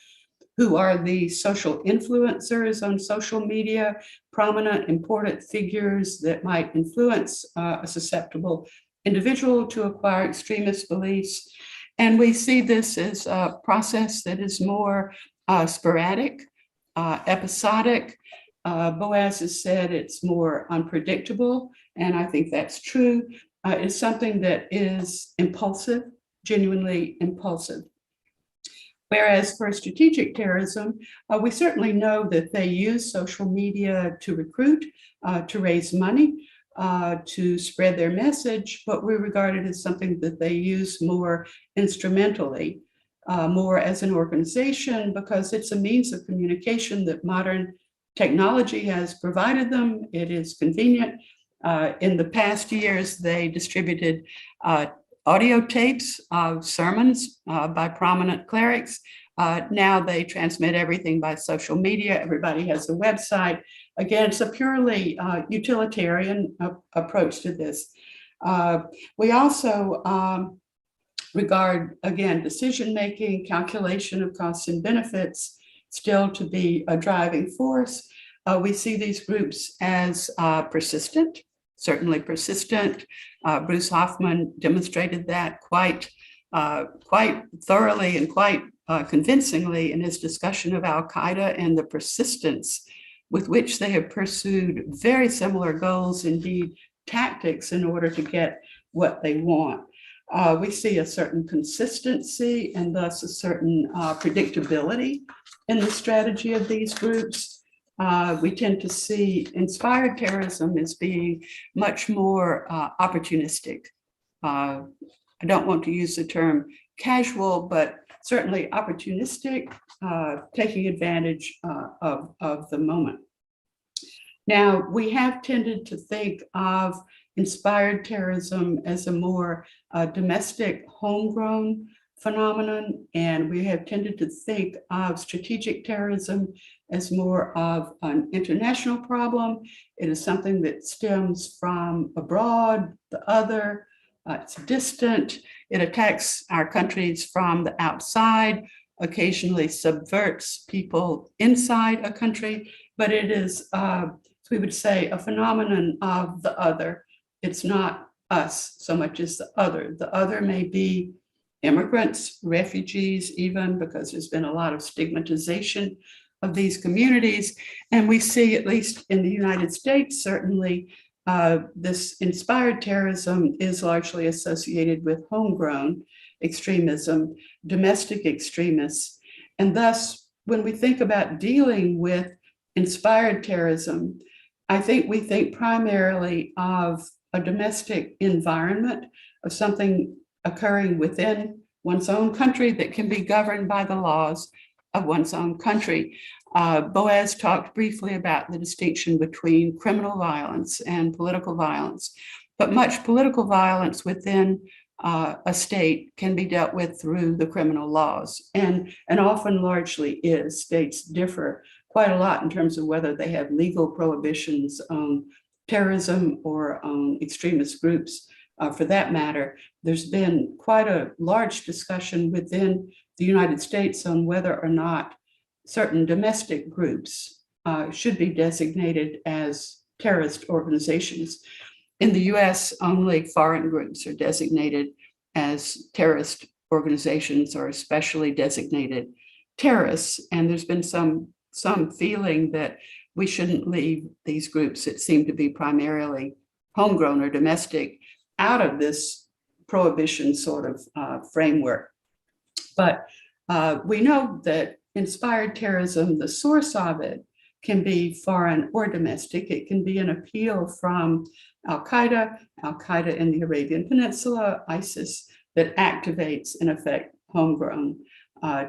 Who are the social influencers on social media? Prominent, important figures that might influence a susceptible individual to acquire extremist beliefs. And we see this as a process that is more sporadic, episodic. Boaz has said it's more unpredictable, and I think that's true. It's something that is impulsive, genuinely impulsive. Whereas for strategic terrorism, we certainly know that they use social media to recruit, to raise money, to spread their message, but we regard it as something that they use more instrumentally, more as an organization, because it's a means of communication that modern technology has provided them. It is convenient. In the past years, they distributed audio tapes of sermons by prominent clerics. Now they transmit everything by social media. Everybody has a website. Again, it's a purely utilitarian approach to this. We also regard, again, decision-making, calculation of costs and benefits still to be a driving force. We see these groups as persistent, certainly persistent. Bruce Hoffman demonstrated that quite thoroughly and quite convincingly in his discussion of Al-Qaeda and the persistence with which they have pursued very similar goals, indeed tactics, in order to get what they want. We see a certain consistency and thus a certain predictability in the strategy of these groups. We tend to see inspired terrorism as being much more opportunistic. I don't want to use the term casual, but certainly opportunistic, taking advantage of the moment. Now, we have tended to think of inspired terrorism as a more domestic, homegrown phenomenon, and we have tended to think of strategic terrorism as more of an international problem. It is something that stems from abroad, the other, it's distant, it attacks our countries from the outside, occasionally subverts people inside a country, but it is, we would say, a phenomenon of the other. It's not us so much as the other. The other may be immigrants, refugees, even, because there's been a lot of stigmatization of these communities. And we see, at least in the United States, certainly, this inspired terrorism is largely associated with homegrown extremism, domestic extremists. And thus, when we think about dealing with inspired terrorism, I think we think primarily of a domestic environment, of something occurring within one's own country that can be governed by the laws of one's own country. Boaz talked briefly about the distinction between criminal violence and political violence, but much political violence within a state can be dealt with through the criminal laws, and often largely is. States differ quite a lot in terms of whether they have legal prohibitions on terrorism or on extremist groups. For that matter, there's been quite a large discussion within the United States on whether or not certain domestic groups should be designated as terrorist organizations. In the US, only foreign groups are designated as terrorist organizations or especially designated terrorists. And there's been some feeling that we shouldn't leave these groups that seem to be primarily homegrown or domestic out of this prohibition sort of framework. But we know that inspired terrorism, the source of it, can be foreign or domestic. It can be an appeal from Al-Qaeda in the Arabian Peninsula, ISIS, that activates, in effect, homegrown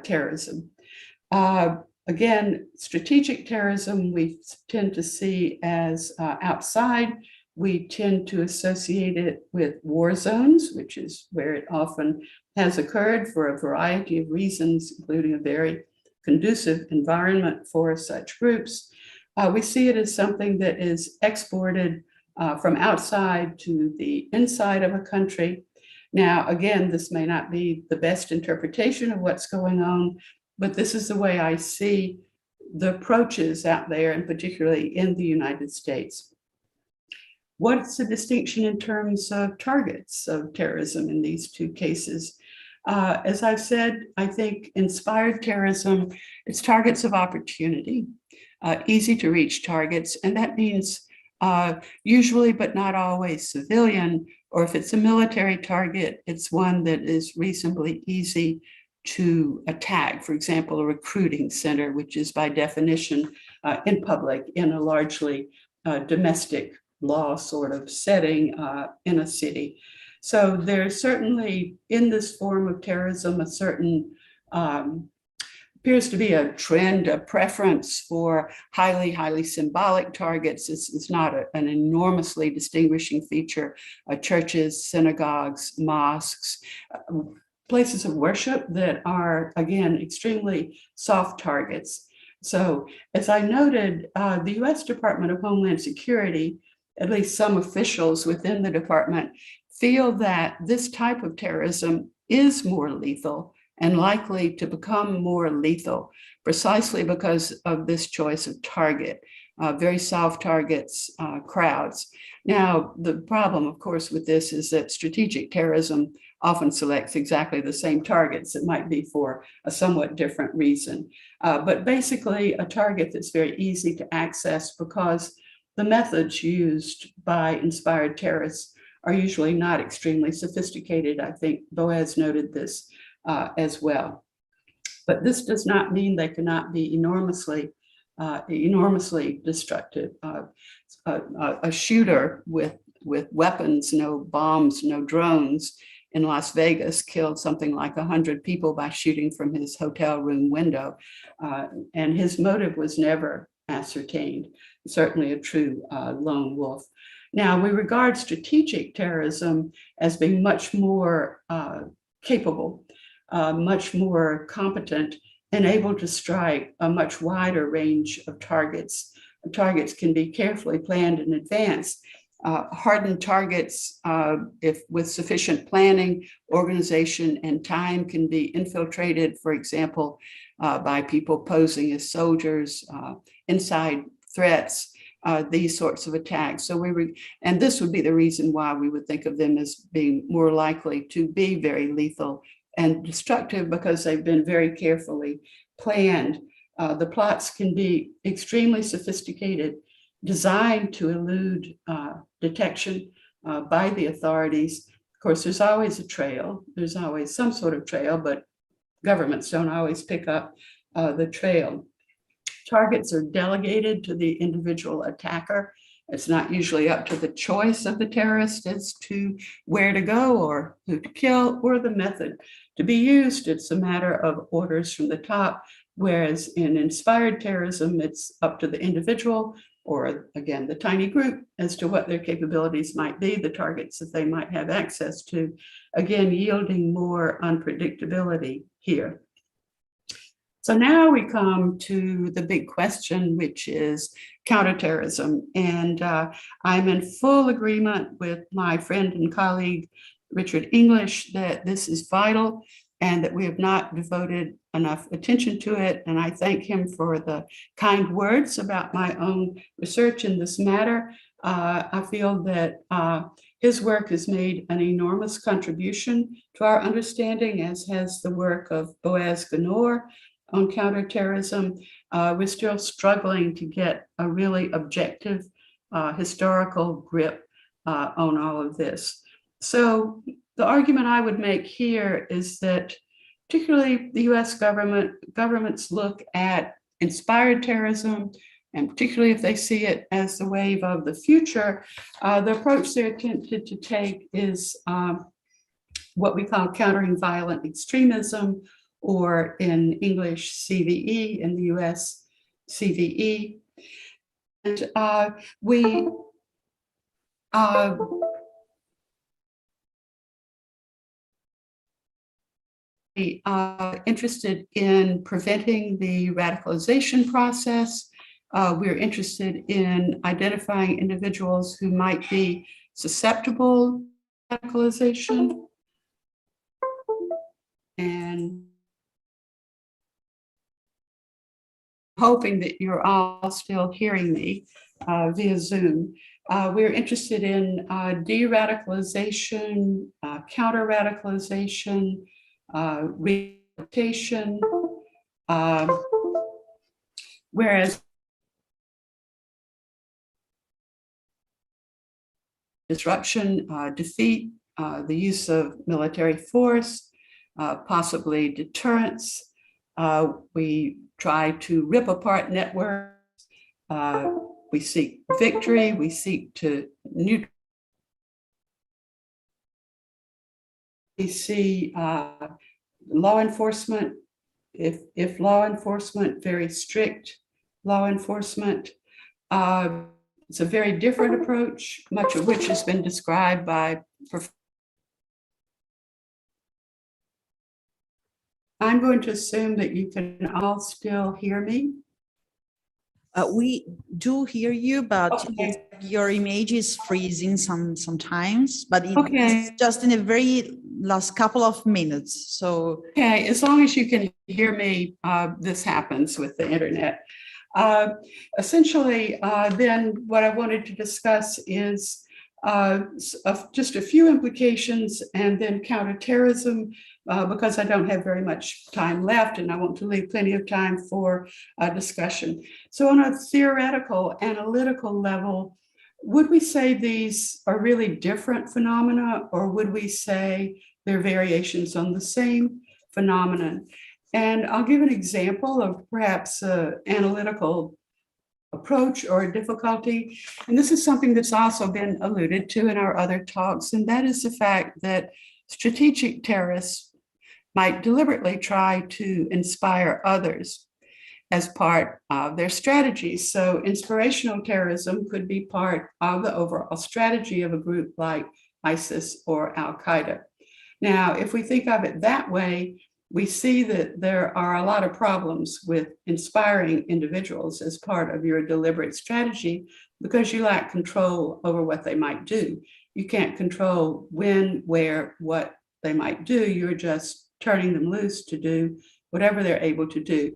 terrorism. Again, strategic terrorism we tend to see as outside. We tend to associate it with war zones, which is where it often has occurred for a variety of reasons, including a very conducive environment for such groups. We see it as something that is exported from outside to the inside of a country. Now, again, this may not be the best interpretation of what's going on, but this is the way I see the approaches out there, and particularly in the United States. What's the distinction in terms of targets of terrorism in these two cases? As I've said, I think inspired terrorism, it's targets of opportunity, easy to reach targets, and that means usually, but not always, civilian, or if it's a military target, it's one that is reasonably easy to attack. For example, a recruiting center, which is by definition in public in a largely domestic law sort of setting in a city. So there's certainly in this form of terrorism a certain appears to be a trend, a preference for highly symbolic targets. It's not an enormously distinguishing feature. Churches, synagogues, mosques, places of worship that are, again, extremely soft targets. So as I noted, the US Department of Homeland Security, at least some officials within the department, feel that this type of terrorism is more lethal and likely to become more lethal precisely because of this choice of target, very soft targets, crowds. Now, the problem, of course, with this is that strategic terrorism often selects exactly the same targets. It might be for a somewhat different reason, but basically a target that's very easy to access because the methods used by inspired terrorists are usually not extremely sophisticated. I think Boaz noted this as well. But this does not mean they cannot be enormously destructive. A shooter with weapons, no bombs, no drones, in Las Vegas killed something like 100 people by shooting from his hotel room window. And his motive was never ascertained, certainly a true lone wolf. Now, we regard strategic terrorism as being much more capable, much more competent, and able to strike a much wider range of targets. Targets can be carefully planned in advance. Hardened targets, if with sufficient planning, organization, and time, can be infiltrated, for example, by people posing as soldiers, inside threats, these sorts of attacks. So and this would be the reason why we would think of them as being more likely to be very lethal and destructive, because they've been very carefully planned. The plots can be extremely sophisticated, designed to elude detection by the authorities. Of course, there's always a trail. There's always some sort of trail, but governments don't always pick up the trail. Targets are delegated to the individual attacker. It's not usually up to the choice of the terrorist as to where to go or who to kill or the method to be used. It's a matter of orders from the top whereas in inspired terrorism, it's up to the individual or, again, the tiny group as to what their capabilities might be, the targets that they might have access to, again, yielding more unpredictability here. So now we come to the big question, which is counterterrorism. And I'm in full agreement with my friend and colleague, Richard English, that this is vital and that we have not devoted enough attention to it. And I thank him for the kind words about my own research in this matter. I feel that his work has made an enormous contribution to our understanding, as has the work of Boaz Ganor on counterterrorism. We're still struggling to get a really objective historical grip on all of this. So the argument I would make here is that particularly the US governments look at inspired terrorism, and particularly if they see it as the wave of the future, the approach they're tempted to take is what we call countering violent extremism, or in English, CVE, in the US, CVE. And we interested in preventing the radicalization process. We're interested in identifying individuals who might be susceptible to radicalization. And hoping that you're all still hearing me via Zoom. We're interested in de-radicalization, counter-radicalization, rehabilitation, whereas disruption, defeat, the use of military force, possibly deterrence. We try to rip apart networks. We seek victory. We seek to neutralize. We see law enforcement, if law enforcement, very strict law enforcement. It's a very different approach, much of which has been described by Professor. I'm going to assume that you can all still hear me. We do hear you, but Okay. your image is freezing sometimes, but it's Okay. just in a very last couple of minutes. So Okay, as long as you can hear me, this happens with the internet. Essentially, then what I wanted to discuss is just a few implications, and then counterterrorism, because I don't have very much time left and I want to leave plenty of time for discussion. So on a theoretical, analytical level, would we say these are really different phenomena, or would we say they're variations on the same phenomenon? And I'll give an example of perhaps an analytical approach or a difficulty. And this is something that's also been alluded to in our other talks, and that is the fact that strategic terrorists might deliberately try to inspire others as part of their strategies. So inspirational terrorism could be part of the overall strategy of a group like ISIS or Al-Qaeda. Now, if we think of it that way, we see that there are a lot of problems with inspiring individuals as part of your deliberate strategy, because you lack control over what they might do. You can't control when, where, what they might do. You're just turning them loose to do whatever they're able to do.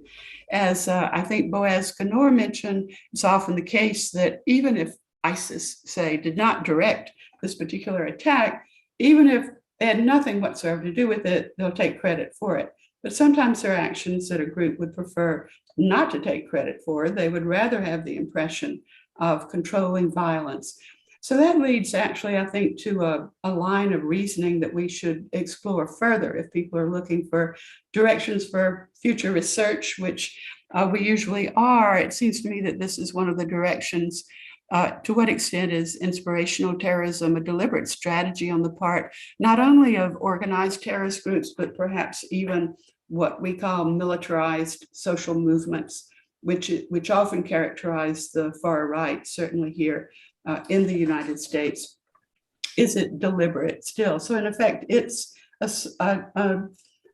As I think Boaz Ganor mentioned, it's often the case that even if ISIS, say, did not direct this particular attack, even if they had nothing whatsoever to do with it, they'll take credit for it. But sometimes there are actions that a group would prefer not to take credit for. They would rather have the impression of controlling violence. So that leads actually, I think, to a line of reasoning that we should explore further if people are looking for directions for future research, which we usually are. It seems to me that this is one of the directions. To what extent is inspirational terrorism a deliberate strategy on the part not only of organized terrorist groups, but perhaps even what we call militarized social movements, which often characterize the far right, certainly here in the United States. Is it deliberate still? So in effect, it's a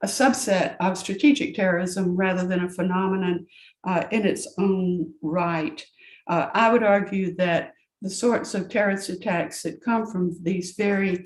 subset of strategic terrorism rather than a phenomenon in its own right. I would argue that the sorts of terrorist attacks that come from these very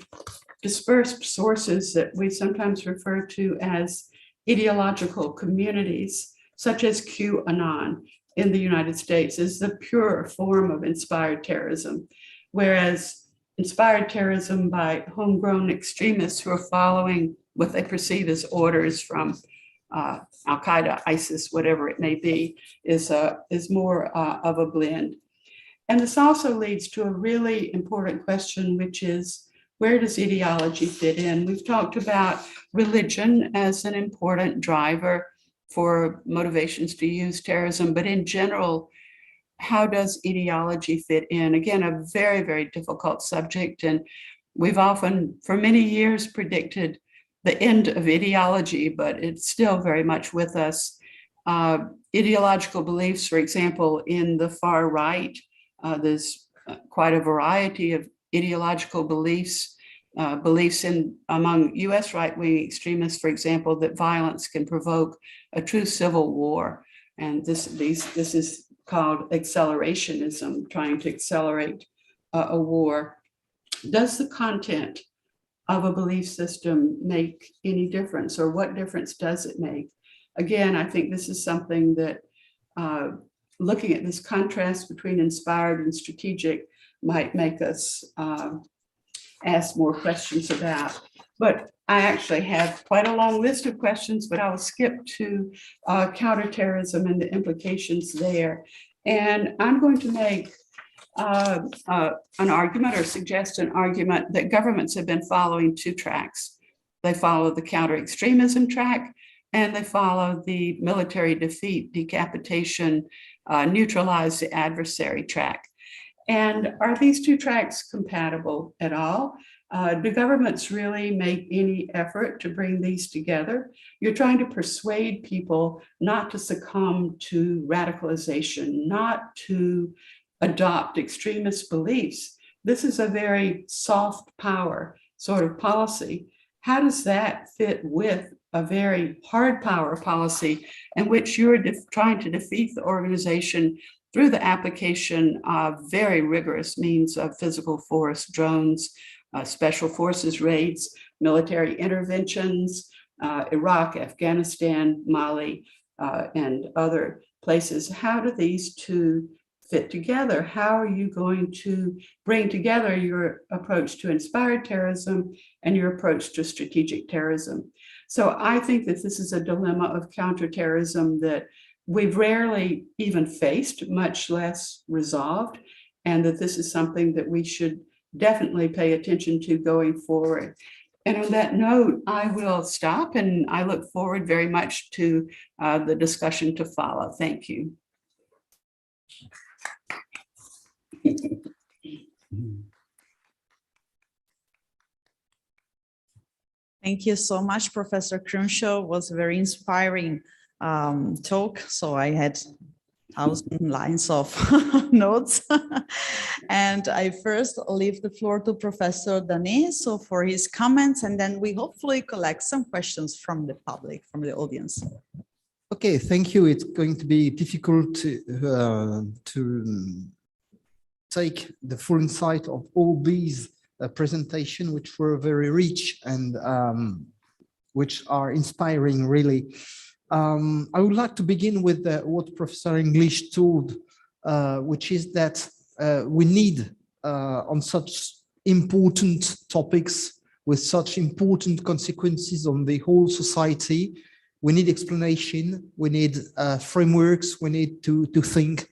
dispersed sources that we sometimes refer to as ideological communities, such as QAnon in the United States, is the pure form of inspired terrorism, whereas inspired terrorism by homegrown extremists who are following what they perceive as orders from Al-Qaeda, ISIS, whatever it may be, is more of a blend. And this also leads to a really important question, which is, where does ideology fit in? We've talked about religion as an important driver for motivations to use terrorism, but in general, how does ideology fit in? Again, a very, very difficult subject. And we've often, for many years, predicted the end of ideology, but it's still very much with us. Ideological beliefs, for example, in the far right, there's quite a variety of ideological beliefs, beliefs among US right-wing extremists, for example, that violence can provoke a true civil war. And this is called accelerationism, trying to accelerate a war. Does the content of a belief system make any difference, or what difference does it make? Again, I think this is something that looking at this contrast between inspired and strategic might make us ask more questions about. But I actually have quite a long list of questions, but I will skip to counterterrorism and the implications there. And I'm going to make an argument, or suggest an argument, that governments have been following two tracks. They follow the counter-extremism track, and they follow the military defeat, decapitation, neutralize the adversary track. And are these two tracks compatible at all? Do governments really make any effort to bring these together? You're trying to persuade people not to succumb to radicalization, not to adopt extremist beliefs. This is a very soft power sort of policy. How does that fit with a very hard power policy in which you're trying to defeat the organization through the application of very rigorous means of physical force, drones, special forces raids, military interventions, Iraq, Afghanistan, Mali, and other places? How do these two fit together? How are you going to bring together your approach to inspired terrorism and your approach to strategic terrorism? So I think that this is a dilemma of counterterrorism that we've rarely even faced, much less resolved, and that this is something that we should definitely pay attention to going forward. And on that note, I will stop, and I look forward very much to the discussion to follow. Thank you. Thank you so much, Professor Crimshaw. It was a very inspiring talk. So I had 1,000 lines of notes. And I first leave the floor to Professor Danet, so for his comments, and then we hopefully collect some questions from the public, from the audience. Okay, thank you. It's going to be difficult to take the full insight of all these presentations, which were very rich and which are inspiring, really. I would like to begin with what Professor English told, which is that we need, on such important topics with such important consequences on the whole society, we need explanation, we need frameworks, we need to think.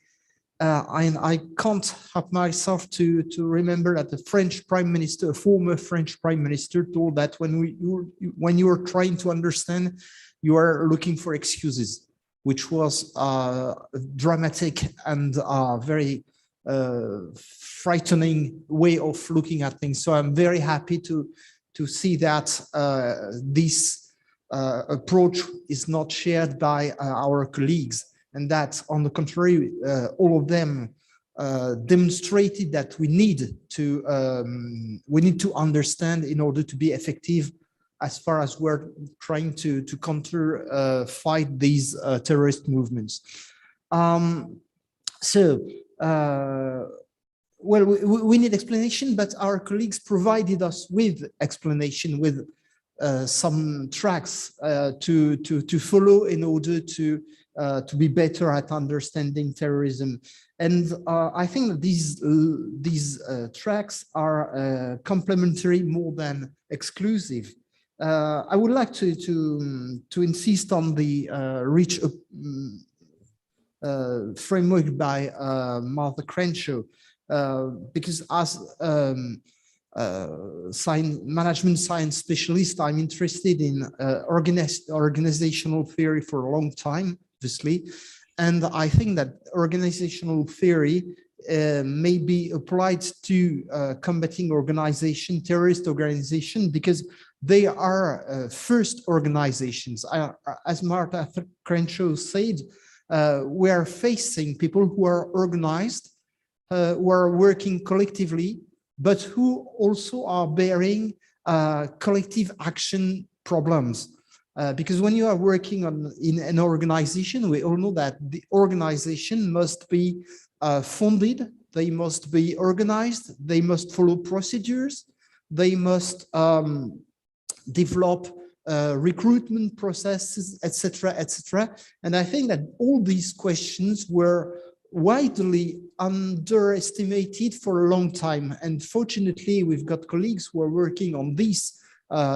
I can't help myself to remember that the French Prime Minister, a former French Prime Minister, told that when you are trying to understand, you are looking for excuses, which was a dramatic and very frightening way of looking at things. So I'm very happy to see that this approach is not shared by our colleagues, and that, on the contrary, all of them demonstrated that we need to understand in order to be effective as far as we're trying to fight these terrorist movements. Well, we need explanation, but our colleagues provided us with explanation, with some tracks to follow in order to be better at understanding terrorism. And I think that these tracks are complementary more than exclusive. I would like to insist on the rich framework by Marta Crenshaw, because as management science specialist, I'm interested in organizational theory for a long time, obviously. And I think that organizational theory may be applied to combating terrorist organization, because they are first organizations. As Marta Crenshaw said, we are facing people who are organized, who are working collectively, but who also are bearing collective action problems. Because when you are working in an organization, we all know that the organization must be funded, they must be organized, they must follow procedures, they must develop recruitment processes, etc., etc. And I think that all these questions were widely underestimated for a long time. And fortunately, we've got colleagues who are working on this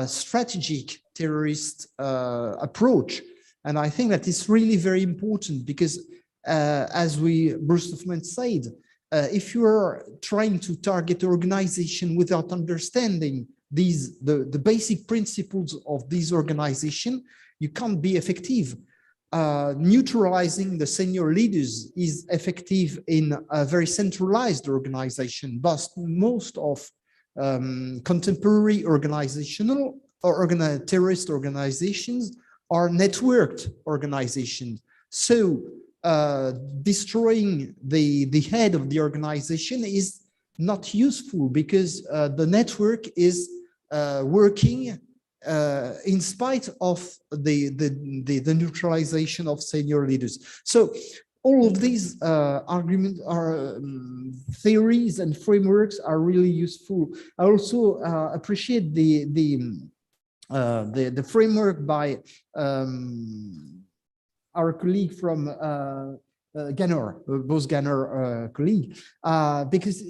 strategic terrorist approach. And I think that it's really very important, because as Bruce Hoffman said, if you are trying to target organization without understanding the basic principles of this organization, you can't be effective. Neutralizing the senior leaders is effective in a very centralized organization, but most of contemporary terrorist organizations are networked organizations. So destroying the head of the organization is not useful, because the network is working in spite of the neutralization of senior leaders. So all of these arguments are theories and frameworks are really useful. I also appreciate the framework by our colleague from Ganor, Boaz Ganor colleague, because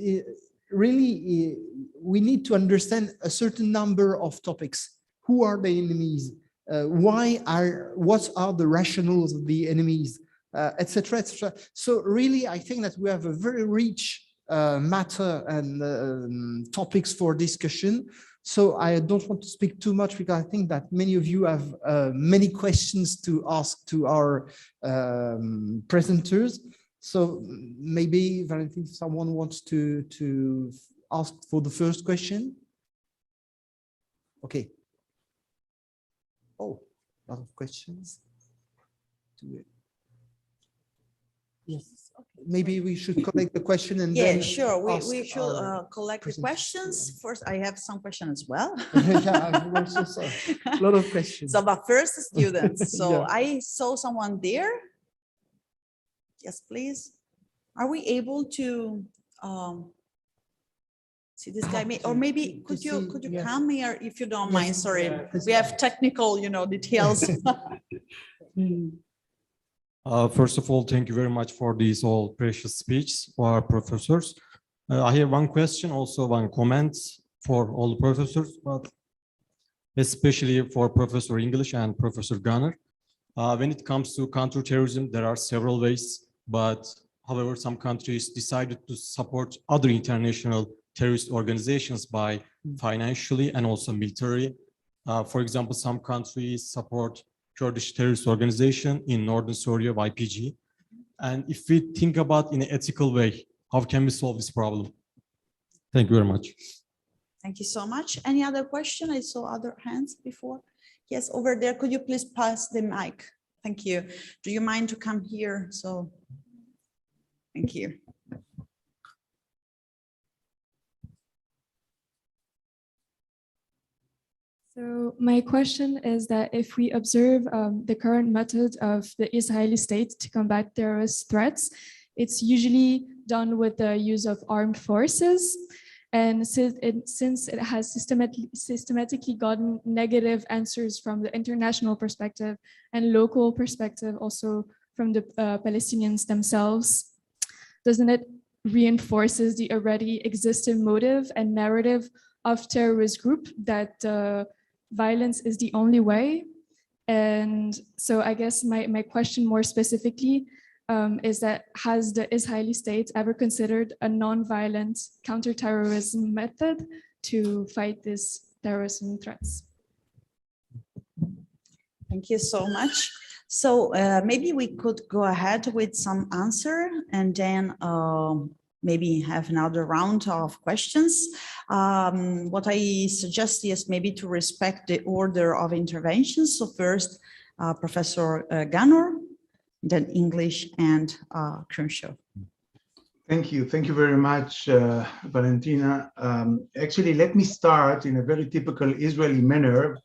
really we need to understand a certain number of topics. Who are the enemies? What are the rationales of the enemies? Etc., etc. So really, I think that we have a very rich matter and topics for discussion. So I don't want to speak too much, because I think that many of you have many questions to ask to our presenters. So maybe, Valentine, someone wants to ask for the first question. Okay. Oh, a lot of questions. Yes, okay. Maybe we should collect the question and then sure. We should collect the questions. First, I have some questions as well. Yeah, also a lot of questions. So, but first, students. So Yeah. I saw someone there. Yes, please. Are we able to see this guy? Or maybe could you yes. come here if you don't Yes. mind? Sorry, we have technical, details. First of all, thank you very much for these all precious speeches for our professors. I have one question, also one comment for all the professors, but especially for Professor English and Professor Ganor. When it comes to counterterrorism, there are several ways, but however, some countries decided to support other international terrorist organizations by financially and also militarily. For example, some countries support Kurdish terrorist organization in northern Syria, YPG. And if we think about in an ethical way, how can we solve this problem? Thank you very much. Thank you so much. Any other question? I saw other hands before. Yes, over there. Could you please pass the mic? Thank you. Do you mind to come here? So, thank you. So my question is that if we observe the current method of the Israeli state to combat terrorist threats, it's usually done with the use of armed forces. And since it has systematically gotten negative answers from the international perspective and local perspective, also from the Palestinians themselves, doesn't it reinforces the already existing motive and narrative of terrorist group that violence is the only way? And so I guess my question more specifically is that has the Israeli state ever considered a non-violent counterterrorism method to fight these terrorism threats? Thank you so much. So maybe we could go ahead with some answer and then maybe have another round of questions. What I suggest is maybe to respect the order of interventions. So first, Professor Ganor, then English and Crenshaw. Thank you. Thank you very much, Valentina. Actually, let me start in a very typical Israeli manner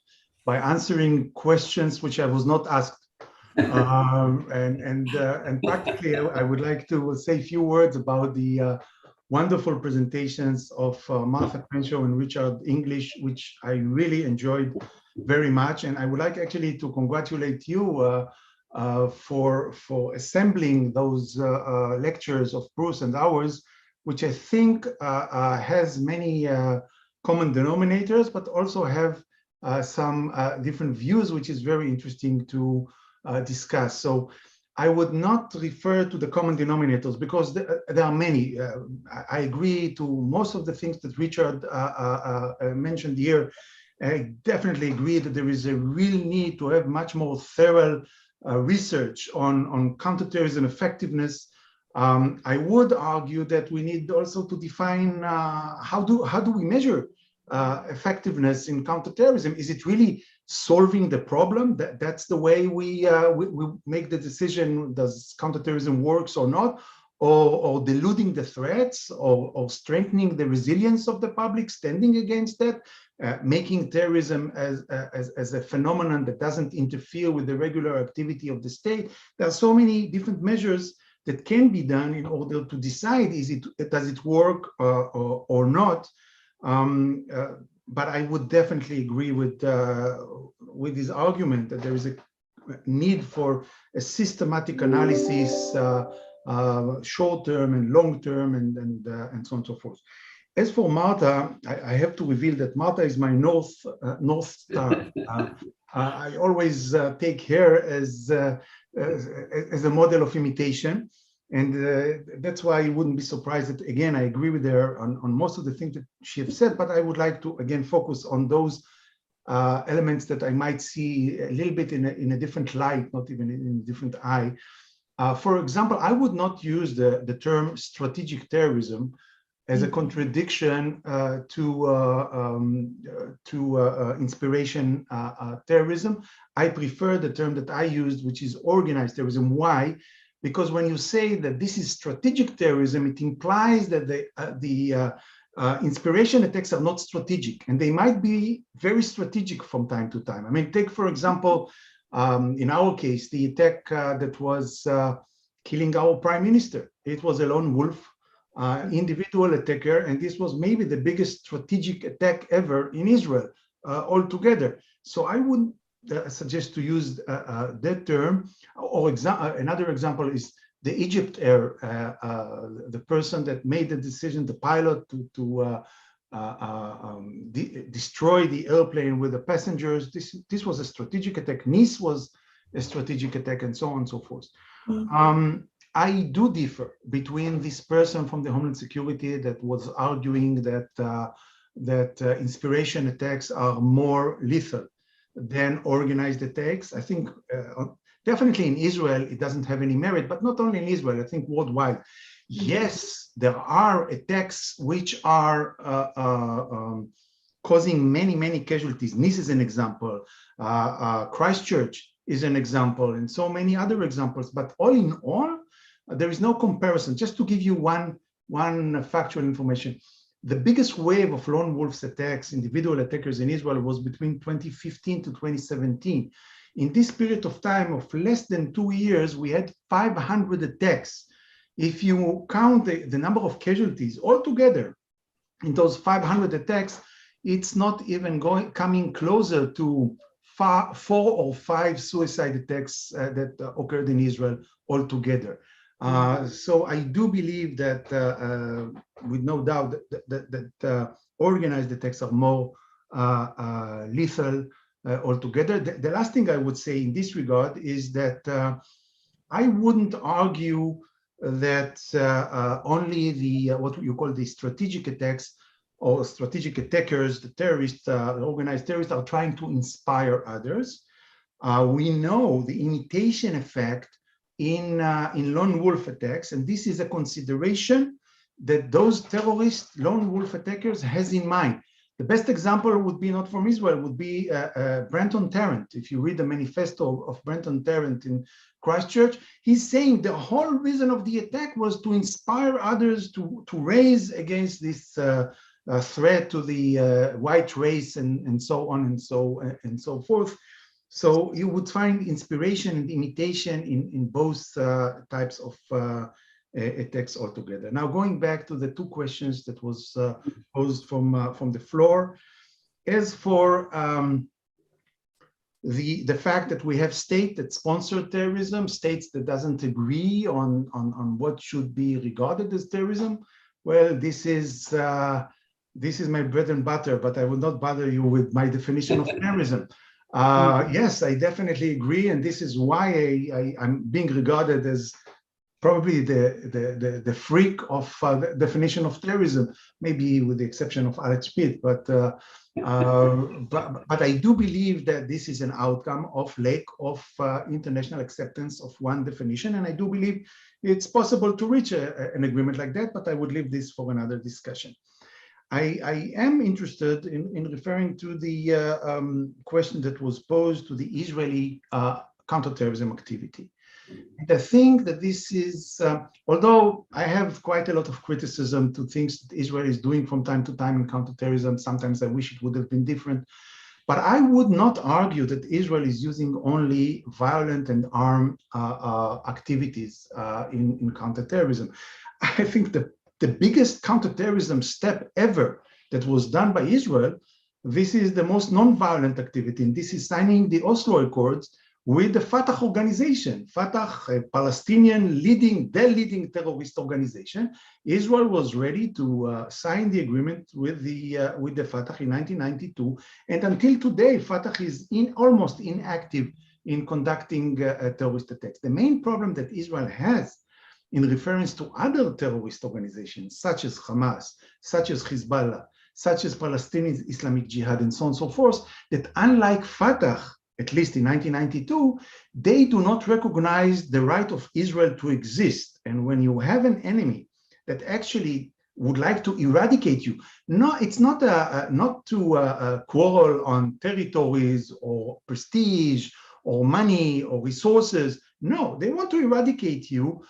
by answering questions which I was not asked. And practically, I would like to say a few words about the wonderful presentations of Marta Crenshaw and Richard English, which I really enjoyed very much. And I would like actually to congratulate you for assembling those lectures of Bruce and ours, which I think has many common denominators, but also have some different views, which is very interesting to discuss. So I would not refer to the common denominators because there are many. I agree to most of the things that Richard mentioned here. I definitely agree that there is a real need to have much more thorough research on counterterrorism effectiveness. I would argue that we need also to define how do we measure effectiveness in counterterrorism. Is it really solving the problem? That's the way we make the decision, does counterterrorism works or not, or diluting the threats, or strengthening the resilience of the public, standing against that, making terrorism as a phenomenon that doesn't interfere with the regular activity of the state. There are so many different measures that can be done in order to decide, does it work or not. But I would definitely agree with his argument that there is a need for a systematic analysis, short-term and long-term, and so on and so forth. As for Marta, I have to reveal that Marta is my North Star. I always take her as a model of imitation. And that's why I wouldn't be surprised that, again, I agree with her on most of the things that she has said, but I would like to, again, focus on those elements that I might see a little bit in a different light, not even in a different eye. For example, I would not use the term strategic terrorism as a contradiction to inspiration terrorism. I prefer the term that I used, which is organized terrorism. Why? Because when you say that this is strategic terrorism, it implies that the inspiration attacks are not strategic, and they might be very strategic from time to time. I mean, take, for example, in our case, the attack that was killing our prime minister. It was a lone wolf, individual attacker, and this was maybe the biggest strategic attack ever in Israel altogether. So I would suggest to use that term. Or another example is the Egypt Air, the person that made the decision, the pilot, to destroy the airplane with the passengers. This was a strategic attack. Nice was a strategic attack, and so on and so forth. I do differ between this person from the Homeland Security that was arguing that inspiration attacks are more lethal than organized attacks. I think definitely in Israel, it doesn't have any merit, but not only in Israel, I think worldwide. Yes, there are attacks which are causing many, many casualties. Nice is an example. Christchurch is an example, and so many other examples. But all in all, there is no comparison. Just to give you one factual information, the biggest wave of lone wolves attacks, individual attackers in Israel, was between 2015 to 2017. In this period of time of less than 2 years, we had 500 attacks. If you count the number of casualties altogether in those 500 attacks, it's not even coming closer to 4 or 5 suicide attacks that occurred in Israel altogether. So I do believe that, with no doubt, that organized attacks are more lethal altogether. The last thing I would say in this regard is that I wouldn't argue that only the what you call the strategic attacks or strategic attackers, the terrorists, organized terrorists, are trying to inspire others. We know the imitation effect in lone wolf attacks, and this is a consideration that those terrorist lone wolf attackers has in mind. The best example would be, not from Israel, would be Brenton Tarrant. If you read the manifesto of Brenton Tarrant in Christchurch, he's saying the whole reason of the attack was to inspire others to raise against this threat to the white race and so on and so forth. So you would find inspiration and imitation in both types of attacks altogether. Now, going back to the 2 questions that was posed from the floor, as for the fact that we have states that sponsor terrorism, states that doesn't agree on what should be regarded as terrorism, well, this is my bread and butter, but I will not bother you with my definition of terrorism. Yes, I definitely agree, and this is why I'm being regarded as probably the freak of the definition of terrorism, maybe with the exception of Alex Pitt, but I do believe that this is an outcome of lack of international acceptance of one definition, and I do believe it's possible to reach an agreement like that, but I would leave this for another discussion. I am interested in referring to the question that was posed to the Israeli counterterrorism activity. And I think that this is, although I have quite a lot of criticism to things that Israel is doing from time to time in counterterrorism, sometimes I wish it would have been different, but I would not argue that Israel is using only violent and armed activities in counterterrorism. I think the biggest counterterrorism step ever that was done by Israel, this is the most non-violent activity, and this is signing the Oslo Accords with the Fatah organization. Fatah, a Palestinian leading terrorist organization. Israel was ready to sign the agreement with the Fatah in 1992, and until today, Fatah is almost inactive in conducting terrorist attacks. The main problem that Israel has in reference to other terrorist organizations, such as Hamas, such as Hezbollah, such as Palestinian Islamic Jihad, and so on and so forth, that unlike Fatah, at least in 1992, they do not recognize the right of Israel to exist. And when you have an enemy that actually would like to eradicate you, no, it's not to quarrel on territories or prestige or money or resources. No, they want to eradicate you.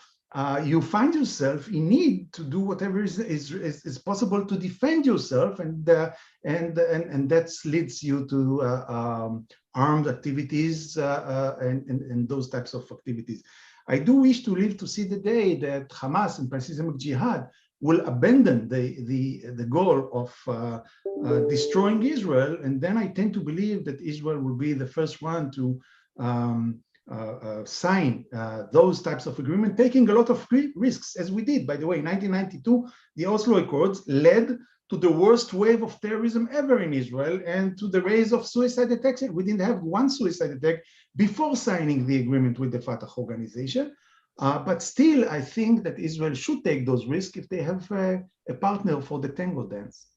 You find yourself in need to do whatever is possible to defend yourself, and that leads you to armed activities and those types of activities. I do wish to live to see the day that Hamas and Palestinian Islamic Jihad will abandon the goal of destroying Israel, and then I tend to believe that Israel will be the first one to sign those types of agreement, taking a lot of risks, as we did. By the way, in 1992, the Oslo Accords led to the worst wave of terrorism ever in Israel and to the rise of suicide attacks. We didn't have one suicide attack before signing the agreement with the Fatah organization. But still, I think that Israel should take those risks if they have a partner for the tango dance.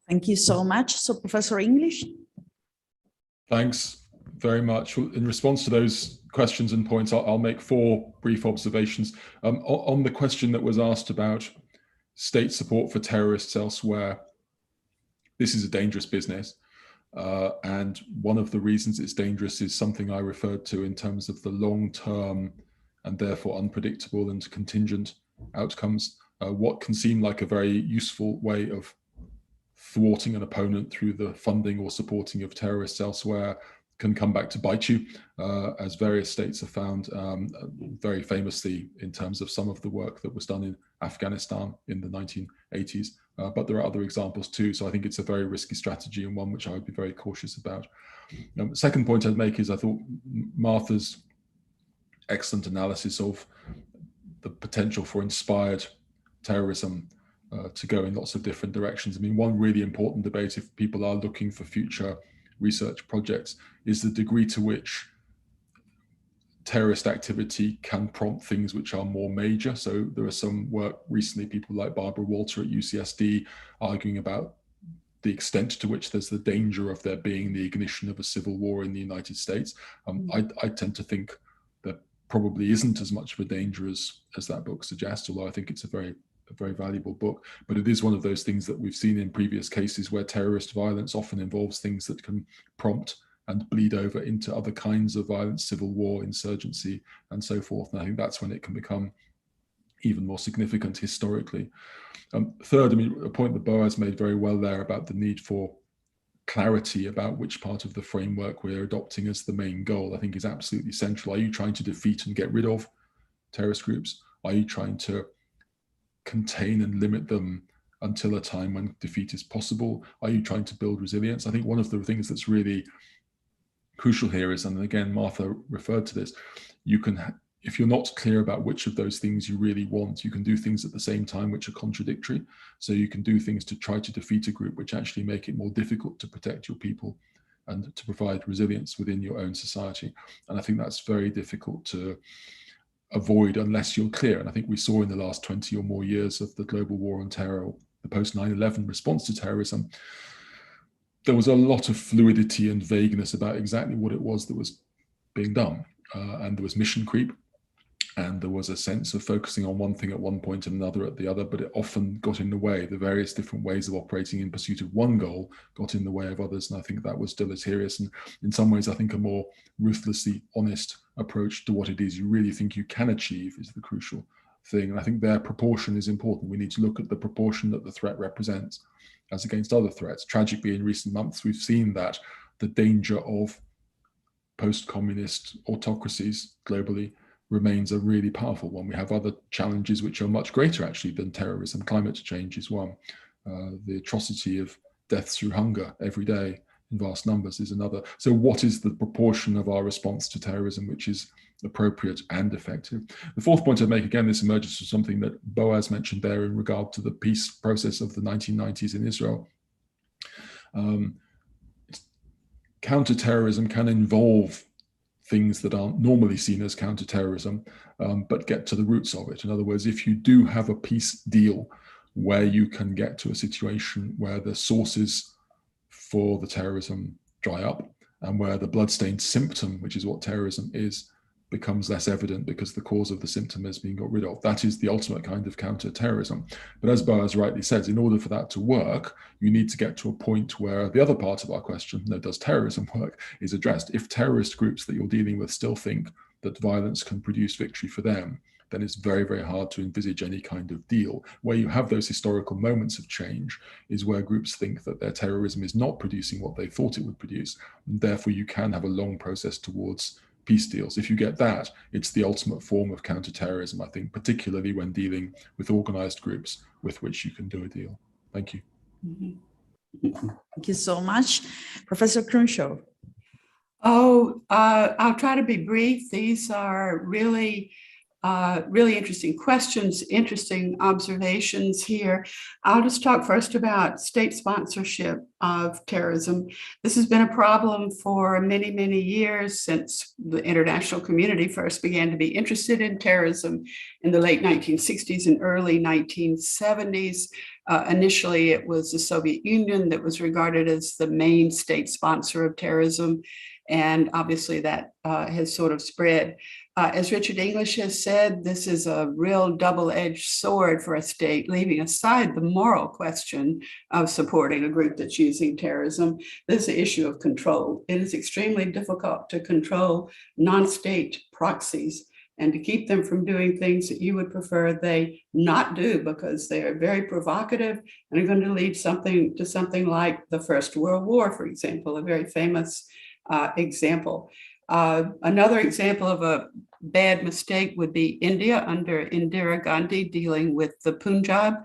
Thank you so much. So, Professor English. Thanks very much. In response to those questions and points, I'll make 4 brief observations. On the question that was asked about state support for terrorists elsewhere, this is a dangerous business. And one of the reasons it's dangerous is something I referred to in terms of the long-term and therefore unpredictable and contingent outcomes. What can seem like a very useful way of thwarting an opponent through the funding or supporting of terrorists elsewhere can come back to bite you, as various states have found, very famously in terms of some of the work that was done in Afghanistan in the 1980s. But there are other examples too. So I think it's a very risky strategy and one which I would be very cautious about. The second point I'd make is I thought Martha's excellent analysis of the potential for inspired terrorism to go in lots of different directions. I mean, one really important debate, if people are looking for future research projects, is the degree to which terrorist activity can prompt things which are more major. So there is some work recently, people like Barbara Walter at UCSD arguing about the extent to which there's the danger of there being the ignition of a civil war in the United States. I tend to think there probably isn't as much of a danger as that book suggests, although I think it's a very valuable book. But it is one of those things that we've seen in previous cases where terrorist violence often involves things that can prompt and bleed over into other kinds of violence, civil war, insurgency, and so forth. And I think that's when it can become even more significant historically. Third, I mean, a point that Boaz made very well there about the need for clarity about which part of the framework we're adopting as the main goal, I think is absolutely central. Are you trying to defeat and get rid of terrorist groups? Are you trying to contain and limit them until a time when defeat is possible? Are you trying to build resilience? I think one of the things that's really crucial here is, and again, Martha referred to this, you can, if you're not clear about which of those things you really want, you can do things at the same time which are contradictory. So you can do things to try to defeat a group which actually make it more difficult to protect your people and to provide resilience within your own society. And I think that's very difficult to avoid unless you're clear. And I think we saw in the last 20 or more years of the global war on terror, the post 9/11 response to terrorism, there was a lot of fluidity and vagueness about exactly what it was that was being done. And there was mission creep, and there was a sense of focusing on one thing at one point and another at the other, but it often got in the way. The various different ways of operating in pursuit of one goal got in the way of others, and I think that was deleterious. And in some ways, I think a more ruthlessly honest approach to what it is you really think you can achieve is the crucial thing. And I think their proportion is important. We need to look at the proportion that the threat represents as against other threats. Tragically, in recent months, we've seen that the danger of post-communist autocracies globally remains a really powerful one. We have other challenges which are much greater actually than terrorism. Climate change is one. The atrocity of deaths through hunger every day in vast numbers is another. So what is the proportion of our response to terrorism which is appropriate and effective? The fourth point I'd make, again, this emerges from something that Boaz mentioned there in regard to the peace process of the 1990s in Israel. Counterterrorism can involve things that aren't normally seen as counterterrorism, but get to the roots of it. In other words, if you do have a peace deal where you can get to a situation where the sources for the terrorism dry up and where the bloodstained symptom, which is what terrorism is, becomes less evident because the cause of the symptom has been got rid of. That is the ultimate kind of counter-terrorism. But as Boaz rightly says, in order for that to work, you need to get to a point where the other part of our question, does terrorism work, is addressed. If terrorist groups that you're dealing with still think that violence can produce victory for them, then it's very, very hard to envisage any kind of deal. Where you have those historical moments of change is where groups think that their terrorism is not producing what they thought it would produce. And therefore, you can have a long process towards peace deals. If you get that, it's the ultimate form of counterterrorism, I think, particularly when dealing with organized groups with which you can do a deal. Thank you. Thank you so much. Professor Crenshaw. I'll try to be brief. These are really interesting questions, interesting observations here. I'll just talk first about state sponsorship of terrorism. This has been a problem for many, many years since the international community first began to be interested in terrorism in the late 1960s and early 1970s. Initially, it was the Soviet Union that was regarded as the main state sponsor of terrorism. And obviously that has sort of spread. As Richard English has said, this is a real double-edged sword for a state, leaving aside the moral question of supporting a group that's using terrorism. This is the issue of control. It is extremely difficult to control non-state proxies and to keep them from doing things that you would prefer they not do, because they are very provocative and are going to lead to something like the First World War, for example, a very famous example. Another example of a bad mistake would be India under Indira Gandhi dealing with the Punjab,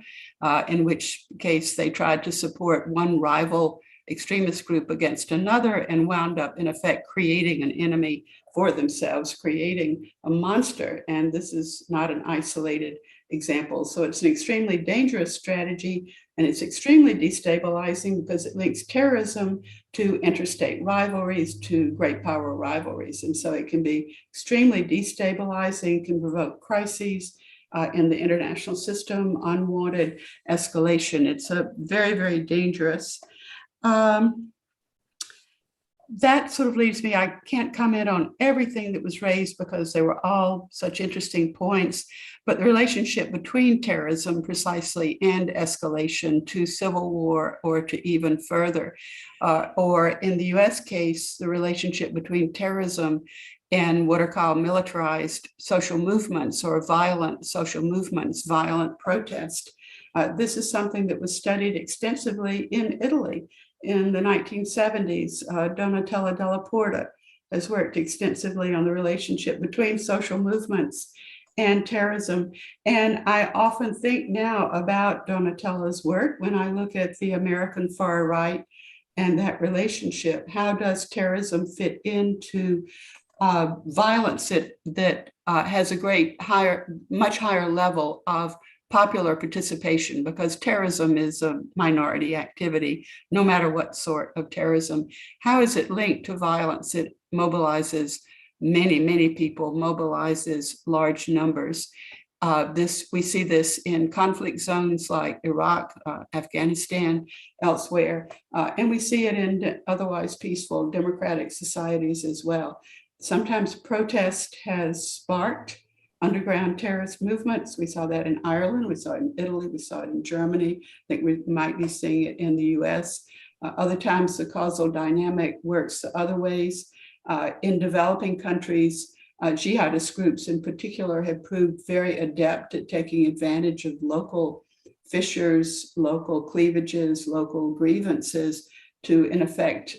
in which case they tried to support one rival extremist group against another and wound up in effect creating an enemy for themselves, creating a monster. And this is not an isolated example. So it's an extremely dangerous strategy, and it's extremely destabilizing because it links terrorism to interstate rivalries, to great power rivalries. And so it can be extremely destabilizing, can provoke crises in the international system, unwanted escalation. It's a very, very dangerous. That sort of leaves me, I can't comment on everything that was raised because they were all such interesting points, but the relationship between terrorism precisely and escalation to civil war or to even further, or in the US case, the relationship between terrorism and what are called militarized social movements or violent social movements, violent protest. This is something that was studied extensively in Italy. In the 1970s, Donatella Della Porta has worked extensively on the relationship between social movements and terrorism. And I often think now about Donatella's work when I look at the American far right and that relationship. How does terrorism fit into violence that has a much higher level of popular participation, because terrorism is a minority activity, no matter what sort of terrorism. How is it linked to violence? It mobilizes many, many people, mobilizes large numbers. We see this in conflict zones like Iraq, Afghanistan, elsewhere, and we see it in otherwise peaceful democratic societies as well. Sometimes protest has sparked underground terrorist movements. We saw that in Ireland, we saw it in Italy, we saw it in Germany. I think we might be seeing it in the US. Other times the causal dynamic works other ways. In developing countries, jihadist groups in particular have proved very adept at taking advantage of local fissures, local cleavages, local grievances to, in effect,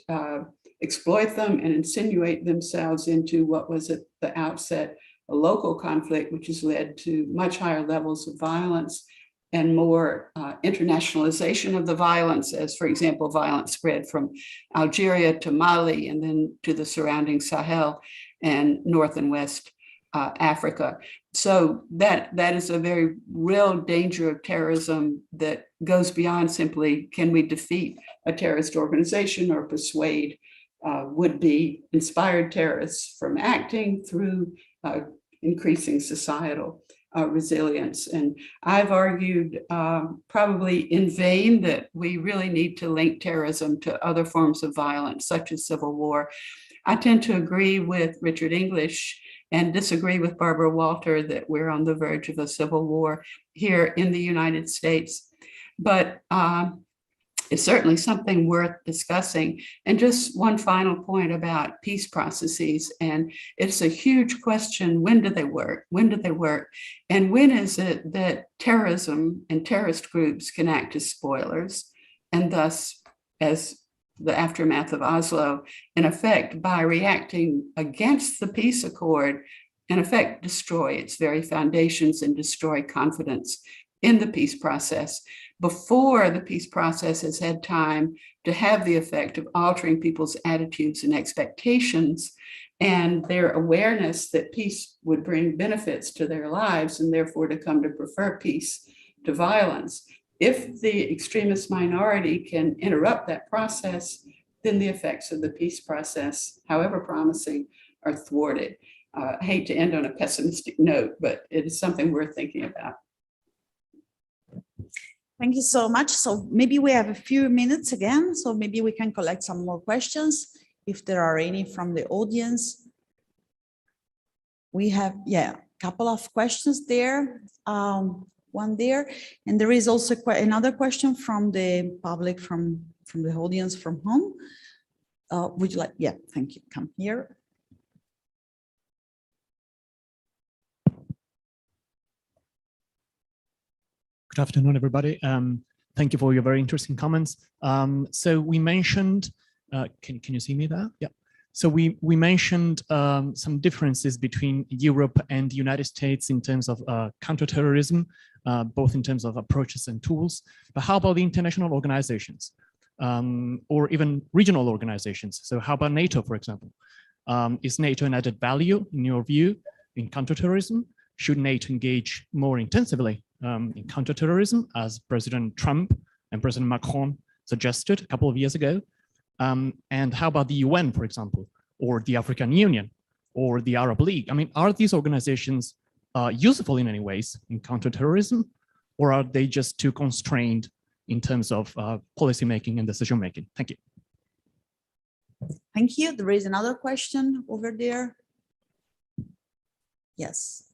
exploit them and insinuate themselves into what was at the outset a local conflict, which has led to much higher levels of violence and more internationalization of the violence, as, for example, violence spread from Algeria to Mali and then to the surrounding Sahel and North and West Africa. So that is a very real danger of terrorism that goes beyond simply, can we defeat a terrorist organization or persuade would-be inspired terrorists from acting through increasing societal resilience. And I've argued probably in vain that we really need to link terrorism to other forms of violence, such as civil war. I tend to agree with Richard English and disagree with Barbara Walter that we're on the verge of a civil war here in the United States. But it's certainly something worth discussing. And just one final point about peace processes, and it's a huge question, when do they work? When do they work? And when is it that terrorism and terrorist groups can act as spoilers, and thus, as the aftermath of Oslo, in effect, by reacting against the peace accord, in effect, destroy its very foundations and destroy confidence in the peace process, before the peace process has had time to have the effect of altering people's attitudes and expectations and their awareness that peace would bring benefits to their lives and therefore to come to prefer peace to violence. If the extremist minority can interrupt that process, then the effects of the peace process, however promising, are thwarted. I hate to end on a pessimistic note, but it is something worth thinking about. Thank you so much. So maybe we have a few minutes again, so maybe we can collect some more questions. if there are any from the audience. We have, yeah, a couple of questions there, one there, and there is also another question from the public, from the audience from home. Would you like, yeah, thank you, come here. Good afternoon, everybody. Thank you for your very interesting comments. So we mentioned, can you see me there? Yeah. So we mentioned some differences between Europe and the United States in terms of counterterrorism, both in terms of approaches and tools. But how about the international organizations or even regional organizations? So how about NATO, for example? Is NATO an added value in your view in counterterrorism? Should NATO engage more intensively in counterterrorism, as President Trump and President Macron suggested a couple of years ago? And how about the UN, for example, or the African Union, or the Arab League? I mean, are these organizations useful in any ways in counterterrorism, or are they just too constrained in terms of policymaking and decision-making? Thank you. Thank you. There is another question over there. Yes.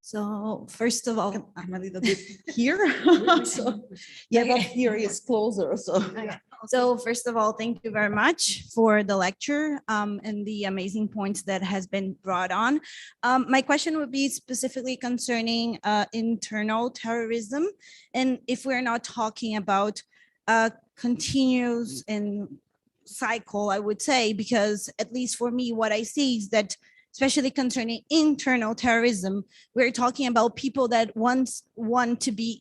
So first of all, I'm a little bit here. So, yeah, but here is closer. So, okay. So first of all, thank you very much for the lecture and the amazing points that has been brought on. My question would be specifically concerning internal terrorism. And if we're not talking about continuous and cycle, I would say, because at least for me, what I see is that especially concerning internal terrorism, we're talking about people that want to be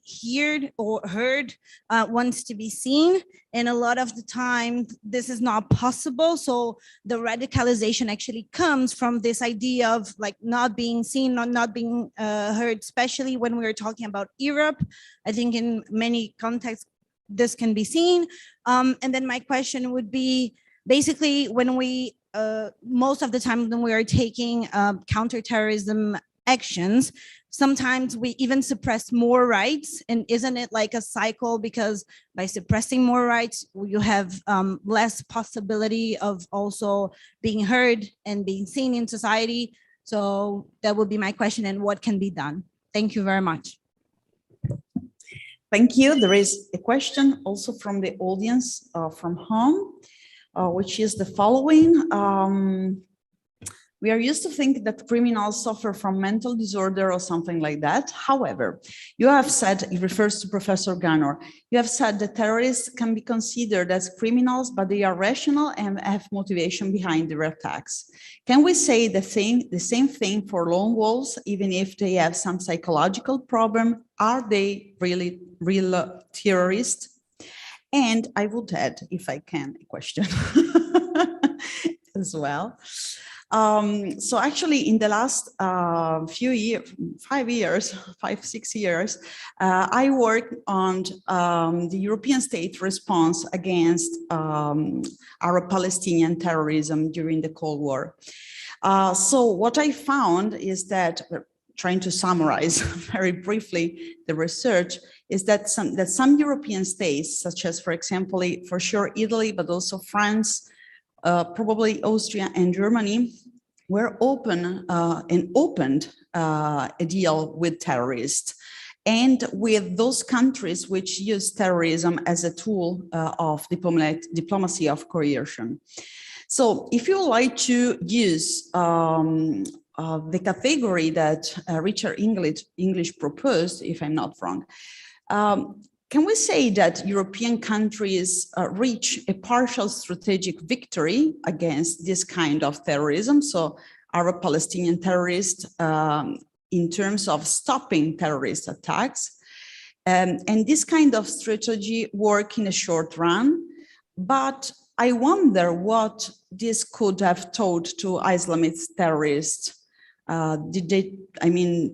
heard, wants to be seen. And a lot of the time, this is not possible. So the radicalization actually comes from this idea of like not being seen, not being heard, especially when we're talking about Europe. I think in many contexts, this can be seen. And then my question would be, basically, when we most of the time when we are taking counterterrorism actions, sometimes we even suppress more rights. And isn't it like a cycle? Because by suppressing more rights, you have less possibility of also being heard and being seen in society. So that would be my question, and what can be done? Thank you very much. thank you. There is a question also from the audience from home. Which is the following. We are used to think that criminals suffer from mental disorder or something like that. However, you have said, it refers to Professor Ganor, you have said that terrorists can be considered as criminals, but they are rational and have motivation behind their attacks. Can we say the same thing for lone wolves, even if they have some psychological problem? Are they really real terrorists? And I would add, if I can, a question as well. So actually, in the last few years, 5, 6 years, I worked on the European state response against Arab-Palestinian terrorism during the Cold War. So what I found is that, trying to summarize very briefly the research, is that some European states, such as, for example, for sure Italy, but also France, probably Austria and Germany, were open and opened a deal with terrorists and with those countries which use terrorism as a tool of diplomacy of coercion. So if you like to use the category that Richard English proposed, if I'm not wrong, can we say that European countries reach a partial strategic victory against this kind of terrorism? So Arab-Palestinian terrorists in terms of stopping terrorist attacks. And this kind of strategy work in a short run, but I wonder what this could have taught to Islamist terrorists. Did they,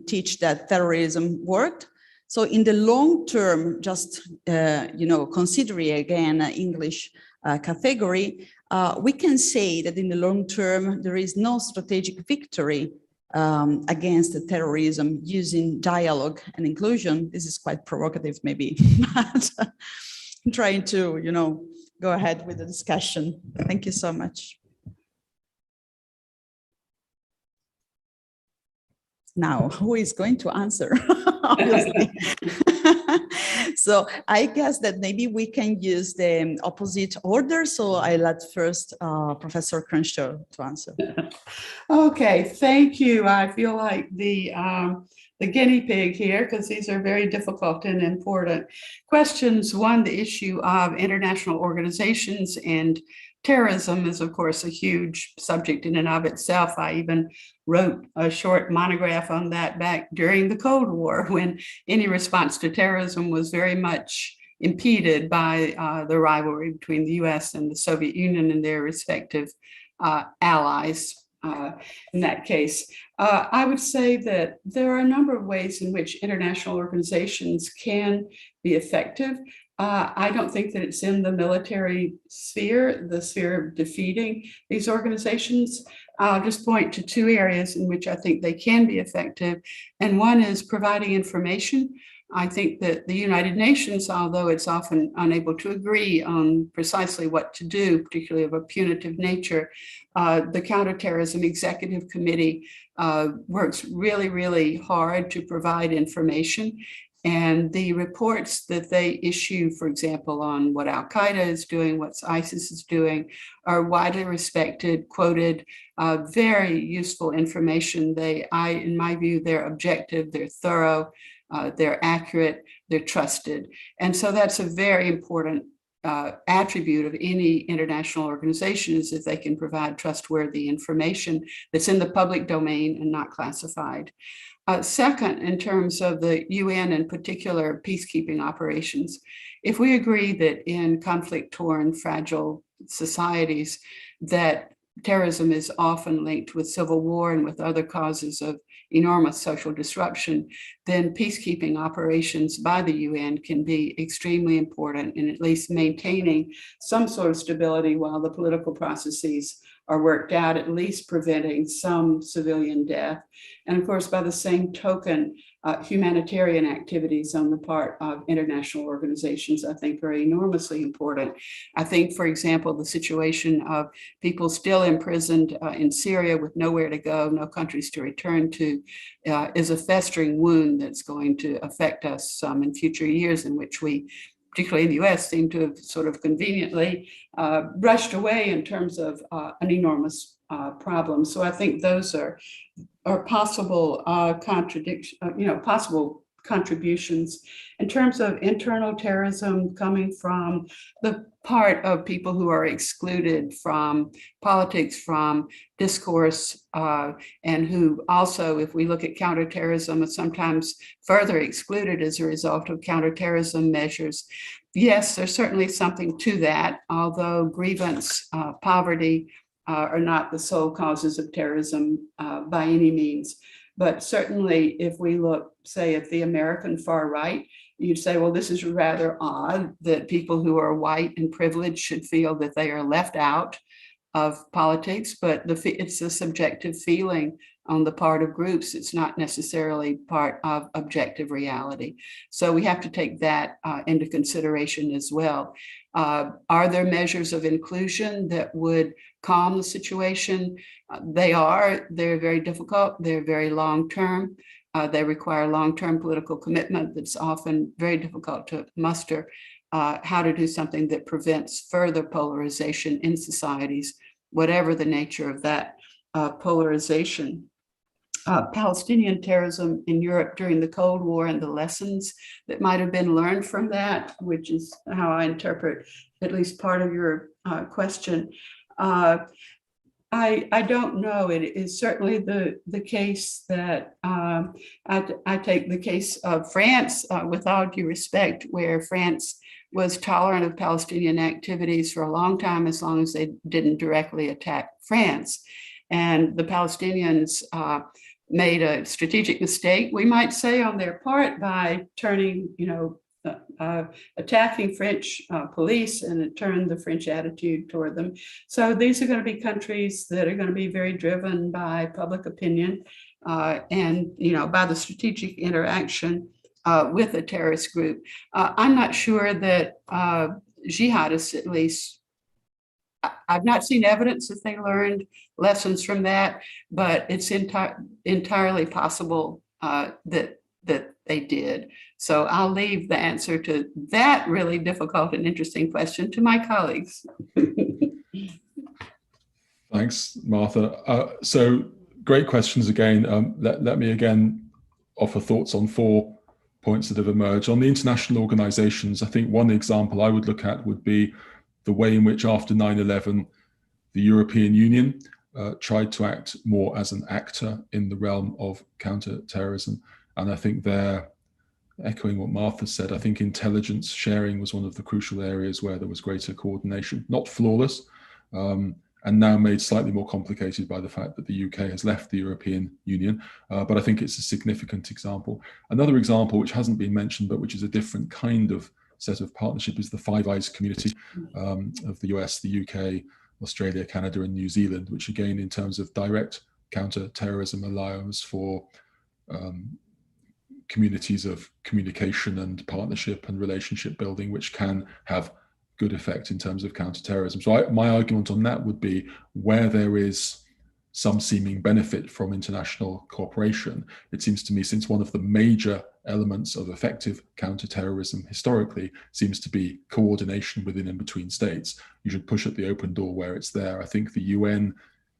teach that terrorism worked? So in the long term, just, considering again English category, we can say that in the long term, there is no strategic victory against the terrorism using dialogue and inclusion. This is quite provocative, maybe, but I'm trying to, go ahead with the discussion. Thank you so much. Now, who is going to answer? Obviously. So I guess that maybe we can use the opposite order. So I let first Professor Crenshaw to answer. Okay, thank you. I feel like the guinea pig here, because these are very difficult and important questions. One, the issue of international organizations and terrorism is, of course, a huge subject in and of itself. I even wrote a short monograph on that back during the Cold War, when any response to terrorism was very much impeded by the rivalry between the US and the Soviet Union and their respective allies. In that case, I would say that there are a number of ways in which international organizations can be effective. I don't think that it's in the military sphere, the sphere of defeating these organizations. I'll just point to two areas in which I think they can be effective. And one is providing information. I think that the United Nations, although it's often unable to agree on precisely what to do, particularly of a punitive nature, the Counterterrorism Executive Committee works really, really hard to provide information. And the reports that they issue, for example, on what Al-Qaeda is doing, what ISIS is doing, are widely respected, quoted, very useful information. In my view, they're objective, they're thorough, they're accurate, they're trusted. And so that's a very important attribute of any international organization, is if they can provide trustworthy information that's in the public domain and not classified. Second, in terms of the UN, in particular, peacekeeping operations, if we agree that in conflict-torn, fragile societies, that terrorism is often linked with civil war and with other causes of enormous social disruption, then peacekeeping operations by the UN can be extremely important in at least maintaining some sort of stability while the political processes are worked out, at least preventing some civilian death. And of course, by the same token, humanitarian activities on the part of international organizations, I think, are enormously important. I think, for example, the situation of people still imprisoned in Syria with nowhere to go, no countries to return to, is a festering wound that's going to affect us in future years, in which we, particularly in the US, seem to have sort of conveniently brushed away in terms of an enormous problem. So I think those are possible possible contributions. In terms of internal terrorism coming from the part of people who are excluded from politics, from discourse, and who also, if we look at counterterrorism, are sometimes further excluded as a result of counterterrorism measures. Yes, there's certainly something to that, although grievance, poverty are not the sole causes of terrorism by any means. But certainly if we look, say, at the American far right, you'd say, well, this is rather odd that people who are white and privileged should feel that they are left out of politics, but it's a subjective feeling on the part of groups. It's not necessarily part of objective reality. So we have to take that into consideration as well. Are there measures of inclusion that would calm the situation? They're very difficult. They're very long-term. They require long-term political commitment that's often very difficult to muster. How to do something that prevents further polarization in societies, whatever the nature of that polarization. Palestinian terrorism in Europe during the Cold War and the lessons that might have been learned from that, which is how I interpret at least part of your question. I don't know. It is certainly the case that I take the case of France, with all due respect, where France was tolerant of Palestinian activities for a long time, as long as they didn't directly attack France. And the Palestinians made a strategic mistake, we might say, on their part by turning, attacking French police, and it turned the French attitude toward them. So these are going to be countries that are going to be very driven by public opinion and, by the strategic interaction with a terrorist group. I'm not sure that jihadists, at least, I've not seen evidence that they learned lessons from that, but it's entirely possible that they did. So I'll leave the answer to that really difficult and interesting question to my colleagues. Thanks, Martha. So great questions again. Let me again offer thoughts on 4 points that have emerged. On the international organizations, I think one example I would look at would be the way in which after 9/11, the European Union tried to act more as an actor in the realm of counterterrorism. And I think there, echoing what Martha said, I think intelligence sharing was one of the crucial areas where there was greater coordination, not flawless, and now made slightly more complicated by the fact that the UK has left the European Union. But I think it's a significant example. Another example, which hasn't been mentioned, but which is a different kind of set of partnership, is the Five Eyes community of the US, the UK, Australia, Canada, and New Zealand, which again, in terms of direct counter-terrorism, allows for communities of communication and partnership and relationship building, which can have good effect in terms of counterterrorism. So my argument on that would be, where there is some seeming benefit from international cooperation, it seems to me, since one of the major elements of effective counterterrorism historically seems to be coordination within and between states, you should push at the open door where it's there. I think the UN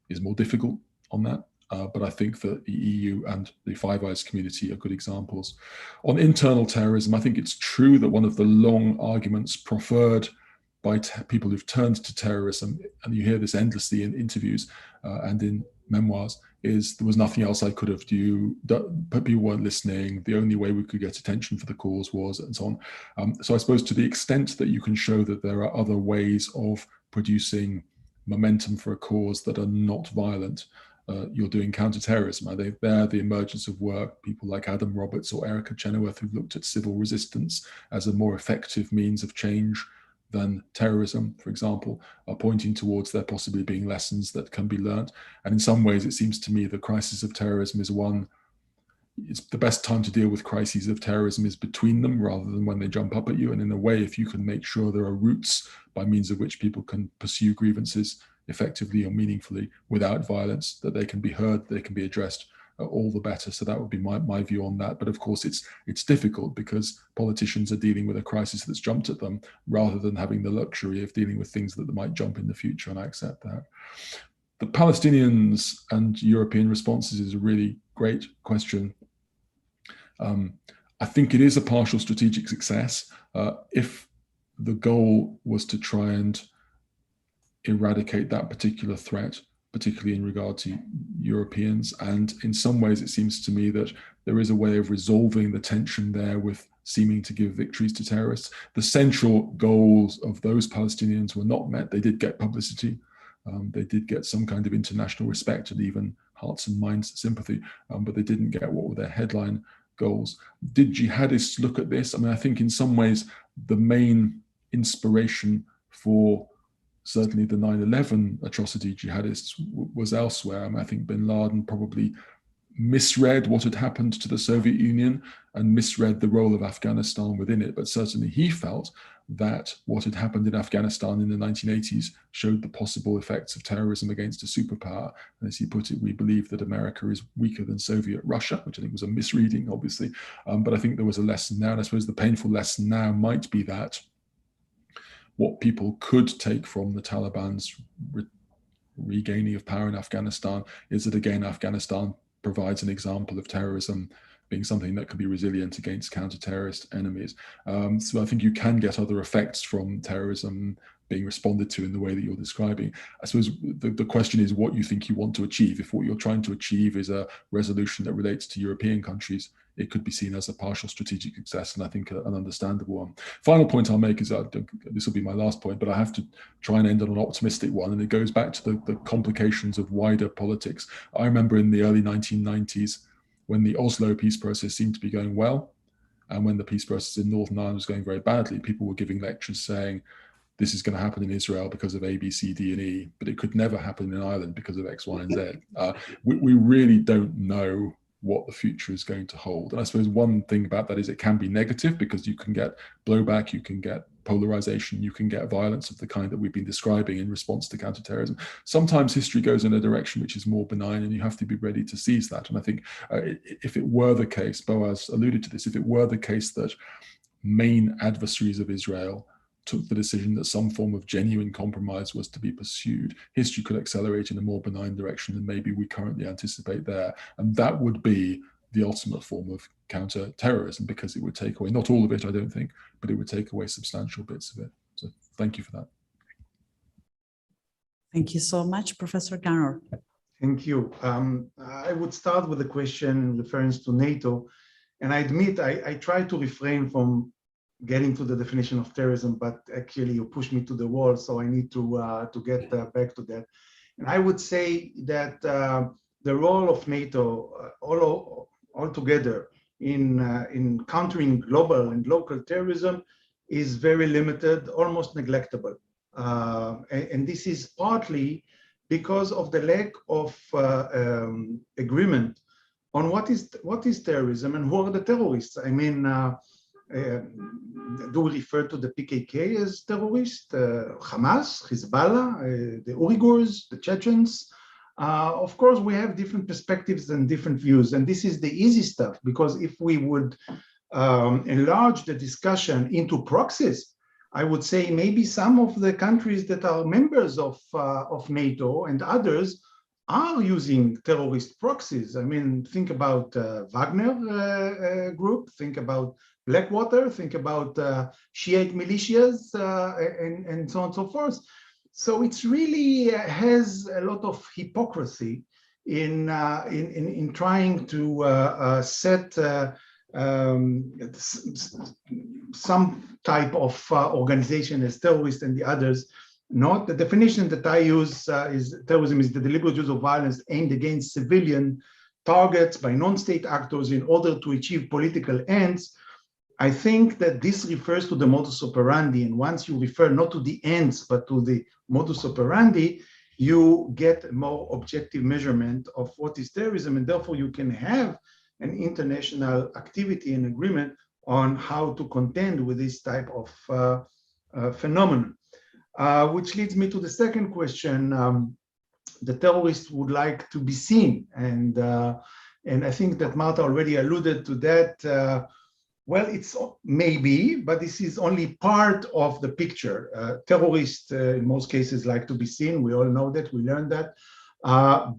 is more difficult on that. But I think that the EU and the Five Eyes community are good examples. On internal terrorism, I think it's true that one of the long arguments proffered by people who've turned to terrorism, and you hear this endlessly in interviews and in memoirs, is there was nothing else I could have done, but people weren't listening. The only way we could get attention for the cause was, and so on. So I suppose to the extent that you can show that there are other ways of producing momentum for a cause that are not violent, you're doing counterterrorism. I think there, the emergence of work, people like Adam Roberts or Erica Chenoweth, who've looked at civil resistance as a more effective means of change than terrorism, for example, are pointing towards there possibly being lessons that can be learned. And in some ways, it seems to me the crisis of terrorism is one, it's the best time to deal with crises of terrorism is between them rather than when they jump up at you. And in a way, if you can make sure there are routes by means of which people can pursue grievances effectively or meaningfully without violence, that they can be heard, they can be addressed, all the better. So that would be my view on that. But of course, it's difficult because politicians are dealing with a crisis that's jumped at them rather than having the luxury of dealing with things that might jump in the future, and I accept that. The Palestinians and European responses is a really great question. I think it is a partial strategic success. If the goal was to try and eradicate that particular threat, particularly in regard to Europeans. And in some ways, it seems to me that there is a way of resolving the tension there with seeming to give victories to terrorists. The central goals of those Palestinians were not met. They did get publicity. They did get some kind of international respect and even hearts and minds sympathy, but they didn't get what were their headline goals. Did jihadists look at this? I mean, I think in some ways, the main inspiration for certainly the 9/11 atrocity jihadists was elsewhere. I mean, I think bin Laden probably misread what had happened to the Soviet Union and misread the role of Afghanistan within it. But certainly he felt that what had happened in Afghanistan in the 1980s showed the possible effects of terrorism against a superpower. And as he put it, we believe that America is weaker than Soviet Russia, which I think was a misreading, obviously. But I think there was a lesson there. And I suppose the painful lesson now might be that what people could take from the Taliban's regaining of power in Afghanistan is that, again, Afghanistan provides an example of terrorism being something that can be resilient against counter-terrorist enemies. So I think you can get other effects from terrorism being responded to in the way that you're describing. I suppose the question is what you think you want to achieve. If what you're trying to achieve is a resolution that relates to European countries, it could be seen as a partial strategic success, and I think an understandable one. Final point I'll make is that this will be my last point, but I have to try and end on an optimistic one, and it goes back to the complications of wider politics. I remember in the early 1990s, when the Oslo peace process seemed to be going well, And when the peace process in Northern Ireland was going very badly, people were giving lectures saying, this is going to happen in Israel because of A, B, C, D, and E, but it could never happen in Ireland because of X, Y, and Z. We really don't know what the future is going to hold. And I suppose one thing about that is it can be negative because you can get blowback, you can get polarization, you can get violence of the kind that we've been describing in response to counterterrorism. Sometimes history goes in a direction which is more benign, and you have to be ready to seize that. And I think if it were the case, Boaz alluded to this, if it were the case that main adversaries of Israel took the decision that some form of genuine compromise was to be pursued, history could accelerate in a more benign direction than maybe we currently anticipate there. And that would be the ultimate form of counter-terrorism, because it would take away, not all of it, I don't think, but it would take away substantial bits of it. So thank you for that. Thank you so much, Professor Ganor. Thank you. I would start with a question in reference to NATO. And I admit I try to refrain from getting to the definition of terrorism, but actually you push me to the wall, so I need to get back to that. And I would say that the role of NATO altogether in countering global and local terrorism is very limited, almost neglectable. And this is partly because of the lack of agreement on what is terrorism and who are the terrorists. I mean, do we refer to the PKK as terrorists, Hamas, Hezbollah, the Uyghurs, the Chechens? Of course, we have different perspectives and different views, and this is the easy stuff, because if we would enlarge the discussion into proxies, I would say maybe some of the countries that are members of NATO and others are using terrorist proxies. I mean, think about Wagner group, think about Blackwater, think about Shiite militias, and so on and so forth. So it's really has a lot of hypocrisy in trying to set some type of organization as terrorist and the others not. The definition that I use is terrorism is the deliberate use of violence aimed against civilian targets by non-state actors in order to achieve political ends. I think that this refers to the modus operandi, and once you refer not to the ends but to the modus operandi, you get a more objective measurement of what is terrorism, and therefore you can have an international activity and agreement on how to contend with this type of phenomenon. Which leads me to the second question. The terrorists would like to be seen, and I think that Marta already alluded to that. Well, it's maybe, but this is only part of the picture. Terrorists, in most cases, like to be seen. We all know that. We learned that.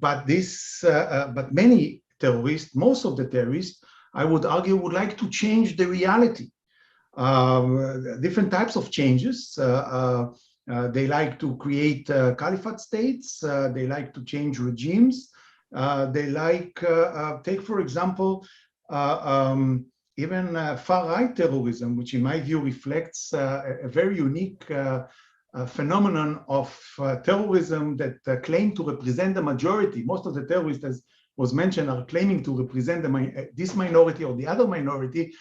But many terrorists, most of the terrorists, I would argue, would like to change the reality. Different types of changes. They like to create caliphate states. They like to change regimes. They like, take for example, even far-right terrorism, which in my view reflects a very unique phenomenon of terrorism that claim to represent the majority. Most of the terrorists, as was mentioned, are claiming to represent this minority or the other minority.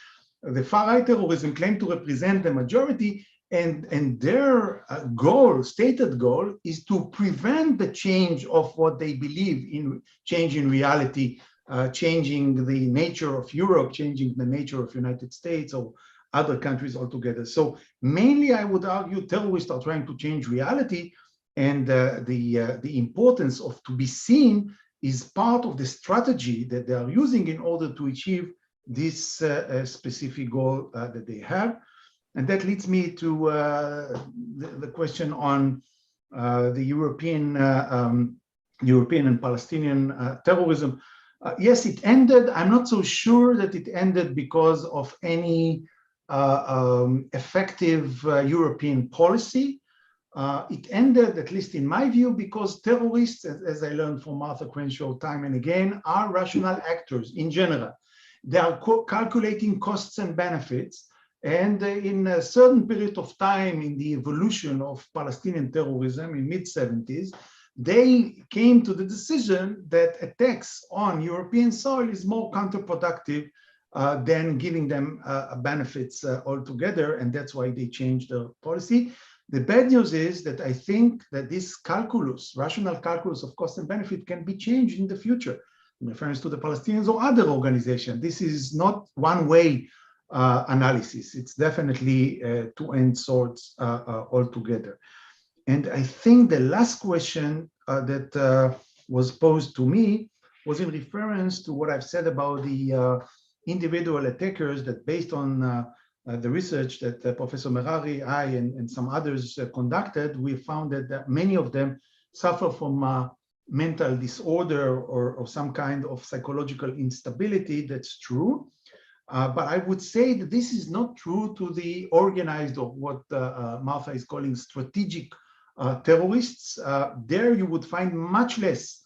The far-right terrorism claim to represent the majority, and their goal, stated goal, is to prevent the change of what they believe in, change in reality, changing the nature of Europe, changing the nature of United States or other countries altogether. So mainly, I would argue terrorists are trying to change reality, and the importance of to be seen is part of the strategy that they are using in order to achieve this specific goal that they have. And that leads me to the question on the European and Palestinian terrorism. Yes, it ended. I'm not so sure that it ended because of any effective European policy. It ended, at least in my view, because terrorists, as I learned from Martha Crenshaw time and again, are rational actors in general. They are calculating costs and benefits. And in a certain period of time in the evolution of Palestinian terrorism in mid-70s, they came to the decision that attacks on European soil is more counterproductive than giving them benefits altogether, and that's why they changed the policy. The bad news is that I think that this calculus, rational calculus of cost and benefit, can be changed in the future in reference to the Palestinians or other organizations. This is not one-way analysis. It's definitely two-end swords altogether. And I think the last question that was posed to me was in reference to what I've said about the individual attackers, that based on the research that Professor Merari, I, and some others conducted, we found that many of them suffer from mental disorder or some kind of psychological instability. That's true. But I would say that this is not true to the organized, or what Marta is calling strategic terrorists. There you would find much less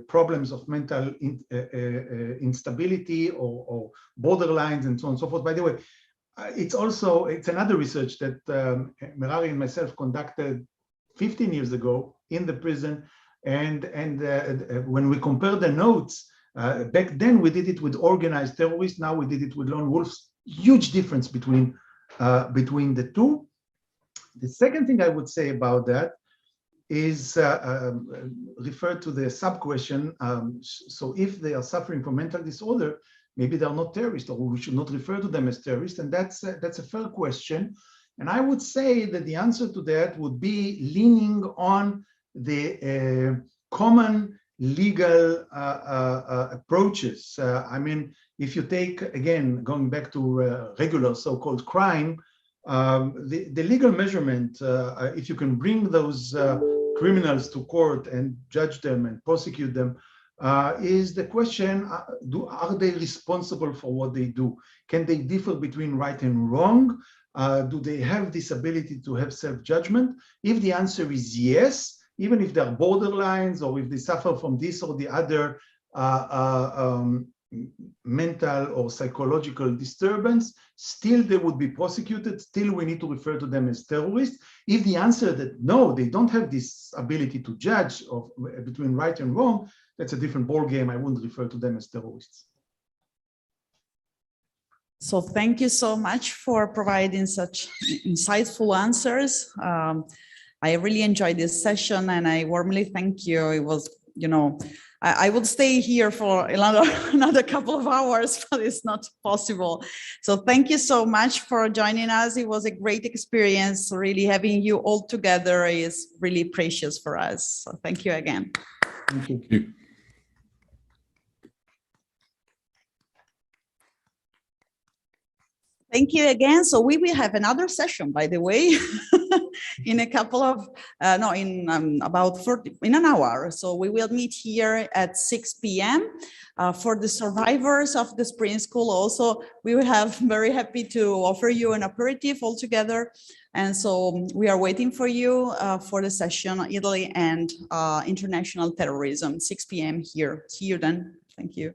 problems of mental instability or borderlines and so on and so forth. By the way, it's another research that Merari and myself conducted 15 years ago in the prison, and when we compare the notes, back then we did it with organized terrorists, now we did it with lone wolves. Huge difference between the two. The second thing I would say about that is referred to the sub-question. So if they are suffering from mental disorder, maybe they're not terrorists, or we should not refer to them as terrorists, and that's a fair question. And I would say that the answer to that would be leaning on the common legal approaches. I mean, if you take, again, going back to regular so-called crime, the legal measurement, if you can bring those criminals to court and judge them and prosecute them, is the question, are they responsible for what they do? Can they differ between right and wrong? Do they have this ability to have self-judgment? If the answer is yes, even if they're borderlines or if they suffer from this or the other mental or psychological disturbance, still they would be prosecuted. Still, we need to refer to them as terrorists. If the answer that no, they don't have this ability to judge between right and wrong, that's a different ballgame. I wouldn't refer to them as terrorists. So thank you so much for providing such insightful answers. I really enjoyed this session, and I warmly thank you. It was, I would stay here for another couple of hours, but it's not possible. So thank you so much for joining us. It was a great experience. Really having you all together is really precious for us. So thank you again. Thank you. Thank you. Thank you again. So we will have another session, by the way, in a couple of, about 40, in an hour. So we will meet here at 6 p.m. For the survivors of the spring school also, we will have very happy to offer you an aperitif all together. And so we are waiting for you for the session, Italy and International Terrorism, 6 p.m. here. See you then. Thank you.